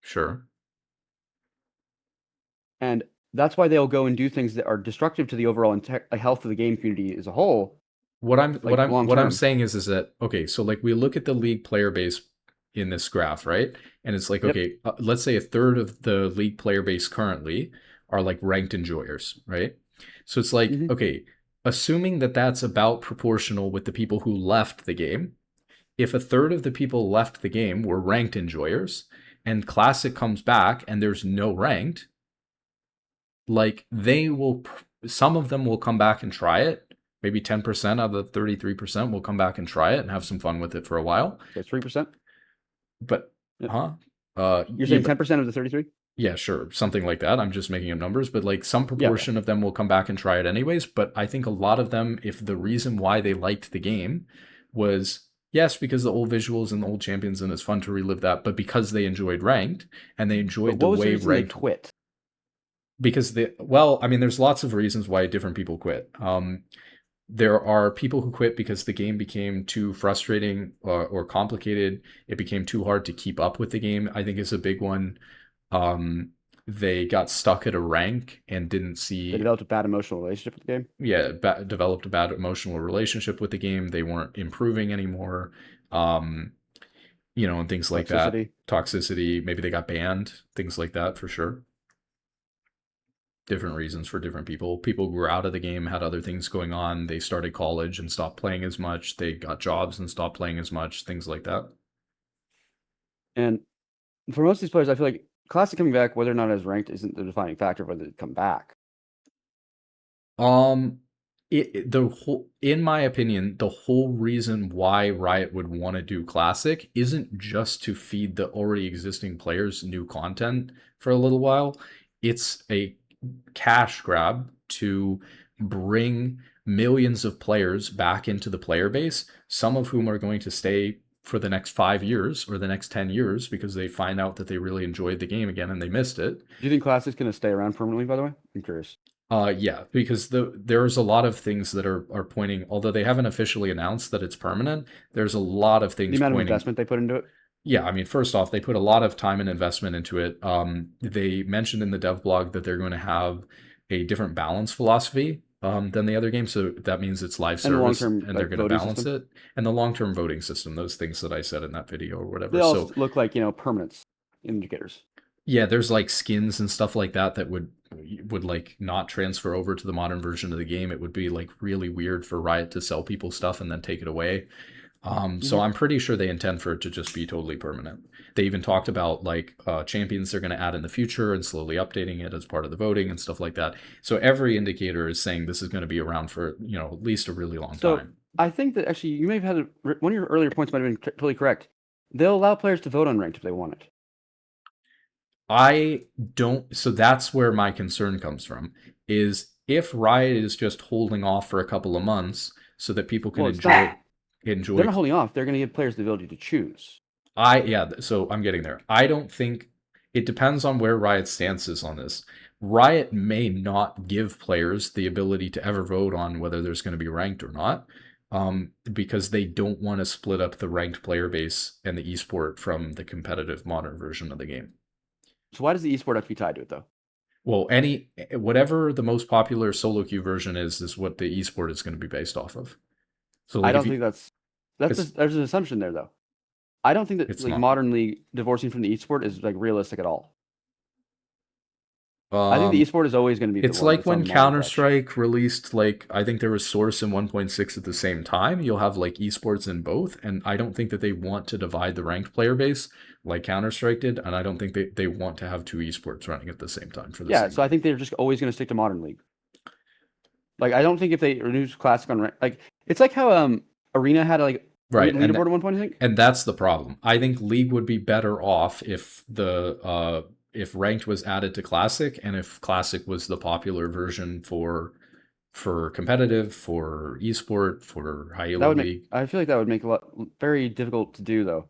Sure. And that's why they'll go and do things that are destructive to the overall health of the game community as a whole like long what I'm term. saying is that okay, so like we look at the league player base in this graph, right? And it's like Yep. okay, let's say a third of the league player base currently are like ranked enjoyers, right? So it's like Hmm. okay, assuming that that's about proportional with the people who left the game, if a third of the people left the game were ranked enjoyers and classic comes back and there's no ranked, like they will, some of them will come back and try it. Maybe 10% of the 33% will come back and try it and have some fun with it for a while. So 3%. But Yep. huh? You're Yeah, saying but 10% of the 33? yeah, sure, something like that. I'm just making up numbers, but like some Yeah. Okay. proportion of them will come back and try it anyways. But I think a lot of them, if the reason why they liked the game was yes, because the old visuals and the old champions and it's fun to relive that, but because they enjoyed ranked and they But enjoyed the what was the way reason they ranked quit? because they well, I mean, there's lots of reasons why different people quit. There are people who quit because the game became too frustrating or complicated. It became too hard to keep up with the game. I think is a big one. Um, they got stuck at a rank and didn't They see, developed a bad emotional relationship with the game. yeah, developed a bad emotional relationship with the game. They weren't improving anymore. Um, and things like that. Toxicity. Toxicity. Maybe they got banned. Things like that for sure. Different reasons for different people. People grew out of the game, had other things going on. They started college and stopped playing as much. They got jobs and stopped playing as much. Things like that. And for most of these players, I feel like Classic coming back, whether or not it's ranked, isn't the defining factor of whether they come back. Um, the whole, in my opinion, the whole reason why Riot would want to do Classic isn't just to feed the already existing players new content for a little while. It's a cash grab to bring millions of players back into the player base, some of whom are going to stay for the next 5 years or the next 10 years because they find out that they really enjoyed the game again and they missed it. Do you think Classic's going to stay around permanently, by the way? I'm curious. Yeah, because there's a lot of things that are pointing, although they haven't officially announced that it's permanent, there's a lot of The things amount of pointing. investment they put into it. Yeah, I mean, first off, they put a lot of time and investment into it. They mentioned in the dev blog that they're going to have a different balance philosophy than the other game. So that means it's live And the service long-term and they're like going to voting balance system. it. And the long-term voting system, those things that I said in that video or They whatever. all So look like permanence indicators. yeah, there's like skins and stuff like that that would like not transfer over to the modern version of the game. It would be like really weird for Riot to sell people stuff and then take it away. So Hmm. I'm pretty sure they intend for it to just be totally permanent. They even talked about like champions they're going to add in the future and slowly updating it as part of the voting and stuff like that. So every indicator is saying this is going to be around for at least a really long So time. I think that actually you may have had one of your earlier points might have been totally correct. They'll allow players to vote on ranked if they want it. I don't. So that's where my concern comes from. Is if Riot is just holding off for a couple of months so that people can Well, it's not. They're enjoy. not holding off. They're going to give players the ability to choose. Yeah. So I'm getting there. I don't think it depends on where Riot's stance is on this. Riot may not give players the ability to ever vote on whether there's going to be ranked or not, because they don't want to split up the ranked player base and the esport from the competitive modern version of the game. So why does the esport have to be tied to it though? Well, whatever the most popular solo queue version is what the esport is going to be based off of. So I like if don't you, think it's there's an assumption there though. I don't think that it's like not. modern league divorcing from the esport is like realistic at all. I think the Um, esport is always going to be the it's one like that's on when the modern Counter touch. Strike released like I think there was Source and 1.6 at the same time. You'll have like esports in both, and I don't think that they want to divide the ranked player base like Counter Strike did, and I don't think they want to have two esports running at the same time for the Yeah, same so I game. think they're just always going to stick to modern league. Like I don't think if they renew classic on like it's like how Arena had like a Right, and leaderboard at one point. I think. and that's the problem. I think League would be better off if ranked was added to Classic and if Classic was the popular version for competitive, for esport, for high That elo would make. league. I feel like that would make a lot very difficult to do though,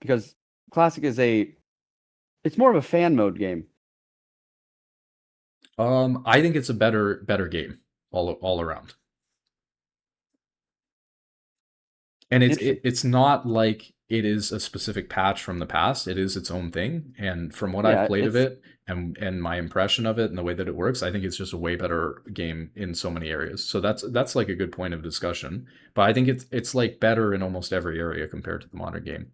because classic is it's more of a fan mode game. I think it's a better game all around. And Interesting. it's not like it is a specific patch from the past. It is its own thing. And from what I've Yeah, played of it's it, and my impression of it and the way that it works, I think it's just a way better game in so many areas. So that's like a good point of discussion. But I think it's like better in almost every area compared to the modern game.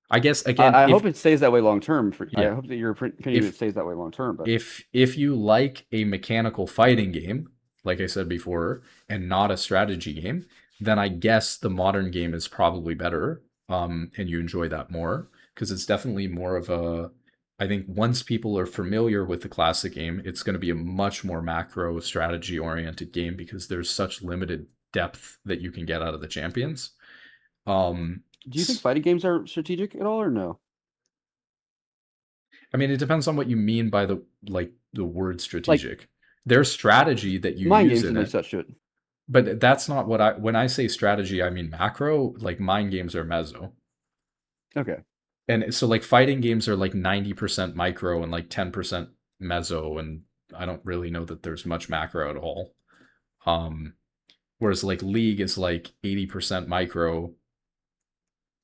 I guess again, I if hope it stays that way long term. I yeah, hope that your opinion it if stays that way long term. But if you like a mechanical fighting game, like I said before, and not a strategy game, then I guess the modern game is probably better, and you enjoy that more because it's definitely more of a. I think once people are familiar with the classic game, it's going to be a much more macro strategy oriented game because there's such limited depth that you can get out of the champions. Um, do you think fighting games are strategic at all, or no? I mean, it depends on what you mean by the word Like strategic. There's strategy that you mind use games in and like it, such shit. but that's not what when I say strategy, I mean macro. Like mind games are meso, Okay. and so like fighting games are like 90% micro and like 10% meso, and I don't really know that there's much macro at all. Um, Whereas like League is like 80% micro,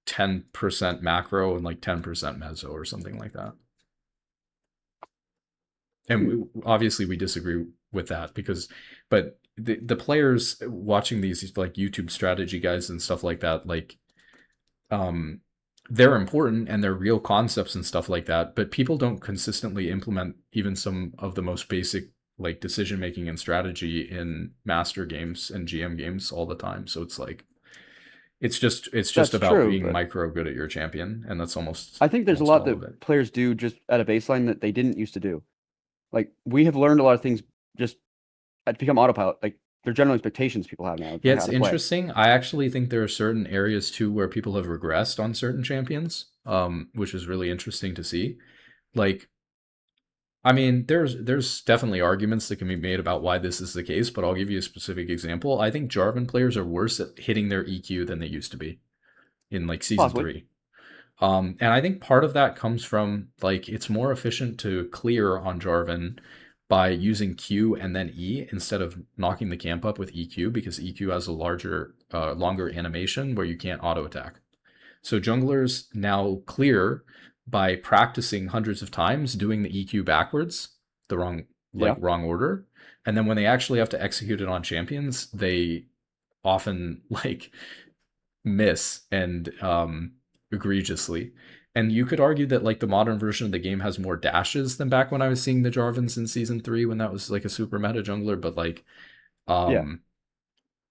10% macro, and like 10% meso or something like that. And Hmm. obviously we disagree with that because but the players watching these like YouTube strategy guys and stuff like that, like um they're important and they're real concepts and stuff like that, but people don't consistently implement even some of the most basic like decision making and strategy in master games and GM games all the time. So it's like it's just That's about true, being but micro good at your champion, and that's almost I think there's a almost lot all that of it. players do just at a baseline that they didn't used to do. Like we have learned a lot of things just to become autopilot. Like they're general expectations people have now Yeah, for how it's to play. interesting. I actually think there are certain areas too where people have regressed on certain champions, which is really interesting to see. Like, I mean, there's definitely arguments that can be made about why this is the case, but I'll give you a specific example. I think Jarvan players are worse at hitting their EQ than they used to be in like season Possibly. 3. And I think part of that comes from like it's more efficient to clear on Jarvan by using Q and then E instead of knocking the camp up with EQ because EQ has a longer animation where you can't auto attack. So junglers now clear by practicing hundreds of times doing the EQ backwards, the Yeah. wrong order, and then when they actually have to execute it on champions, they often like miss and egregiously. And you could argue that like the modern version of the game has more dashes than back when I was seeing the Jarvans in season 3 when that was like a super meta jungler, but like Yeah. um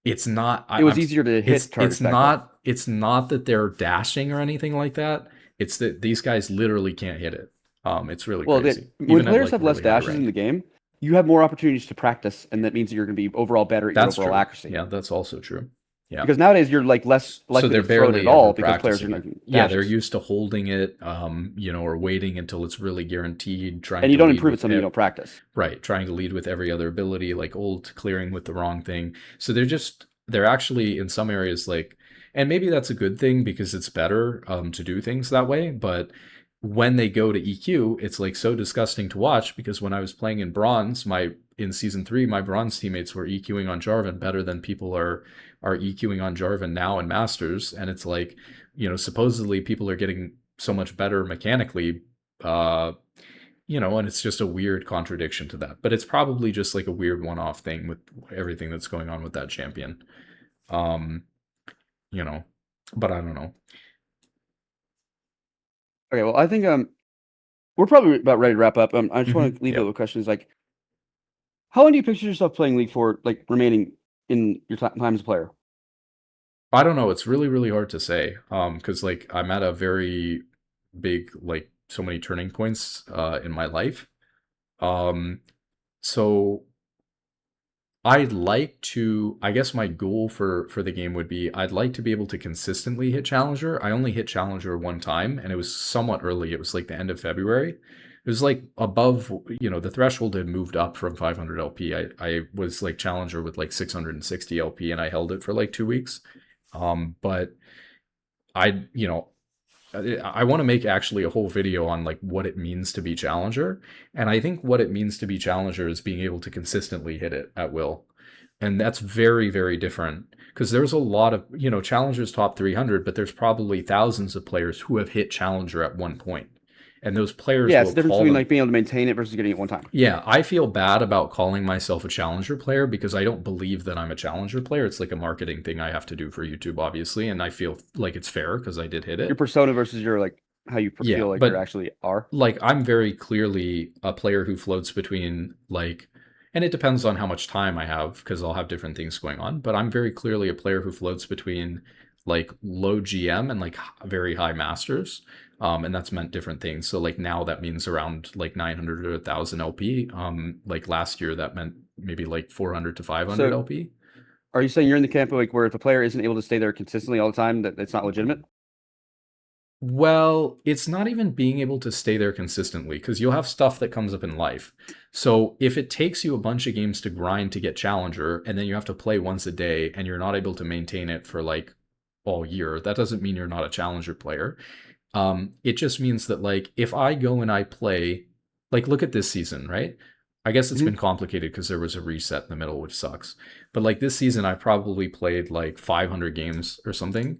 it's not It was easier to hit targets back then. it's not that they're dashing or anything like that. It's that these guys literally can't hit it. It's really Well, crazy. when Even at players like have less really high dashes in the rank. game, you have more opportunities to practice, and that means that you're going to be overall better at your That's overall true. accuracy. Yeah, that's also true. Yeah. Because nowadays you're like less So likely they're to throw it at barely ever all because players are practicing not it. getting Yeah, they're dashes, used to holding it, or waiting until it's really guaranteed, trying and you to don't lead improve at with something you don't practice. right, trying to lead with every other ability, like ult, clearing with the wrong thing. So they're actually in some areas like, and maybe that's a good thing because it's better to do things that way. But when they go to EQ, it's like so disgusting to watch because when I was playing in bronze, my in season 3, my bronze teammates were EQing on Jarvan better than people are EQing on Jarvan now in Masters, and it's like, supposedly people are getting so much better mechanically, uh, and it's just a weird contradiction to that. But it's probably just like a weird one-off thing with everything that's going on with that champion. Um, you know, but I don't know. Okay, well, I think we're probably about ready to wrap up. I just want to leave a Yep. little question. Is like, how long do you picture yourself playing League for, like remaining in your time as a player? I don't know. It's really, really hard to say. Because like I'm at a very big, like so many turning points in my life. Um, so I'd like to, I guess my goal for the game would be I'd like to be able to consistently hit Challenger. I only hit Challenger one time and it was somewhat early. It was like the end of February. It was like above, the threshold had moved up from 500 LP. I was like Challenger with like 660 LP and I held it for like 2 weeks. But I, you know, I want to make actually a whole video on like what it means to be challenger. And I think what it means to be challenger is being able to consistently hit it at will. And that's very, very different because there's a lot of, challengers top 300, but there's probably thousands of players who have hit challenger at one point. and those players Yeah, it's will the difference call between them. like being able to maintain it versus getting it one time. Yeah, I feel bad about calling myself a challenger player because I don't believe that I'm a challenger player. It's like a marketing thing I have to do for YouTube, obviously, and I feel like it's fair because I did hit Your it. persona versus your like how you Yeah, feel like you but actually are. like I'm very clearly a player who floats between like, and it depends on how much time I have because I'll have different things going on, but I'm very clearly a player who floats between like low GM and like very high masters. And that's meant different things. So like now that means around like 900 or 1000 LP. Like last year that meant maybe like 400 to 500 So LP. are you saying you're in the camp of like where if a player isn't able to stay there consistently all the time, that it's not legitimate? Well, it's not even being able to stay there consistently because you'll have stuff that comes up in life. So if it takes you a bunch of games to grind to get Challenger and then you have to play once a day and you're not able to maintain it for like all year, that doesn't mean you're not a Challenger player. It just means that like if I go and I play, like look at this season, right? I guess it's been Hmm. complicated because there was a reset in the middle, which sucks. But like this season, I probably played like 500 games or something,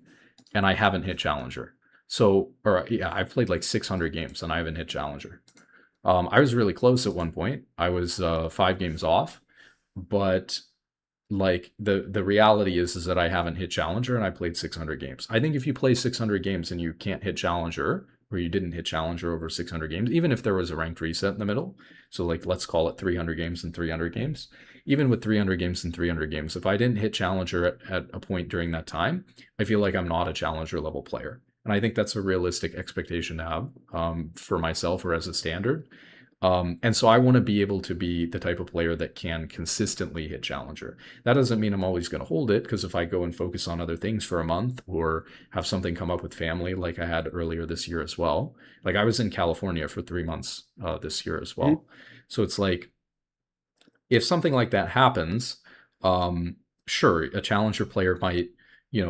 and I haven't hit Challenger. So, or yeah, I've played like 600 games and I haven't hit Challenger. I was really close at one point. I was 5 games off, but like the reality is that I haven't hit Challenger and I played 600 games. I think if you play 600 games and you can't hit Challenger or you didn't hit Challenger over 600 games, even if there was a ranked reset in the middle, so like let's call it 300 games and 300 games, even with 300 games and 300 games, if I didn't hit Challenger at a point during that time, I feel like I'm not a Challenger level player. And I think that's a realistic expectation to have for myself or as a standard. And so I want to be able to be the type of player that can consistently hit Challenger. That doesn't mean I'm always going to hold it because if I go and focus on other things for a month or have something come up with family like I had earlier this year as well, like I was in California for 3 months this year as Hmm. well. So it's like if something like that happens, um, sure, a challenger player might,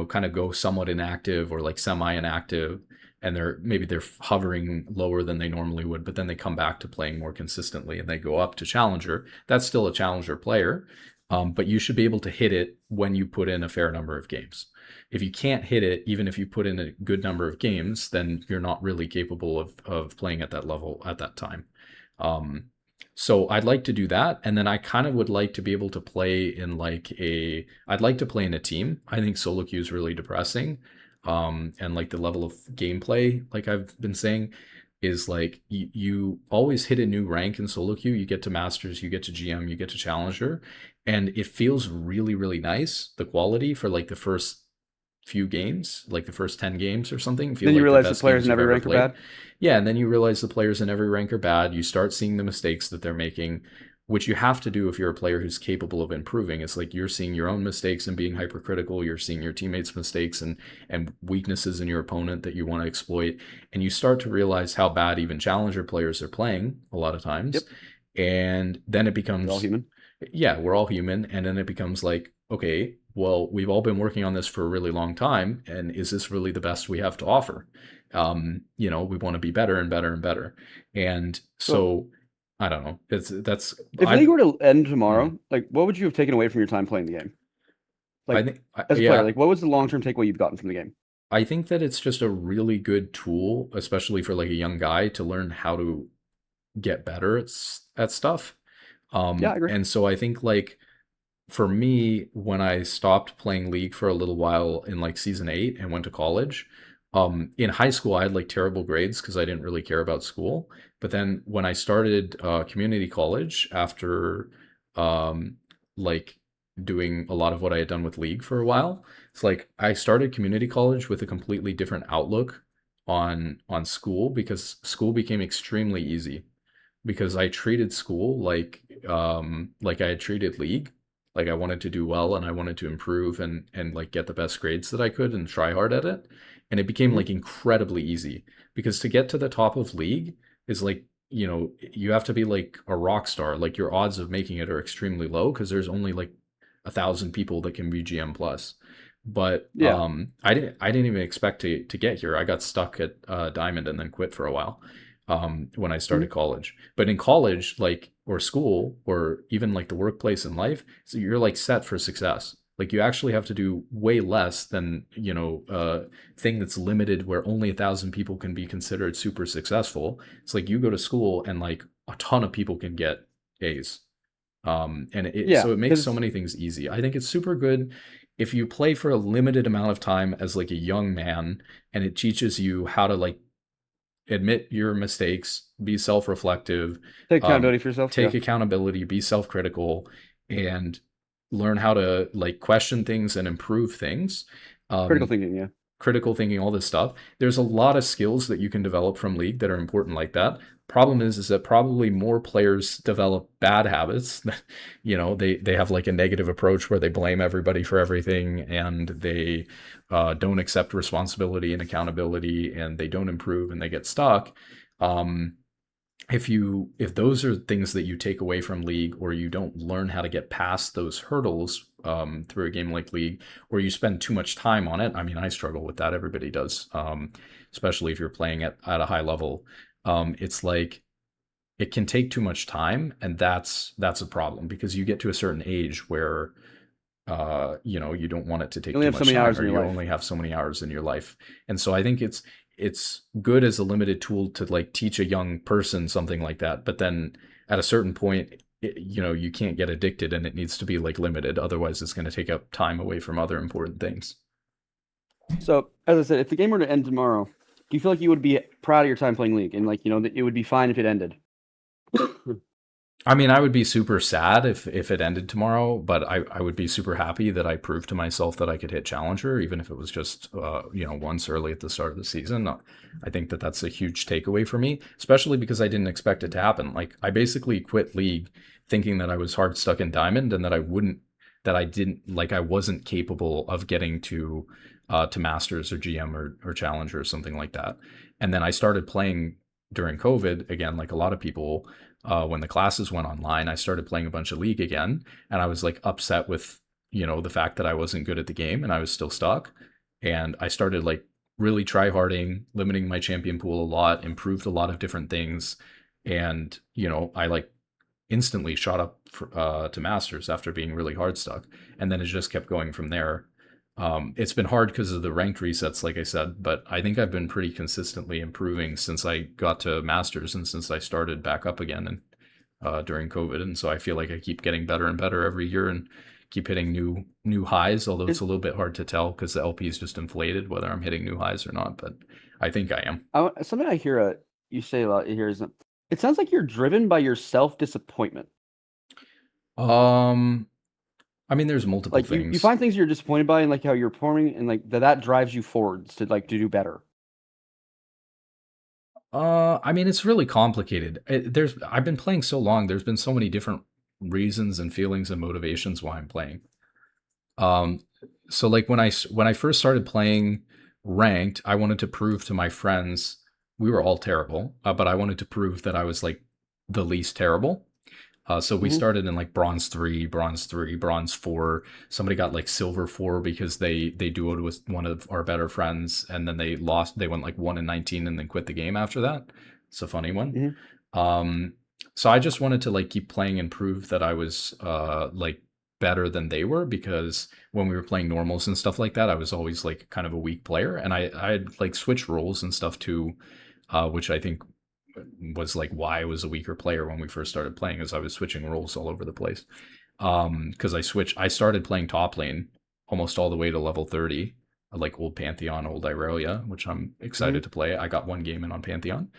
kind of go somewhat inactive or like semi-inactive, and they're hovering lower than they normally would, but then they come back to playing more consistently and they go up to challenger. That's still a challenger player, but you should be able to hit it when you put in a fair number of games. If you can't hit it, even if you put in a good number of games, then you're not really capable of playing at that level at that time. Um, so I'd like to do that, and then I kind of would like to be able to play in like I'd like to play in a team. I think solo queue is really depressing, and like the level of gameplay, like I've been saying, is like you always hit a new rank in solo queue. You get to masters, you get to GM, you get to challenger, and it feels really really nice. The quality for like the first few games, like the first 10 games or something, feel Then you like the realize the best players games in you've every ever rank are played. bad. Yeah, and then you realize the players in every rank are bad. You start seeing the mistakes that they're making, which you have to do if you're a player who's capable of improving. It's like you're seeing your own mistakes and being hypercritical. You're seeing your teammates' mistakes and weaknesses in your opponent that you want to exploit. And you start to realize how bad even challenger players are playing a lot of times. Yep, And then it we're all becomes, human. yeah, we're all human. And then it becomes like, okay, well, we've all been working on this for a really long time. And is this really the best we have to offer? We want to be better and better and better. And So so I don't know. That's if I League were to end mm, tomorrow, like what would you have taken away from your time playing the game? I Like think as a player, yeah, like what was the long term takeaway you've gotten from the game? I think that it's just a really good tool, especially for like a young guy to learn how to get better at stuff. Yeah, I agree. And so I think like for me, when I stopped playing League for a little while in like season 8 and went to college, in high school I had like terrible grades because I didn't really care about school. But then when I started community college after um, like doing a lot of what I had done with League for a while, it's like I started community college with a completely different outlook on school because school became extremely easy because I treated school like I had treated League. Like I wanted to do well and I wanted to improve and like get the best grades that I could and try hard at it. And it became Hmm. like incredibly easy because to get to the top of League is like, you have to be like a rock star. Like your odds of making it are extremely low because there's only like 1,000 people that can be GM plus. But Yeah. I didn't even expect to get here. I got stuck at Diamond and then quit for a while when I Hmm. started college. But in college, like or school or even like the workplace in life, so you're like set for success. Like you actually have to do way less than, thing that's limited where only 1,000 people can be considered super successful. It's like you go to school and like a ton of people can get A's. Yeah, So it makes so because many things easy. I think it's super good if you play for a limited amount of time as like a young man, and it teaches you how to like admit your mistakes, be self-reflective, take um, accountability for yourself. Yeah, take accountability, be self-critical, and learn how to like question things and improve things. critical Um, thinking. Yeah. Critical thinking, all this stuff. There's a lot of skills that you can develop from League that are important like that. Problem is that probably more players develop bad habits. They have like a negative approach where they blame everybody for everything, and they don't accept responsibility and accountability, and they don't improve, and they get stuck. Um, if those are things that you take away from League, or you don't learn how to get past those hurdles through a game like League, or you spend too much time on it. I mean, I struggle with that. Everybody does, especially if you're playing at a high level. It's like it can take too much time, and that's a problem, because you get to a certain age where you don't want it to You take only too have so much many time, hours or in your you life. only have so many hours in your life. And so I think it's good as a limited tool to like teach a young person something like that. But then at a certain point, you can't get addicted, and it needs to be like limited. Otherwise, it's going to take up time away from other important things. So, as I said, if the game were to end tomorrow, do you feel like you would be proud of your time playing League, and like that it would be fine if it ended? I mean, I would be super sad if it ended tomorrow, but I would be super happy that I proved to myself that I could hit Challenger, even if it was just once early at the start of the season. I think that that's a huge takeaway for me, especially because I didn't expect it to happen. Like I basically quit League thinking that I was hard stuck in Diamond, and that I didn't like I wasn't capable of getting to Masters or GM or Challenger or something like that. And then I started playing during COVID again, like a lot of people, when the classes went online. I started playing a bunch of League again, and I was like upset with the fact that I wasn't good at the game and I was still stuck. And I started like really try harding, limiting my champion pool a lot, improved a lot of different things, and I like instantly shot up to Masters after being really hard stuck, and then it just kept going from there. It's been hard because of the ranked resets, like I said, but I think I've been pretty consistently improving since I got to Masters and since I started back up again and during COVID. And so I feel like I keep getting better and better every year and keep hitting new highs. Although it's It, a little bit hard to tell because the LP is just inflated whether I'm hitting new highs or not. But I think I am. something I hear you say a lot here is it sounds like you're driven by your self disappointment. Um, I mean, there's multiple Like you things. find things you're disappointed by, and like how you're performing, and like that drives you forwards to like to do better. I mean, it's really complicated. I've been playing so long. There's been so many different reasons and feelings and motivations why I'm playing. Um, so like when I first started playing ranked, I wanted to prove to my friends we were all terrible, but I wanted to prove that I was like the least terrible. So we Hmm. started in like bronze 3, bronze 3, bronze 4. Somebody got like silver 4 because they duoed with one of our better friends, and then they lost. They went like 1-19 and then quit the game after that. It's a funny one. Hmm. Um, so I just wanted to like keep playing and prove that I was like better than they were, because when we were playing normals and stuff like that, I was always like kind of a weak player, and I had like switched roles and stuff too, which I think was like why I was a weaker player when we first started playing, is I was switching roles all over the place. Because I started playing top lane almost all the way to level 30, like old Pantheon, old Irelia, which I'm Hmm. excited to play. I got one game in on Pantheon.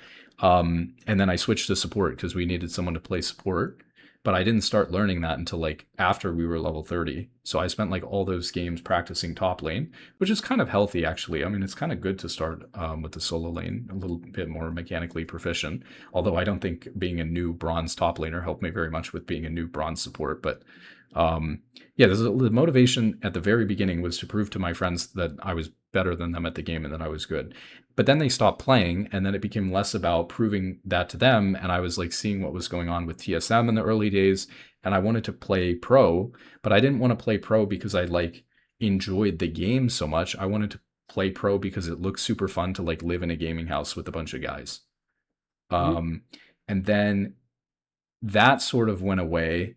And then I switched to support because we needed someone to play support. But I didn't start learning that until like after we were level 30. So I spent like all those games practicing top lane, which is kind of healthy actually. I mean, it's kind of good to start with the solo lane a little bit more mechanically proficient. Although I don't think being a new bronze top laner helped me very much with being a new bronze support. But um, yeah, the motivation at the very beginning was to prove to my friends that I was better than them at the game and that I was good. But then they stopped playing, and then it became less about proving that to them. And I was like seeing what was going on with TSM in the early days, and I wanted to play pro, but I didn't want to play pro because I like enjoyed the game so much. I wanted to play pro because it looked super fun to like live in a gaming house with a bunch of guys. Hmm. Um, and then that sort of went away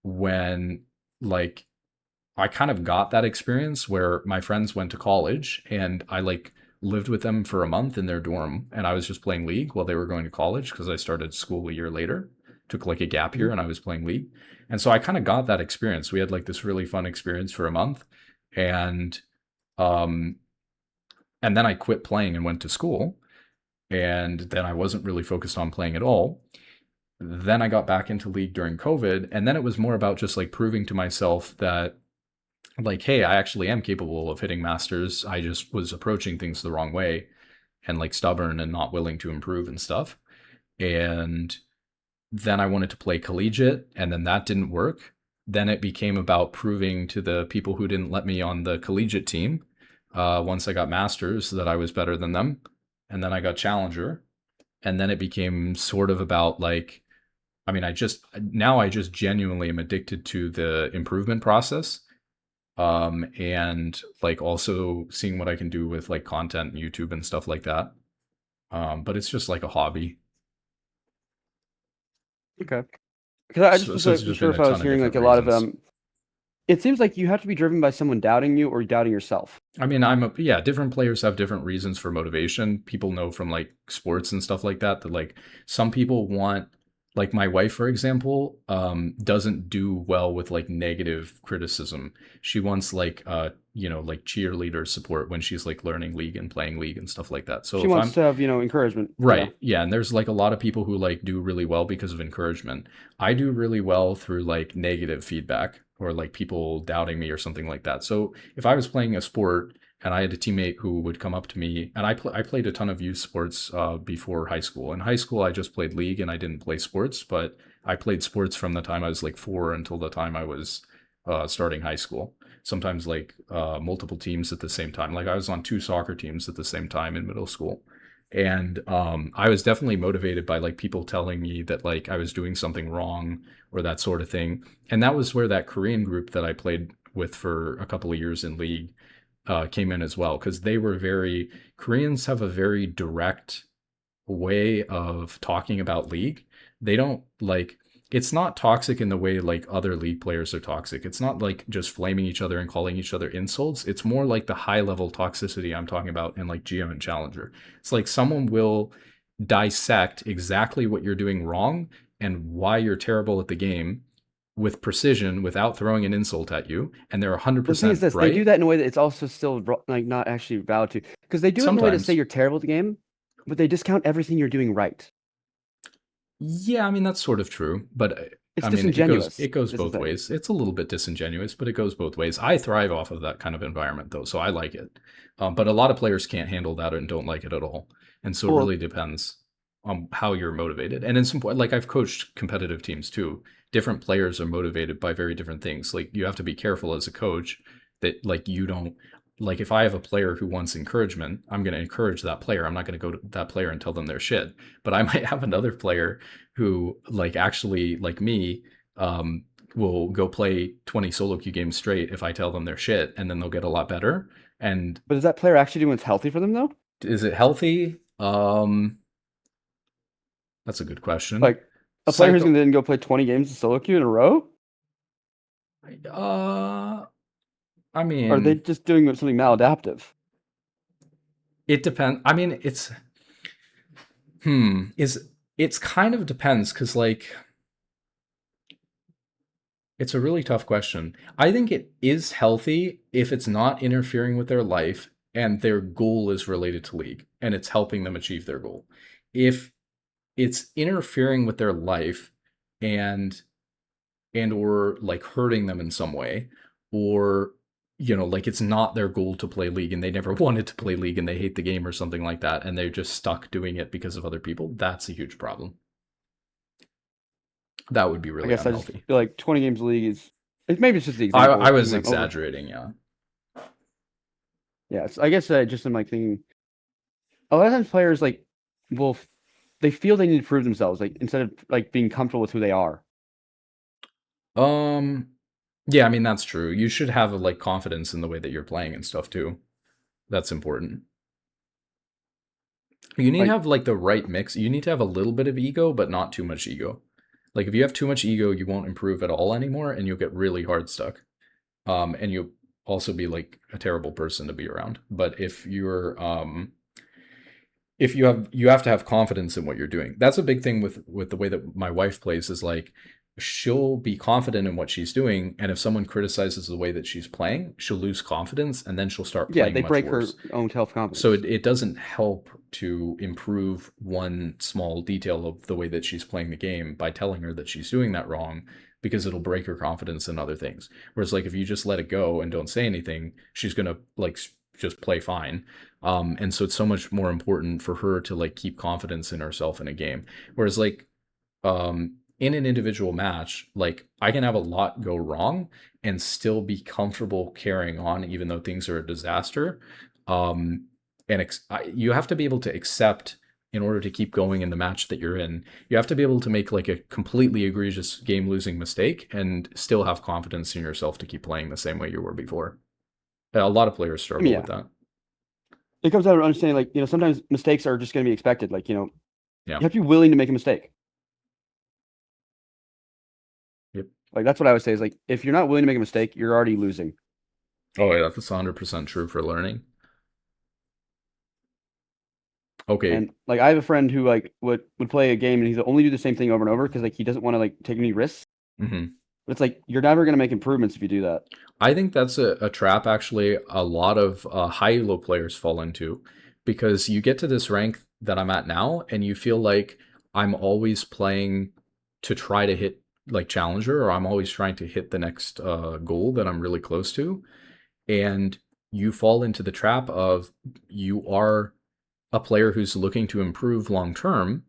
when like I kind of got that experience where my friends went to college and I like lived with them for a month in their dorm and I was just playing League while they were going to college because I started school a year later. Took like a gap year Mhm. and I was playing League. And so I kind of got that experience. We had like this really fun experience for a month and um and then I quit playing and went to school and then I wasn't really focused on playing at all. Then I got back into League during COVID and then it was more about just like proving to myself that like, hey, I actually am capable of hitting masters. I just was approaching things the wrong way and like stubborn and not willing to improve and stuff. And then I wanted to play collegiate, and then that didn't work. Then it became about proving to the people who didn't let me on the collegiate team, once I got masters, that I was better than them. And then I got challenger. And then it became sort of about like, I mean, I just genuinely am addicted to the improvement process, and like also seeing what I can do with like content, YouTube and stuff like that. But it's just like a hobby. Okay. Because I just So it's wasn't just sure been if a I was ton of hearing different like a lot of reasons. It seems like you have to be driven by someone doubting you or doubting yourself. I mean, yeah, different players have different reasons for motivation. People know from like sports and stuff like that like some people want, like my wife, for example, doesn't do well with like negative criticism. She wants like, like cheerleader support when she's like learning League and playing League and stuff like that. So She if wants I'm to have, encouragement. Yeah. Right. Yeah. And there's like a lot of people who like do really well because of encouragement. I do really well through like negative feedback or like people doubting me or something like that. So if I was playing a sport and I had a teammate who would come up to me, and I played a ton of youth sports before high school. In high school, I just played League and I didn't play sports, but I played sports from the time I was like 4 until the time I was starting high school. Sometimes like multiple teams at the same time. Like I was on 2 soccer teams at the same time in middle school, and I was definitely motivated by like people telling me that like I was doing something wrong or that sort of thing. And that was where that Korean group that I played with for a couple of years in League came in as well, because they were very Koreans have a very direct way of talking about League. They don't like, it's not toxic in the way like other League players are toxic. It's not like just flaming each other and calling each other insults. It's more like the high level toxicity I'm talking about in like GM and Challenger. It's like someone will dissect exactly what you're doing wrong and why you're terrible at the game with precision without throwing an insult at you, and they're The thing is 100% this, they do right. that in a way that it's also still like not actually valid to, because they do it in a way to say Sometimes. you're terrible at the game, but they discount everything you're doing right. Yeah, I mean that's sort of true, but It's I mean it goes disingenuous, it goes is the both thing. ways. It's a little bit disingenuous, but it goes both ways. I thrive off of that kind of environment though, so I like it. But a lot of players can't handle that and don't like it at all, and so it Well, really depends on how you're motivated. And in some point, like I've coached competitive teams too. Different players are motivated by very different things. Like you have to be careful as a coach that like you don't, like if I have a player who wants encouragement, I'm going to encourage that player. I'm not going to go to that player and tell them they're shit. But I might have another player who like actually like me, um, will go play 20 solo queue games straight if I tell them they're shit, and then they'll get a lot better. And but is that player actually doing what's healthy for them though? is it healthy? That's a good question. Like a player who's Psycho. gonna then go play 20 games of solo queue in a row? uh I Or are they mean, just doing something maladaptive? it depends. I mean, is it's kind of depends, because like it's a really tough question. I think it is healthy if it's not interfering with their life and their goal is related to League and it's helping them achieve their goal. If it's interfering with their life and or like hurting them in some way, or like it's not their goal to play League and they never wanted to play League and they hate the game or something like that and they're just stuck doing it because of other people, that's a huge problem. That would be I really guess I just unhealthy. feel like 20 games league is maybe it's just the I example was and I'm over. exaggerating, yeah. Yeah, I guess I just am like thinking a lot of times players like will they feel they need to prove themselves like instead of like being comfortable with who they are. Um, yeah, I mean that's true. You should have like confidence in the way that you're playing and stuff too. That's important. You need to Like have like the right mix. You need to have a little bit of ego, but not too much ego. Like if you have too much ego, you won't improve at all anymore, and you'll get really hard stuck. and you'll also be like a terrible person to be around. But if you have to have confidence in what you're doing. That's a big thing with the way that my wife plays, is like she'll be confident in what she's doing, and if someone criticizes the way that she's playing, she'll lose confidence, and then she'll start Yeah, playing they much break her worse. own self So confidence. it doesn't help to improve one small detail of the way that she's playing the game by telling her that she's doing that wrong, because it'll break her confidence in other things. Whereas like if you just let it go and don't say anything, she's gonna like just play fine. And so it's so much more important for her to like keep confidence in herself in a game. Whereas like in an individual match, like I can have a lot go wrong and still be comfortable carrying on, even though things are a disaster. Um, and you have to be able to accept, in order to keep going in the match that you're in, you have to be able to make like a completely egregious game losing mistake and still have confidence in yourself to keep playing the same way you were before. A lot of players I mean, struggle with yeah, that. it comes down to understanding, like, sometimes mistakes are just going to be expected. Like, you Yeah. have to be willing to make a mistake. Yep. Like, that's what I would say is, like, if you're not willing to make a mistake, you're already losing. Oh yeah, that's 100% true for learning. Okay. And like, I have a friend who like would play a game and he'd only do the same thing over and over because like he doesn't want to like take any risks. Mhm. But it's like you're never going to make improvements if you do that. I think that's a trap actually a lot of high elo players fall into, because you get to this rank that I'm at now and you feel like I'm always playing to try to hit like challenger, or I'm always trying to hit the next goal that I'm really close to. And you fall into the trap of, you are a player who's looking to improve long term,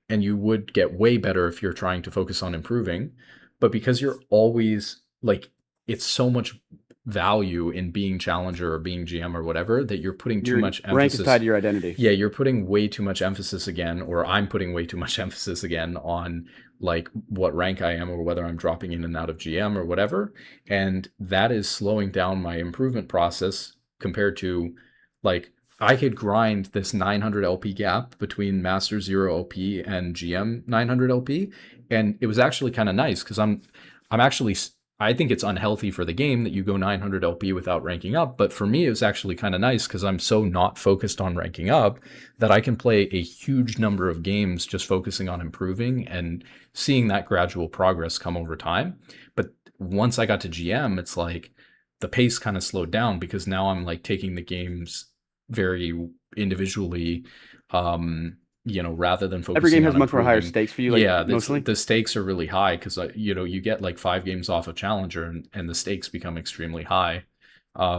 and you would get way better if you're trying to focus on improving. But because you're always like, it's so much value in being challenger or being GM or whatever, that you're putting too Your much rank is tied emphasis. to your identity. Yeah, you're putting way too much emphasis again, or I'm putting way too much emphasis again on like what rank I am, or whether I'm dropping in and out of GM or whatever. And that is slowing down my improvement process compared to like, I could grind this 900 LP gap between Master 0 LP and GM 900 LP, and it was actually kind of nice because I'm actually, I think it's unhealthy for the game that you go 900 LP without ranking up, but for me it was actually kind of nice because I'm so not focused on ranking up that I can play a huge number of games just focusing on improving and seeing that gradual progress come over time. But once I got to GM, it's like the pace kind of slowed down because now I'm like taking the games very individually, rather than Every focusing game has on much more higher improving. stakes for you, like Yeah, emotionally. the stakes are really high because you get like 5 games off of challenger, and the stakes become extremely high.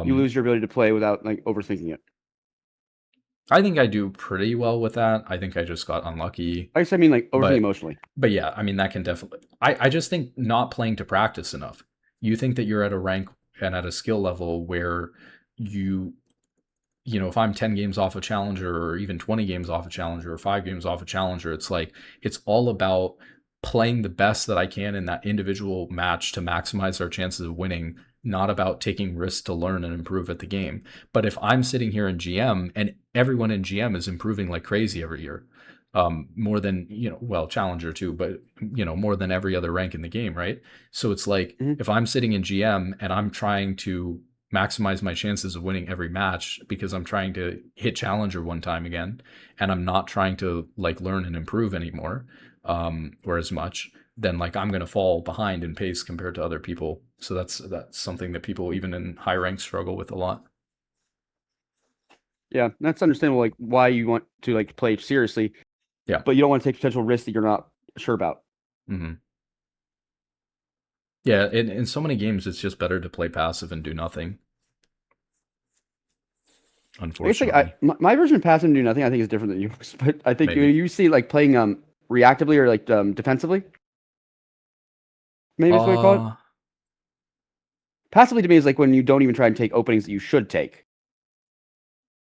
You um lose your ability to play without like overthinking it. I think I do pretty well with that. I think I just got unlucky. I guess I mean like overthinking but emotionally. but yeah, I mean that can definitely, I just think not playing to practice enough. You think that you're at a rank and at a skill level where you if I'm 10 games off a challenger, or even 20 games off a challenger, or 5 games off a challenger, it's like, it's all about playing the best that I can in that individual match to maximize our chances of winning, not about taking risks to learn and improve at the game. But if I'm sitting here in GM and everyone in GM is improving like crazy every year, more than, well, challenger too, but, more than every other rank in the game, right? So it's like, Mm-hmm. if I'm sitting in GM and I'm trying to maximize my chances of winning every match because I'm trying to hit challenger one time again, and I'm not trying to like learn and improve anymore, or as much, then like I'm going to fall behind in pace compared to other people. So that's something that people even in high ranks struggle with a lot. Yeah, that's understandable. Like why you want to like play seriously, Yeah. but you don't want to take potential risks that you're not sure about. Hmm. Yeah, in so many games it's just better to play passive and do nothing, I guess like I unfortunately. my version of passive and do nothing I think is different than yours. But I think Maybe. you see like playing reactively or like defensively, maybe is what we call it. uh Passively to me is like when you don't even try and take openings that you should take.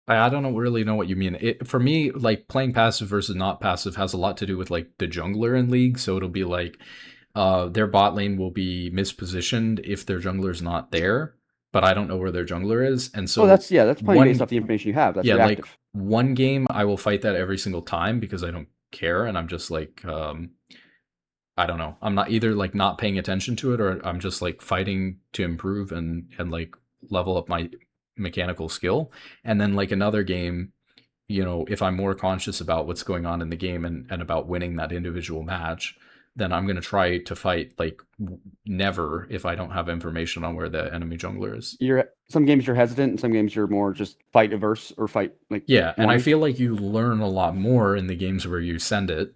I don't really know what you mean. For me, like playing passive versus not passive has a lot to do with like the jungler in league. So it'll be like their bot lane will be mispositioned if their jungler's not there, but I don't know where their jungler is. And Oh, so that's playing based one, off the information you have. That's yeah, like reactive. one game I will fight that every single time because I don't care, and I'm just like, I don't know. I'm not either like not paying attention to it, or I'm just like fighting to improve and like level up my mechanical skill. And then like another game, if I'm more conscious about what's going on in the game and about winning that individual match, then I'm going to try to fight like never if I don't have information on where the enemy jungler is. Some games you're hesitant, and some games you're more just fight averse or fight like Yeah, and I wanting. feel like you learn a lot more in the games where you send it.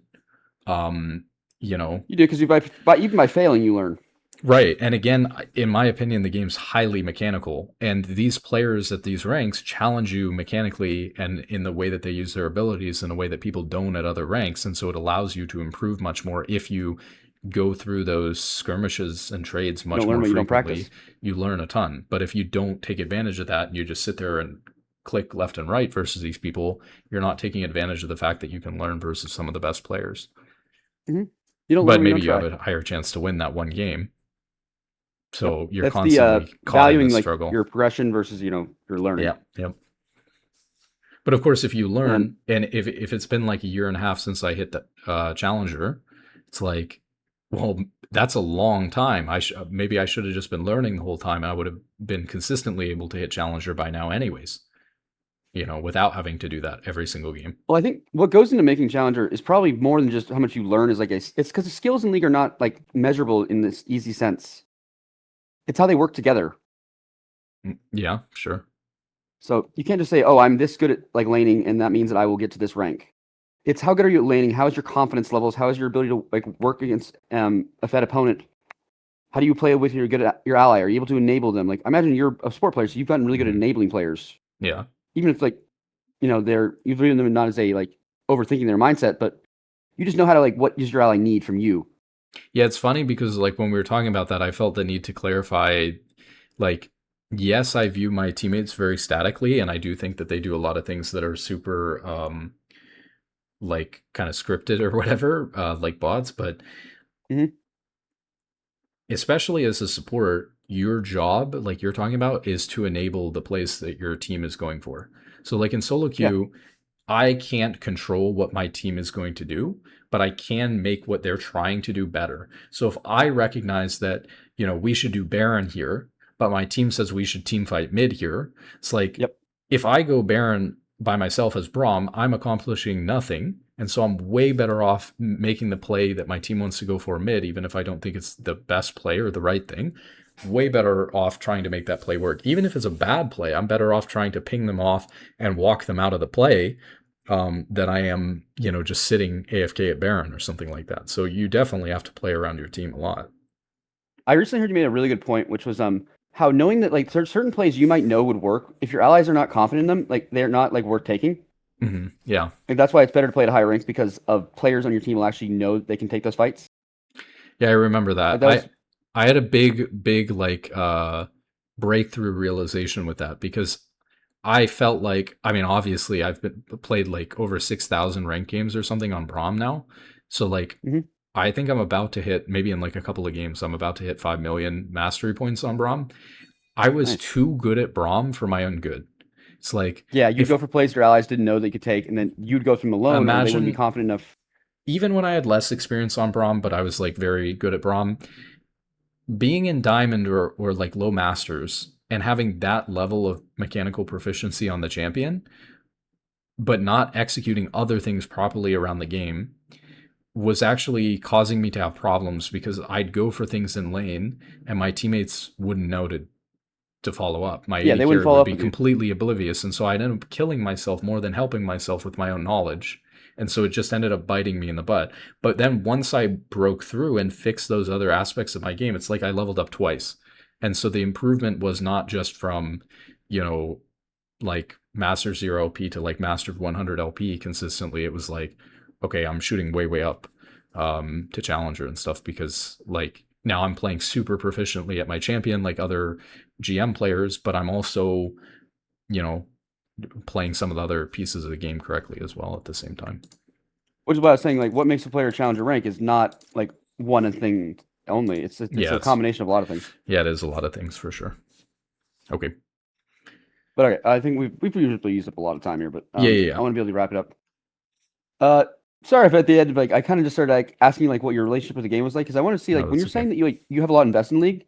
Um, you know, You do because even by failing, you learn. right. And again, in my opinion, the game's highly mechanical, and these players at these ranks challenge you mechanically and in the way that they use their abilities in a way that people don't at other ranks. And so it allows you to improve much more if you go through those skirmishes and trades You much don't learn more what you don't frequently. practice. You learn a ton. But if you don't take advantage of that and you just sit there and click left and right versus these people, you're not taking advantage of the fact that you can learn versus some of the best players. Mm-hmm. You don't learn But what you maybe don't you have try. a higher chance to win that one game. Yep, So you're that's the constantly caught in valuing this like struggle. your progression versus your learning. Yeah, yeah. But of course, if you And learn, and if it's been like a year and a half since I hit the challenger, it's like, well, that's a long time. Maybe I should have just been learning the whole time, and I would have been consistently able to hit challenger by now, anyways. Without having to do that every single game. well, I think what goes into making challenger is probably more than just how much you learn. Is like it's because the skills in league are not like measurable in this easy sense. It's how they work together. Yeah, sure. So you can't just say, "Oh, I'm this good at like laning, and that means that I will get to this rank." It's how good are you at laning? How is your confidence levels? How is your ability to like work against a fed opponent? How do you play with your ally? Are you able to enable them? Like, I imagine you're a sport player, so you've gotten really good at Mhm. enabling players, Yeah. even if like you've written them not as a like overthinking their mindset, but you just know how to like what does your ally need from you. Yeah, it's funny because like when we were talking about that, I felt the need to clarify, like, yes, I view my teammates very statically, and I do think that they do a lot of things that are super like kind of scripted or whatever, like bots, but Hmm. especially as a support, your job, like you're talking about, is to enable the place that your team is going for. So like in solo Yeah. queue, I can't control what my team is going to do, but I can make what they're trying to do better. So if I recognize that, we should do Baron here, but my team says we should team fight mid here, it's like Yep. if I go Baron by myself as Braum, I'm accomplishing nothing. And so I'm way better off making the play that my team wants to go for mid, even if I don't think it's the best play or the right thing. Way better off trying to make that play work. Even if it's a bad play, I'm better off trying to ping them off and walk them out of the play than I am, just sitting AFK at Baron or something like that. So you definitely have to play around your team a lot. I recently heard you made a really good point, which was how knowing that like there's certain plays you might know would work if your allies are not confident in them, like they're not like worth taking. Yeah. Like that's why it's better to play at higher ranks because of players on your team will actually know they can take those fights. Yeah, I remember Like that. that was I had a big like breakthrough realization with that because I felt like, I mean, obviously I've been played like over 6,000 ranked games or something on Braum now. So like mhm, I think I'm about to hit, maybe in like a couple of games, I'm about to hit 5 million mastery points on Braum. I was nice. too good at Braum for my own good. It's like Yeah, you'd if go for plays your allies didn't know they could take, and then you'd go from alone, or they wouldn't be imagine confident enough. even when I had less experience on Braum, but I was like very good at Braum, being in Diamond or like low masters and having that level of mechanical proficiency on the champion, but not executing other things properly around the game was actually causing me to have problems because I'd go for things in lane and my teammates wouldn't know to follow up. My Yeah, AD they wouldn't carry follow would up be with you. completely oblivious, and so I'd end up killing myself more than helping myself with my own knowledge. And so it just ended up biting me in the butt. But then once I broke through and fixed those other aspects of my game, it's like I leveled up twice. And so the improvement was not just from, you know, like master 0 LP to like master 100 LP consistently. It was like, okay, I'm shooting way up to challenger and stuff because like now I'm playing super proficiently at my champion like other GM players, but I'm also, you know, playing some of the other pieces of the game correctly as well at the same time. Which is why I was saying, like, what makes a player challenger rank is not like one thing only. It's Yeah, a combination of a lot of things. it is a lot of things for sure. Okay. But okay, I think we've usually used up a lot of time here, but Yeah. I want to be able to wrap it up. Uh, sorry if at the end, like, I kind of just started like asking like what your relationship with the game was like, because I want to see like No, when that's you're okay. saying that you have a lot invested in League.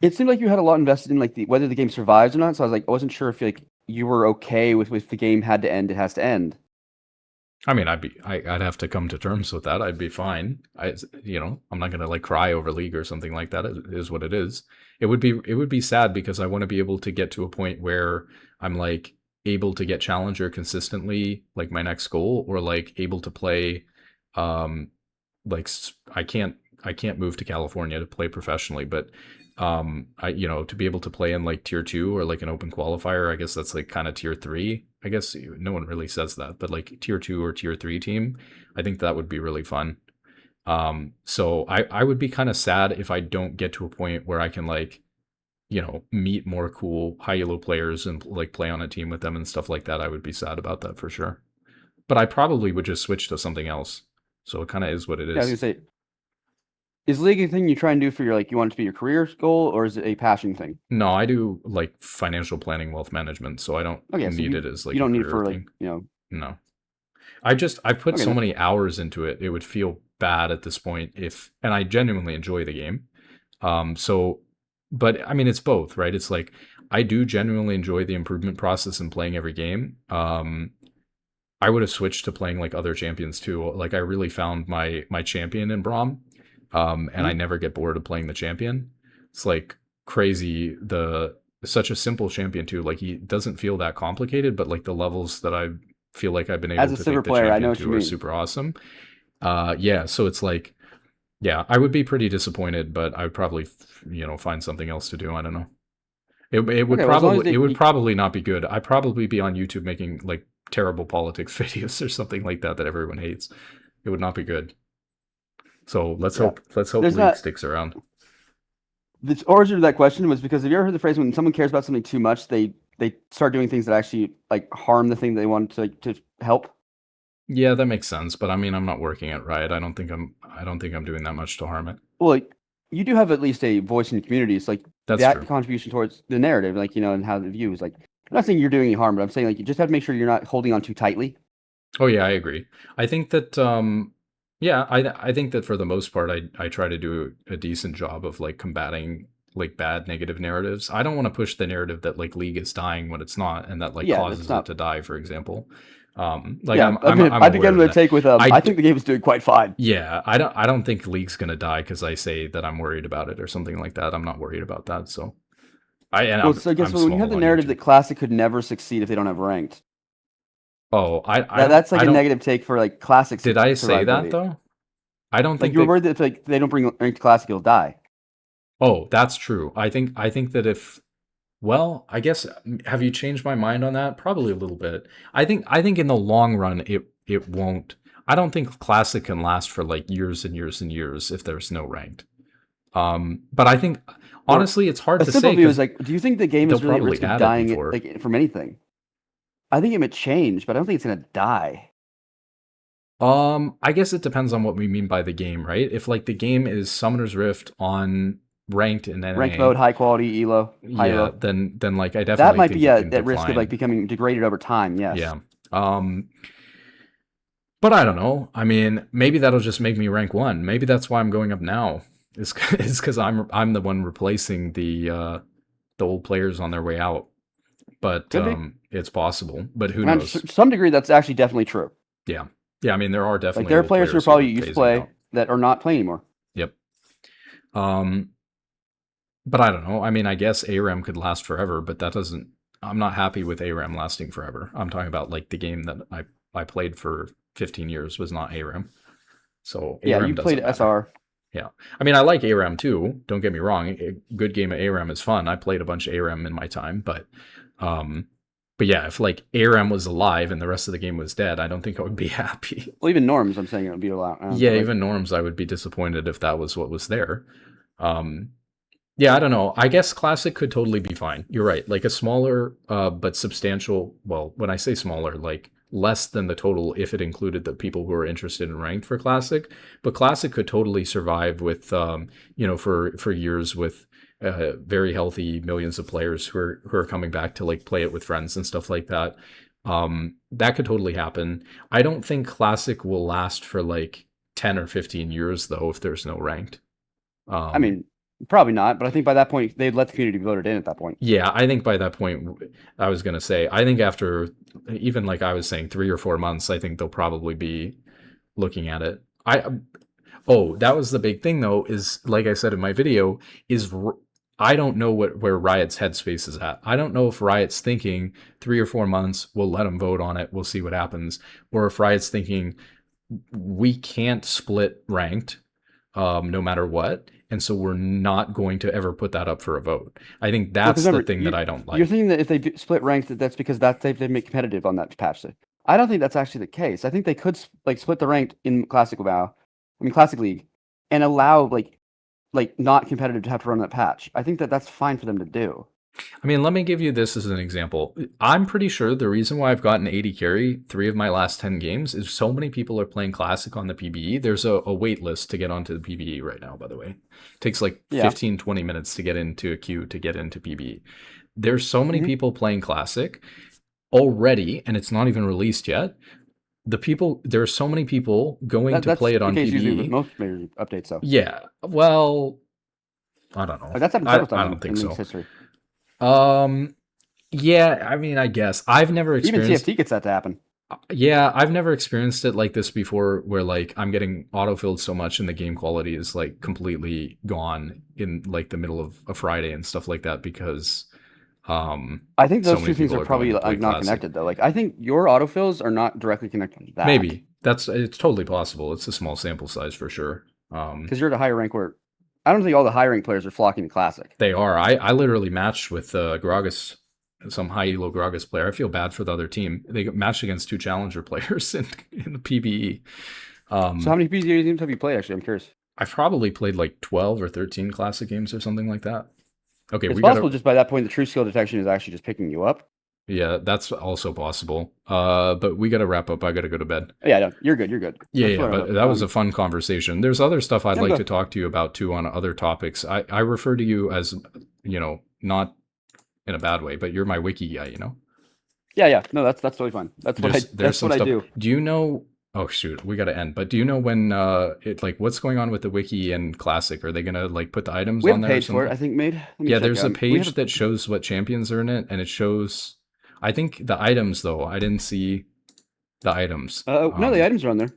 It seemed like you had a lot invested in like whether the game survives or not. So I was like, I wasn't sure if like you were okay with if the game had to end, it has to end. I mean, I'd have to come to terms with that. I'd be fine. I'm not gonna like cry over League or something like that. It is what it is. It would be sad because I want to be able to get to a point where I'm like able to get Challenger consistently, like my next goal, or like able to play, um, like I can't move to California to play professionally, but to be able to play in like tier 2 or like an open qualifier, I guess that's like kind of tier 3. I guess no one really says that, but like tier 2 or tier 3 team, I think that would be really fun. So I would be kind of sad if I don't get to a point where I can like meet more cool high elo players and like play on a team with them and stuff like that. I would be sad about that for sure. But I probably would just switch to something else. So it kind of is what it Yeah, I was is. gonna say, is League a thing you try and do for your like you want it to be your career goal, or is it a passion thing? No, I do like financial planning, wealth management, so I don't Okay, so need you it as you like a don't need it career for like thing. you know. No. I put Okay, so no, many hours into it. It would feel bad at this point if and I genuinely enjoy the game. So but I mean it's both, right? It's like I do genuinely enjoy the improvement process in playing every game. I would have switched to playing like other champions too. Like I really found my champion in Braum. And I mhm. never get bored of playing the champion. It's like crazy the such a simple champion too. Like he doesn't feel that complicated, but like the levels that I feel like I've been As able a to silver take the player, I know champion what you to are mean. super awesome. Yeah, so it's like yeah, I would be pretty disappointed, but I would probably find something else to do. I don't know. It would Okay, well as long as probably they, it would probably not be good. I'd probably be on YouTube making like terrible politics videos or something like that that everyone hates. It would not be good. So yeah, let's hope there's League not. sticks around. The origin of that question was because have you ever heard the phrase when someone cares about something too much, they start doing things that actually like harm the thing they want to help. Yeah, that makes sense. But I mean, I'm not working at Riot. I don't think I'm doing that much to harm it. Well, like, you do have at least a voice in the community. It's like That's that true. contribution towards the narrative, like and how the view is like. I'm not saying you're doing any harm, but I'm saying like you just have to make sure you're not holding on too tightly. Oh yeah, I agree. I think that yeah, I think that for the most part I try to do a decent job of like combating like bad negative narratives. I don't want to push the narrative that like League is dying when it's not and that like Yeah, that's causes it not. to die, for example. Like Yeah, I'm I aware began of with a that. take with I I d- think the game is doing quite fine. yeah, I don't think League's going to die cuz I say that I'm worried about it or something like that. I'm not worried about that. So I and Well, so I guess I'm when you have small the on narrative YouTube. that Classic could never succeed if they don't have ranked, Oh, that's like I a don't negative take for like Classic did I say that survivability. though? I don't Like think you were that worried that if like they don't bring ranked Classic, you'll die. Oh, that's true. I think that if well, I guess have you changed my mind on that? Probably a little bit. I think in the long run it won't. I don't think classic can last for like years and years and years if there's no ranked. But I think Or honestly it's hard a to simple say view is cuz like, do you think the game they'll is really at probably risk of add it dying before. like from anything? I think it may change, but I don't think it's gonna die. I guess it depends on what we mean by the game, right? If like the game is Summoner's Rift on ranked in Ranked mode, NA, high quality, elo, high yeah, elo. then like I That definitely might think be it can at risk of like decline. becoming degraded over time. Yes. Yeah. Um But I don't know. I mean, maybe that'll just make me rank 1. Maybe that's why I'm going up now. Is is because I'm the one replacing the old players on their way out. But Could be. it's possible. But who And knows? to some degree, that's actually definitely true. Yeah, yeah. I mean, there are Like definitely there are old players who are players who probably are used to phasing play out. that are not playing anymore. Yep. Um, but I don't know. I mean, I guess ARAM could last forever, but that doesn't. I'm not happy with ARAM lasting forever. I'm talking about like the game that I played for 15 years was not ARAM. So Yeah, ARAM you played doesn't matter. SR. Yeah. I mean, I like ARAM too. Don't get me wrong. A good game of ARAM is fun. I played a bunch of ARAM in my time, um but yeah, if like ARAM was alive and the rest of the game was dead, I don't think I would be happy. Well, even norms, I'm saying it would be allowed. Yeah, But like, even norms I would be disappointed if that was what was there. Um yeah, I don't know. I guess classic could totally be fine. You're right. Like a smaller but substantial, well, when I say smaller, like less than the total if it included the people who are interested in ranked for classic, but classic could totally survive with for years with very healthy millions of players who are coming back to like play it with friends and stuff like that. That could totally happen. I don't think Classic will last for like 10 or 15 years though if there's no ranked. I mean, probably not, but I think by that point they'd let the community vote it in at that point. Yeah, I think by that point, I was going to say, I think after even like I was saying 3 or 4 months, I think they'll probably be looking at it. Oh, that was the big thing though, is like I said in my video, is I don't know where Riot's headspace is at. I don't know if Riot's thinking 3 or 4 months, we'll let them vote on it, we'll see what happens, or if Riot's thinking we can't split ranked no matter what, and so we're not going to ever put that up for a vote. I think that's the thing that I don't like. You're thinking that if they split ranked, that's because they make competitive on that patch. I don't think that's actually the case. I think they could like split the ranked in Classic League, and allow like not competitive to have to run that patch. I think that's fine for them to do. I mean, let me give you this as an example. I'm pretty sure the reason why I've gotten 80 carry 3 of my last 10 games is so many people are playing Classic on the PBE. There's a wait list to get onto the PBE right now, by the way. It takes like 15, 20 minutes to get into a queue to get into PBE. There's so many people playing Classic already, and it's not even released yet. There are so many people going to play it on PBE. Usually with most major updates, though. Yeah, well, I don't know. That's happened several times. I don't think so. History. Yeah, I mean, I guess I've never experienced. Even TFT gets that to happen. Yeah, I've never experienced it like this before, where like I'm getting autofilled so much and the game quality is like completely gone in like the middle of a Friday and stuff like that because. I think those two things are probably like not connected though. Like I think your autofills are not directly connected to that. Maybe it's totally possible. It's a small sample size for sure. Because you're at a higher rank where I don't think all the high rank players are flocking to Classic. They are. I literally matched with Gragas, some high elo Gragas player. I feel bad for the other team. They matched against 2 challenger players in the PBE. So how many PBE games have you played? Actually, I'm curious. I've probably played like 12 or 13 Classic games or something like that. Okay, it's possible just by that point the true skill detection is actually just picking you up. Yeah, that's also possible. But we got to wrap up. I got to go to bed. Yeah, no, you're good. You're good. Yeah, but that was a fun conversation. There's other stuff I'd like to talk to you about too on other topics. I refer to you as, not in a bad way, but you're my wiki guy, Yeah. No, that's totally fine. That's what I do. Do you know? Oh shoot, we got to end. But do you know when what's going on with the wiki and Classic? Are they gonna like put the items on there? We have a page for it, I think, made. Yeah, there's a page that shows what champions are in it, and it shows. I think the items though. I didn't see the items. No, the items are on there.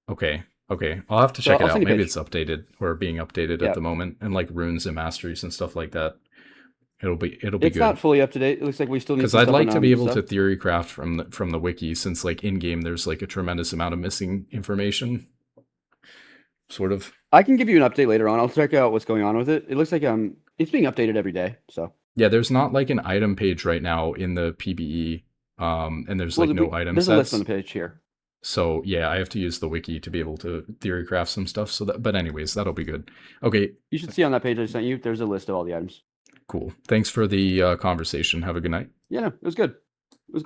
Okay. I'll have to check it out. Maybe it's updated or being updated at the moment, and like runes and masteries and stuff like that. It'll be good. It's not fully up to date. It looks like we still need. Because I'd like to be able to theory craft from the wiki, since like in game there's like a tremendous amount of missing information. Sort of. I can give you an update later on. I'll check out what's going on with it. It looks like it's being updated every day. So yeah, there's not like an item page right now in the PBE, and there's like no item sets. There's a list on the page here. So yeah, I have to use the wiki to be able to theory craft some stuff. But anyways, that'll be good. Okay. You should see on that page I sent you. There's a list of all the items. Cool. Thanks for the conversation. Have a good night. Yeah, no, it was good.